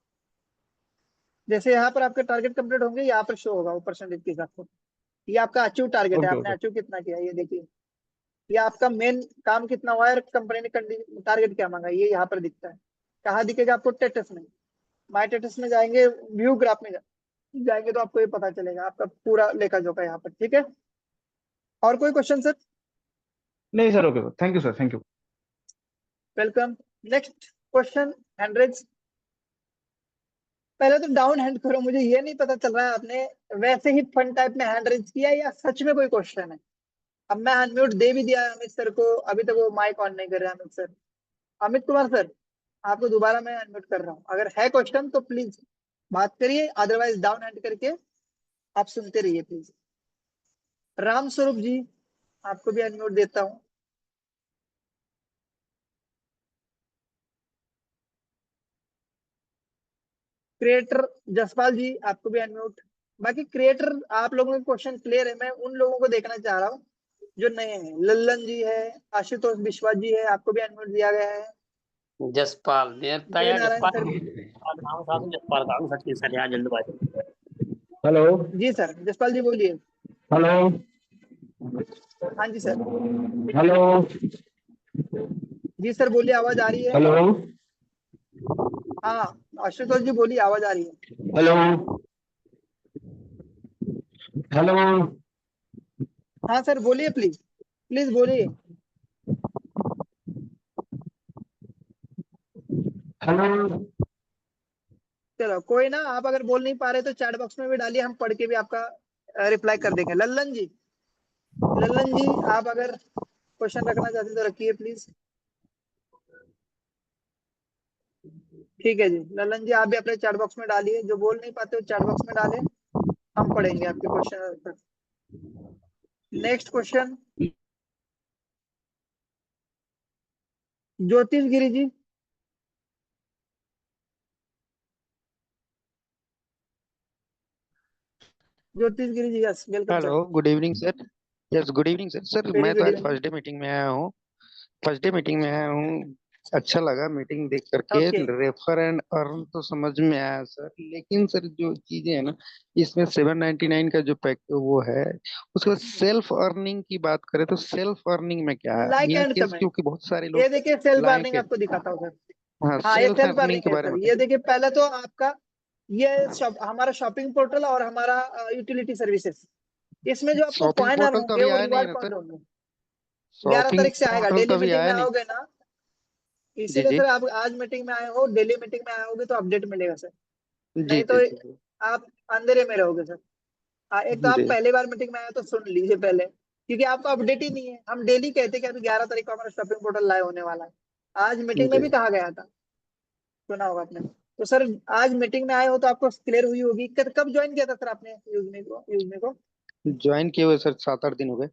जैसे यहाँ पर आपके टारगेट कंप्लीट होंगे, यहाँ पर शो होगा वो परसेंटेज के हिसाब से। ये आपका अचीव टारगेट है, ओके आपने ओके। अचीव कितना किया ये देखिए, ये आपका मेन काम कितना हुआ है, और कंपनी ने टारगेट क्या मांगा, ये यहाँ पर दिखता है। कहाँ दिखेगा आपको? टेटस में, माई टेटस में जाएंगे, व्यू ग्राफ में जाएंगे, तो आपको ये पता चलेगा आपका पूरा लेखा जोखा यहाँ पर। ठीक है, और कोई क्वेश्चन सर? नहीं sir, okay, thank you sir, thank you. Welcome. Next question, hand raise. पहले तो डाउन हैंड करो, मुझे ये नहीं पता चल रहा है आपने वैसे ही फन टाइप में हैंड रेज किया या सच में कोई क्वेश्चन है। अब मैं अनम्यूट दे भी दिया है अमित सर को, अभी तक वो माइक ऑन नहीं कर रहे हैं अमित सर। अमित कुमार सर, आपको दोबारा मैं अनम्यूट कर रहा हूँ, अगर है क्वेश्चन तो प्लीज बात करिए, अदरवाइज डाउन हैंड करके आप सुनते रहिए प्लीज। राम स्वरूप जी, आपको भी अनम्यूट देता हूँ। क्रिएटर जसपाल जी, आपको भी अनम्यूट। बाकी क्रिएटर आप लोगों के क्वेश्चन क्लियर है, मैं उन लोगों को देखना चाह रहा हूँ जो नए हैं। लल्लन जी है, आशुतोष विश्वास जी है, आपको भी अनम्यूट दिया गया है। जसपाल देवता जय यार, नारायण जसपाल सर। नाम साहब, जसपाल काम सच सर यार, जल्दबाजी। हेलो। जी सर, जसपाल जी बोलिए। हेलो। हाँ जी सर। हेलो। जी सर बोलिए, आवाज आ रही है। हेलो। हाँ, आशुतोष जी बोलिए, आवाज आ रही है। हेलो। हेलो। हाँ सर बोलिए, प्लीज प्लीज बोलिए। हेलो। चलो कोई ना, आप अगर बोल नहीं पा रहे तो चैट बॉक्स में भी डालिए, हम पढ़ के भी आपका रिप्लाई कर देंगे। लल्लन जी, लल्लन जी आप अगर क्वेश्चन रखना चाहते हैं तो रखिए प्लीज। ठीक है जी, लल्लन जी आप भी अपने चैट बॉक्स में डालिए, जो बोल नहीं पाते हो चैट बॉक्स में डालें, हम पढ़ेंगे आपके क्वेश्चन। नेक्स्ट क्वेश्चन, ज्योतिष Giri ji. Jyotish Giri ji, yes welcome sir. Hello, good evening sir. Yes, good evening sir. Sir very मैं तो गुड आज इवनिंग। फर्स्ट डे मीटिंग में आया हूँ। फर्स्ट डे मीटिंग में आया हूँ। अच्छा लगा मीटिंग देख करके। ओके। रेफर एंड अर्न तो समझ में आया सर, लेकिन सर जो चीजें है ना, इसमें 799 का जो पैक वो है, उसके बाद सेल्फ अर्निंग की बात करें तो सेल्फ अर्निंग में क्या है like in and case, comment, क्योंकि बहुत सारे ये लोग देखिए सेल्फ लाइक अर्निंग है। आपको दिखाता हूँ सर। हाँ, हाँ ये सेल्फ सेल्फ अर्निंग अर्निंग के है बारे सर। में ये बताइए। देखिए पहले तो आपका ये हमारा शॉपिंग पोर्टल और हमारा यूटिलिटी सर्विसेज, इसमें जो आपको शॉपिंग कॉइन अर्न पोर्टल तो होंगे अभी वो आया नहीं है रिवार्ड ना पॉइंट सर? होंगे। 11 शॉपिंग तारीख से आएगा, पोर्टल तो डेली अभी मीटिंग में आया नहीं। आओगे ना, जी इसीलिए जी सर आप आज मीटिंग में आए हो, डेली मीटिंग में आए होगे तो अपडेट मिलेगा सर, जी नहीं तो जी जी जी आप अंधेरे में रहोगे सर। हाँ एक तो आप जी। पहली बार मीटिंग में आए तो सुन लीजिए पहले, क्योंकि आपको अपडेट ही नहीं है। हम डेली कहते हैं कि अभी 11 तारीख को हमारा शॉपिंग पोर्टल लाइव होने वाला है, आज मीटिंग में जी भी कहा गया था, सुना होगा आपने। तो सर आज मीटिंग में आए हो तो आपको क्लियर हुई होगी। कब ज्वाइन किया था सर आपने यूजमी को? ज्वाइन किए हुए सर 7-8 दिन हो गए।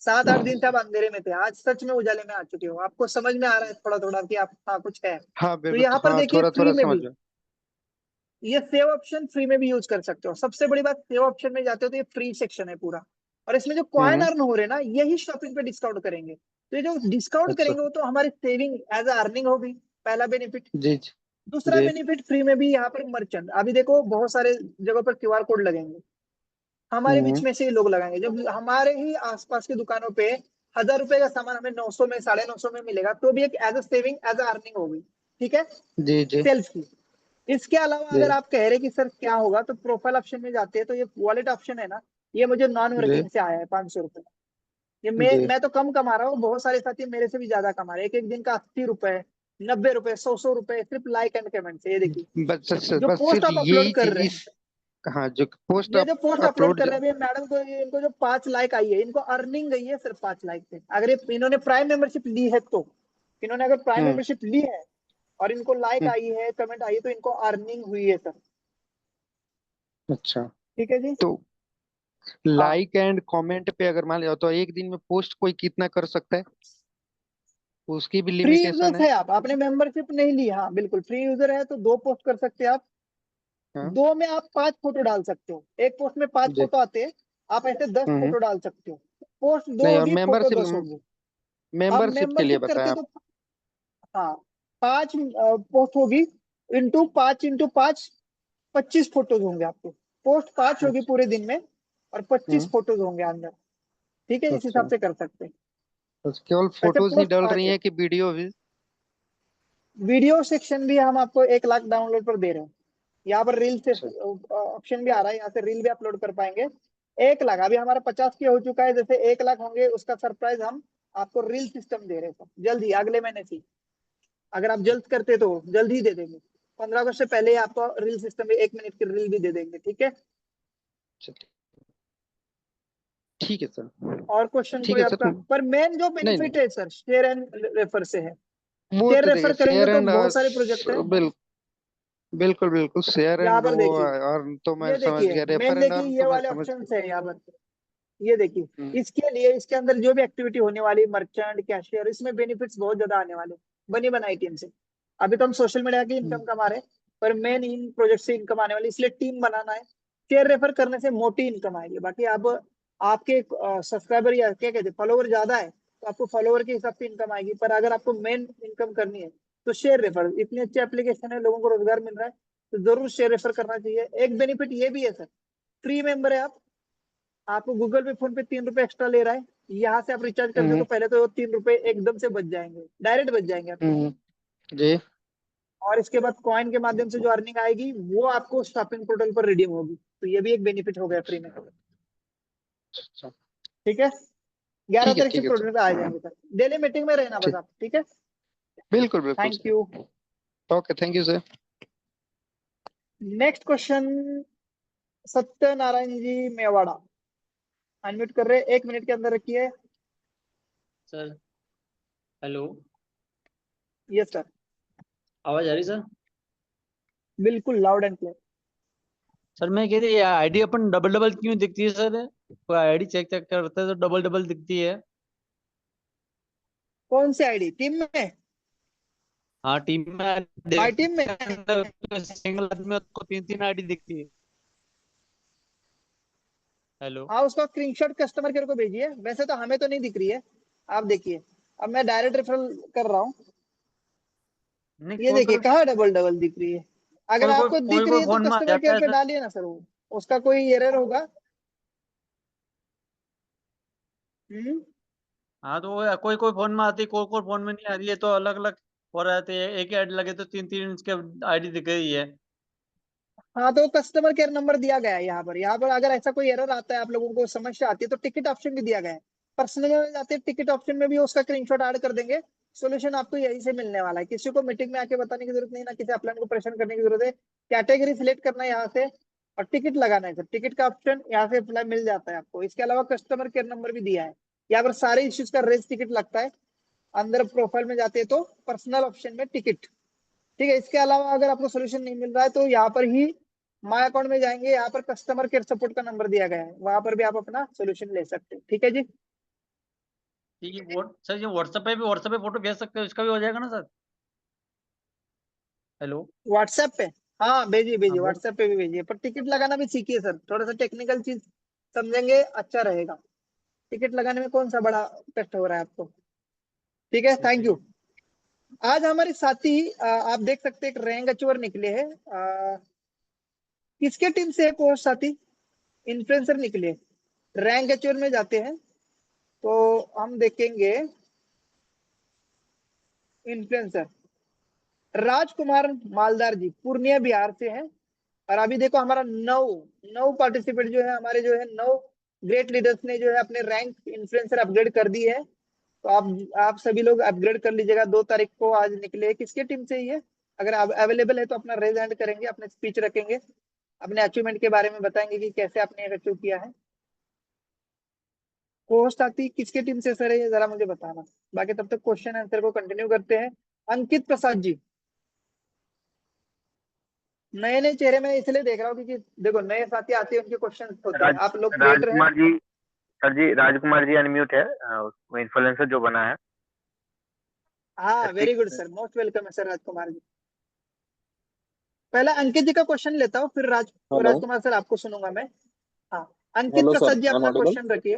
7-8 दिन से आप अंधेरे में थे, आज सच में उजाले में आ चुके हो, आपको समझ में आ रहा है थोड़ा थोड़ा कि आप हाँ कुछ है। हाँ तो बिल्कुल, यहाँ पर हाँ देखिए थोड़ा फ्री थोड़ा में समझ भी में। ये सेव ऑप्शन फ्री में भी यूज कर सकते हो। सबसे बड़ी बात, सेव ऑप्शन में जाते हो तो ये फ्री सेक्शन है पूरा, और इसमें जो कॉइन हम्म। अर्न हो रहे हैं ना यही शॉपिंग पे डिस्काउंट करेंगे। तो ये जो डिस्काउंट अच्छा। करेंगे वो तो हमारी सेविंग एज अर्निंग होगी, पहला बेनिफिट। जी जी दूसरा जी। बेनिफिट फ्री में भी यहाँ पर मर्चेंट, अभी देखो बहुत सारे जगह पर क्यूआर कोड लगेंगे, हमारे बीच हम्म। में से ही लोग लगाएंगे। जब हमारे ही आसपास की दुकानों पे 1000 रुपए का सामान हमें 900 में 950 में मिलेगा, तो भी एक as a saving as a earning होगी। ठीक है, जी जी सेल्फ की। इसके अलावा जी अगर आप कह रहे कि सर क्या होगा, तो प्रोफाइल ऑप्शन में जाते हैं तो ये वॉलेट ऑप्शन है ना, ये मुझे नॉन जी वर्किंग से आया है 500 रुपए। ये जी। मैं तो कम कमा रहा हूँ, बहुत सारे साथी मेरे से भी ज्यादा कमा रहे हैं। एक एक दिन का 80 रुपए, 90 रुपए, 100 100 रुपए सिर्फ लाइक एंड कमेंट से। ये देखिए बस जो बस पोस्ट सिर्फ आप अपलोड यही कर चीज रहे हैं, इस, हाँ जो पोस्ट ये आप जो पोस्ट अपलोड अपलोड। कर रहे हैं मैडम को, ये इनको जो 5 लाइक आई है, इनको अर्निंग गई है सिर्फ 5 लाइक से। अगर ये इन्होंने प्राइम मेंबरशिप ली है तो, इन्होंने अगर प्राइम हम्म मेंबरशिप ली है और इनको लाइक हम्म। आई है, कमेंट आई है, तो इनको अर्निंग हुई है सर। अच्छा। ठीक है जी। तो हाँ लाइक एंड कमेंट पे अगर मान लिया तो एक दिन में पोस्ट कोई कितना कर सकता है, उसकी भी फ्री लिमिटेशन यूजर्स है? है, आप आपने मेंबरशिप नहीं ली, हाँ बिल्कुल फ्री यूजर है तो 2 पोस्ट कर सकते हैं आप। हाँ। 2 में आप 5 फोटो डाल सकते हो, एक पोस्ट में 5 जी। फोटो आते हैं, आप ऐसे दस हम्म। फोटो डाल सकते हो। पोस्ट 2 नहीं, और होगी, फोटो मेंबरशिप, 10 होगी। आप मेंबरशिप के लिए मेंबरशिप बताएं करते आप। तो हाँ 5 पोस्ट होगी, इंटू 5 25 फोटोज होंगे आपके। पोस्ट 5 होगी अच्छा। पूरे दिन में, और पच्चीस हम्म। फोटोज होंगे अंदर। ठीक है, इस अच्छा। हिसाब से कर सकते हैं। बस केवल वैसे फोटोज ही पोस्ट डल रही 5 है। हैं कि वीडियो भी? वीडियो सेक्शन भी हम आपको 1 लाख डाउनलोड पर दे रहे हैं। यहाँ पर रील से अच्छा। ऑप्शन भी आ रहा है, यहाँ से रील भी अपलोड कर पाएंगे। 1 लाख, अभी हमारा 50 के हो चुका है, जैसे 1 लाख होंगे उसका सरप्राइज हम आपको रील सिस्टम दे रहे हैं सर, जल्द ही अगले महीने से। अगर आप जल्द करते तो जल्द ही दे देंगे, 15 अगस्त से पहले ही आपको रील सिस्टम में 1 मिनट की रील भी दे देंगे। ठीक है, अच्छा, ठीक है सर। और क्वेश्चन ठीक कोई है सर। आपका? पर मेन जो नहीं नहीं, बेनिफिट है सर शेयर एंड रेफर से है। वो शेयर तो देखिए रेफर करेंगे शेयर तो एंड, बहुत सारे प्रोजेक्ट है। बिल्कुल बिल्कुल शेयर यहाँ एंड पर वो, देखिए, और तो मैं ये समझ देखिए गया, रेफर मेन एंड देखिए अर्न ये तो मैं वाले समझ ऑप्शन गया। है यहाँ पर। ये देखिए, हम्म इसके लिए इसके अंदर जो भी एक्टिविटी होने वाली, मर्चेंट, कैशियर, इसमें बेनिफिट्स बहुत ज्यादा आने वाले बनी बनाई टीम से। अभी तो हम सोशल मीडिया की हम्म इनकम कमा रहे हैं, पर मेन इन प्रोजेक्ट से इनकम आने वाली, इसलिए टीम बनाना है। शेयर रेफर करने से मोटी इनकम आएगी। बाकी आप आपके सब्सक्राइबर या क्या कहते हैं फॉलोवर ज्यादा है तो आपको फॉलोवर के हिसाब से इनकम आएगी, पर अगर आपको मेन इनकम करनी है तो शेयर रेफर इतनी अच्छी एप्लीकेशन है, लोगों को रोजगार मिल रहा है, तो जरूर शेयर रेफर करना चाहिए। एक बेनिफिट ये भी है सर, फ्री मेंबर है आप, आपको गूगल पे फोन पे 3 रुपए एक्स्ट्रा ले रहा है, यहाँ से आप रिचार्ज करते हो हम्म तो पहले तो 3 रुपए एकदम से बच जाएंगे, डायरेक्ट बच जाएंगे आपके। हम्म। जी। और इसके बाद कॉइन के माध्यम से जो अर्निंग आएगी वो आपको शॉपिंग पोर्टल पर रिडीम होगी, तो ये भी एक बेनिफिट हो गया फ्री में। अच्छा। ठीक है, 11 तारीख से ठीक है सर। पोर्टल पे आ जाएंगे सर, डेली मीटिंग में रहना बस ठीक। आप। ठीक है, बिल्कुल बिल्कुल thank sir. You. Okay, thank you sir. Next question, Satyanarayan ji Mewara, unmute कर रहे हैं, 1 मिनट के अंदर रखिए। सर हेलो, यस सर, आवाज आ रही सर? बिल्कुल लाउड एंड क्लियर। सर मैं कह रही आईडी अपन डबल डबल क्यों दिखती है सर? कोई आईडी चेक चेक करता है तो डबल डबल दिखती है। कौन सी आईडी टीम में? हाँ टीम में माई टीम में? सिंगल आदमी को तीन तीन आईडी दिखती है। हेलो। हाँ उसका स्क्रीनशॉट कस्टमर केयर को भेजिए, वैसे तो हमें तो नहीं दिख रही है। आप देखिए, अब मैं डायरेक्ट रेफरल कर रहा हूँ। नहीं ये देखिए कहाँ डबल डबल दिख रही है। अगर कोई- आपको कोई- दिख रही कोई है तो फोन में आ कस्टमर जाता केयर है पे सर। डालिए ना सर, वो उसका कोई एरर होगा। हाँ तो वो कोई कोई फोन में आती है, कोई कोई फोन में नहीं आ रही है, तो अलग अलग हो रहे थे। एक ही आईडी लगे तो तीन तीन इसके आईडी दिख रही है। हाँ तो कस्टमर केयर नंबर दिया गया है यहाँ पर। यहाँ पर अगर ऐसा कोई एरर आता है, आप लोगों को समस्या आती है, तो टिकट ऑप्शन भी दिया गया है। पर्सनल में जाते हैं, टिकट ऑप्शन में भी उसका स्क्रीनशॉट ऐड कर देंगे। सोल्यूशन आपको यहीं से मिलने वाला है। किसी को मीटिंग में आके बताने की जरूरत नहीं, ना किसी अपलाइन को परेशान करने की जरूरत है। कैटेगरी सिलेक्ट करना है यहाँ से और टिकट लगाना है सर। टिकट का ऑप्शन यहाँ से अप्लाई मिल जाता है आपको। इसके अलावा कस्टमर केयर नंबर भी दिया है। यहाँ पर सारे इश्यूज का रेज टिकट लगता है। अंदर प्रोफाइल में जाते हैं तो पर्सनल ऑप्शन में टिकट। ठीक है। इसके अलावा अगर आपको सोल्यूशन नहीं मिल रहा है तो यहाँ पर ही माय अकाउंट में जाएंगे। यहाँ पर कस्टमर केयर सपोर्ट का नंबर दिया गया है, वहां पर भी आप अपना सोल्यूशन ले सकते हैं। ठीक है जी। ठीक है। सर ये व्हाट्सएप पे फोटो भेज सकते हो, इसका भी हो जाएगा ना सर? हेलो। व्हाट्सएप पे? हाँ भेजिए हाँ भेजिए, वो व्हाट्सएप पे भी भेजिए, पर टिकट लगाना भी सीखिए सर। थोड़ा सा टेक्निकल चीज समझेंगे अच्छा रहेगा। टिकट लगाने में कौन सा बड़ा कष्ट हो रहा है आपको। ठीक है, थैंक यू। आज हमारे साथी आप देख सकते हैं एक रैंक अचीवर निकले हैं। किसके टीम से है कोच साथी? इन्फ्लुएंसर निकले। रैंक अचीवर में जाते हैं तो हम देखेंगे इन्फ्लुएंसर राजकुमार मालदार जी पूर्णिया बिहार से हैं। और अभी देखो हमारा नौ नौ पार्टिसिपेंट जो है हमारे, जो है 9 ग्रेट लीडर्स ने जो है अपने रैंक इन्फ्लुएंसर अपग्रेड कर दी है। तो आप सभी लोग अपग्रेड कर लीजिएगा। 2 तारीख को आज निकले हैं। किसके टीम से ही है? अगर अवेलेबल है तो अपना रेज हैंड करेंगे, अपने स्पीच रखेंगे, अपने अचीवमेंट के बारे में बताएंगे कि कैसे आपने अचीव किया है। पोस्ट आती किसके टीम से सर है, ये जरा मुझे बताना। बाकी तब तक क्वेश्चन आंसर को कंटिन्यू करते हैं। अंकित प्रसाद जी, नए नए चेहरे मैं इसलिए देख रहा हूँ क्योंकि देखो नए साथी आते हैं, उनके क्वेश्चन होते हैं, आप लोग वेट रहे। राजकुमार जी, सर जी राजकुमार जी अनम्यूट है, वो इन्फ्लुएंसर जो बना है। हाँ very good sir, most welcome है सर राजकुमार जी। पहले अंकित जी का क्वेश्चन लेता हूँ, फिर हेलो राजकुमार सर आपको सुनूंगा मैं। हाँ Ankit hello sir, Prasad ji I am अपना ऑडिबल? क्वेश्चन रखिए।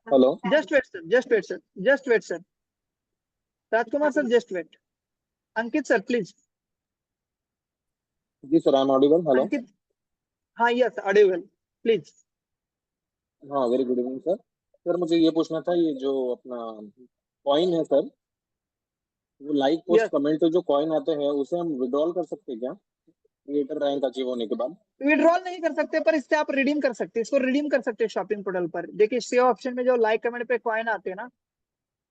Hello just wait sir, just wait sir, just wait sir. Rajkumar sir just wait. Ankit sir please. जी sir, I am audible? Hello. Ankit, हाँ यस ऑडिबल प्लीज। हाँ, very good evening sir. Sir मुझे ये पूछना था, ये जो अपना कॉइन है सर, वो लाइक पोस्ट यस, कमेंट जो कॉइन आते हैं उसे हम विड्रॉल कर सकते हैं क्या, क्रिएटर रैंक अचीव होने के बाद? विड्रॉल नहीं कर सकते पर इससे आप रिडीम कर सकते हैं। इसको रिडीम कर सकते हैं शॉपिंग पोर्टल पर। देखिए सेव ऑप्शन में जो लाइक कमेंट पे कॉइन आते हैं ना,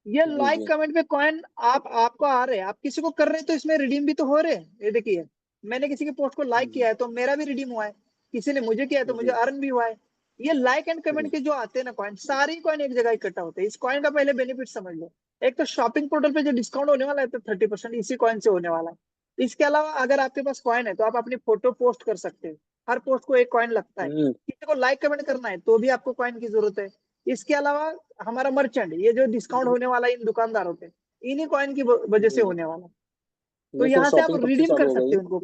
ये जी लाइक जी। कमेंट पे कॉइन आपको आ रहे हैं, आप किसी को कर रहे हैं तो इसमें रिडीम भी तो हो रहे हैं। ये देखिए मैंने किसी के पोस्ट को लाइक जी किया है तो मेरा भी रिडीम हुआ है, किसी ने मुझे किया है तो मुझे जी अर्न भी हुआ है। ये लाइक एंड कमेंट जी के जो आते हैं ना कॉइन, सारी कॉइन एक जगह इकट्ठा होते हैं। इस कॉइन का पहले बेनिफिट समझ लो। एक तो शॉपिंग पोर्टल पे जो डिस्काउंट होने वाला है तो 30% इसी कॉइन से होने वाला है। इसके अलावा अगर आपके पास कॉइन है तो आप अपनी फोटो पोस्ट कर सकते हैं। हर पोस्ट को एक कॉइन लगता है। हम्म, किसी को लाइक कमेंट करना है तो भी आपको कॉइन की जरूरत है। इसके अलावा हमारा मर्चेंट, ये जो डिस्काउंट होने वाला है इन दुकानदारों पे, इन्हीं कॉइन की वजह से जी जी। होने वाला है। तो नहीं सर, यहाँ से आप शॉपिंग कब से रिडीम चालू कर हो सकते गई? हो उनको।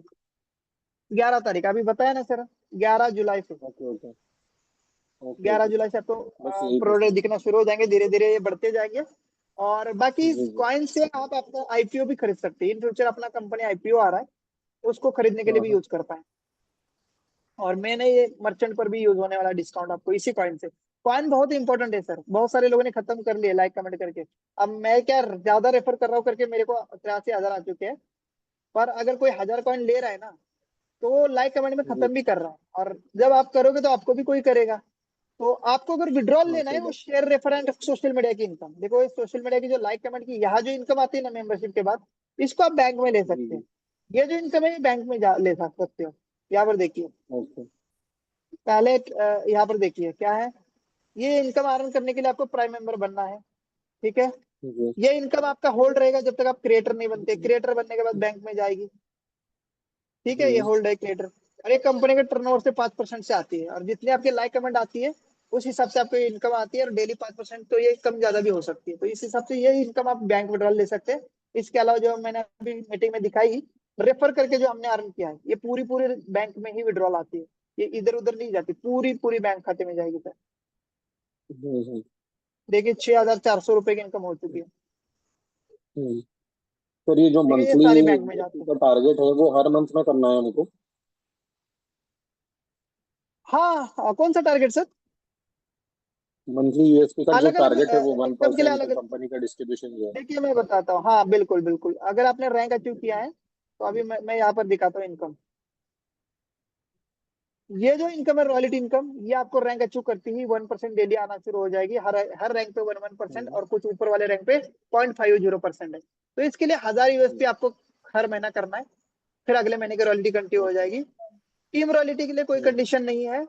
11 तारीख अभी बताया ना सर, 11 जुलाई से। Okay okay. ओके 11 जुलाई ओके। से आपको बस यही प्रोडक्ट पूछना दिखना शुरू हो जाएंगे, धीरे धीरे ये बढ़ते जाएंगे। और बाकी जी जी। कॉइन से आप अपना आईपीओ भी खरीद सकते हैं। इन फ्यूचर अपना कंपनी आईपीओ आ रहा है, उसको खरीदने के लिए हाँ भी हाँ। यूज कर पाए। और मैंने ये मर्चेंट पर भी यूज होने वाला डिस्काउंट आपको इसी कॉइन से। कॉइन बहुत इंपॉर्टेंट है सर, बहुत सारे लोगों ने खत्म कर लिया लाइक कमेंट करके। अब मैं क्या ज्यादा रेफर कर रहा हूँ करके मेरे को 83,000 आ चुके हैं। पर अगर कोई 1000 कॉइन ले रहा है ना तो वो लाइक कमेंट में जी। खत्म भी कर रहा है। और जब आप करोगे तो आपको भी कोई करेगा। तो आपको अगर विड्रॉल हाँ लेना सही है वो बात। शेयर रेफरेंस सोशल मीडिया की इनकम, देखो इस सोशल मीडिया की जो लाइक कमेंट की यहाँ जो इनकम आती है ना मेंबरशिप के बाद, इसको आप बैंक में ले जी सकते हैं। जी। ये जो इनकम है ये बैंक में ले सकते हो। यहाँ पर देखिए, ओके। पहले यहाँ पर देखिए क्या है। ये इनकम अर्न करने के लिए आपको प्राइम मेंबर बनना है। ठीक है। जी ये इनकम आपका होल्ड रहेगा जब तक आप क्रिएटर नहीं बनते। क्रिएटर बनने के बाद बैंक में जाएगी। ठीक है, ये जी। होल्ड है क्रिएटर। और ये कंपनी के टर्नओवर से 5% से आती है। और जितनी आपकी लाइक कमेंट आती है उस हिसाब से आपको इनकम आती है। और डेली 5%, तो ये कम ज्यादा भी हो सकती है। तो इस हिसाब से ये इनकम आप बैंक विड्रॉल ले सकते हैं। इसके अलावा जो मैंने अभी मीटिंग में दिखाई, रेफर करके जो हमने अर्न किया है, ये पूरी पूरी बैंक में ही विड्रॉल आती है। ये इधर उधर नहीं जाती, पूरी पूरी बैंक खाते में जाएगी सर। जी जी। देखिए 6,400 रुपए की इनकम हो चुकी है। सर ये जो ठीक है, ये मंथली सारी बैंक में जाती है। का टारगेट है वो हर मंथ में करना है हमको? हाँ, कौन सा टारगेट सर? मंथली यूएसपी का जो अलग अलग टारगेट है वो इनकम के लिए 1% अलग। कंपनी का डिस्ट्रीब्यूशन जो है। देखिए मैं बताता हूँ, हाँ बिल्कुल बिल्कुल, अगर आपने रैंक अचीव किया है तो अभी मैं यहाँ पर दिखाता हूँ इनकम। ये जो इनकम है रॉयल्टी इनकम, ये आपको रैंक अचीव करती ही 1% डेली आना शुरू हो जाएगी। हर रैंक पे 1% और कुछ ऊपर वाले रैंक पे 0.50% है। तो इसके लिए 1000 USP आपको हर महीना करना है, फिर अगले महीने की रॉयल्टी कंटिन्यू हो जाएगी। टीम रॉयल्टी के लिए कोई कंडीशन नहीं है,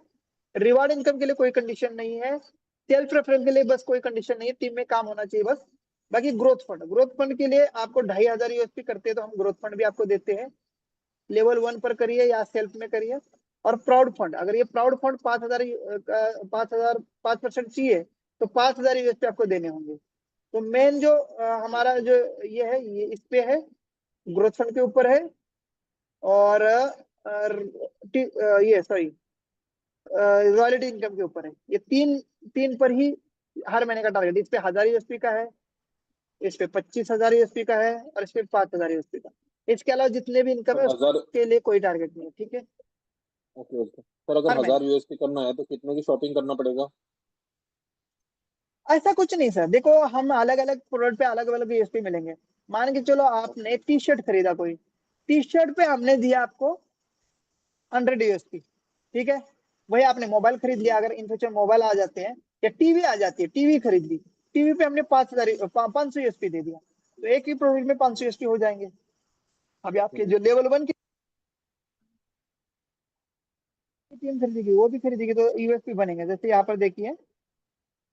रिवार्ड इनकम के लिए कोई कंडीशन नहीं है, सेल्फ रेफरल के लिए बस कोई कंडीशन नहीं है, टीम में काम होना चाहिए बस। बाकी ग्रोथ फंड के लिए आपको 2500 USP करते हैं तो हम ग्रोथ फंड भी आपको देते हैं। लेवल 1 पर करिए या सेल्फ में करिए। और प्राउड फंड, अगर ये प्राउड फंड 5% चाहिए तो 5000 USP आपको देने होंगे। तो मेन जो हमारा जो ये है, ये इस पे है, ग्रोथ फंड के ऊपर है, और ये सॉरी रॉयल्टी इनकम के ऊपर है। ये तीन तीन पर ही हर महीने का टारगेट। इस पे 1000 USP का है, इस पे 25,000 USP का है, और इस पे 5,000 USP का। इसके अलावा जितने भी इनकम सर है 1000। उसके लिए कोई टारगेट नहीं है। ठीक है, ओके ओके सर, अगर हर महीने। 1000 यूएसपी करना है तो कितने की शॉपिंग करना पड़ेगा? ऐसा कुछ नहीं सर, देखो हम अलग अलग प्रोडक्ट पे अलग अलग यूएसपी मिलेंगे। मान के चलो आपने टी शर्ट खरीदा, कोई टी शर्ट पे हमने दिया आपको 100 USP। ठीक है, वही आपने मोबाइल खरीद लिया, अगर इन फ्यूचर मोबाइल आ जाते हैं या टीवी आ जाती है, टीवी खरीद ली, टीवी पे हमने 500 USP दे दिया, तो एक ही प्रोडक्ट में 500 USP हो जाएंगे। अभी आपके जो लेवल 1 की टीम खरीदेगी वो भी खरीदेगी तो यूएसपी बनेंगे। जैसे यहाँ पर देखिए,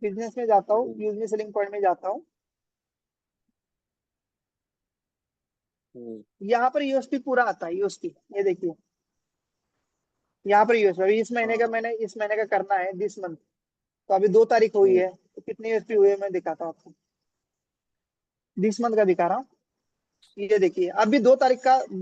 बिजनेस में जाता हूँ, यूज मी सेलिंग पॉइंट में जाता हूँ, यहाँ पर यूएसपी पूरा आता है। यूएसपी ये देखिए, यहाँ पर यूएसपी अभी इस महीने का, मैंने इस महीने का करना है दिस मंथ, तो अभी 2 तारीख हुई है, तो कितने यूएसपी हुए मैं दिखाता हूँ आपको। दिस मंथ का दिखा रहा हूँ, ये देखिए अभी 2 तारीख का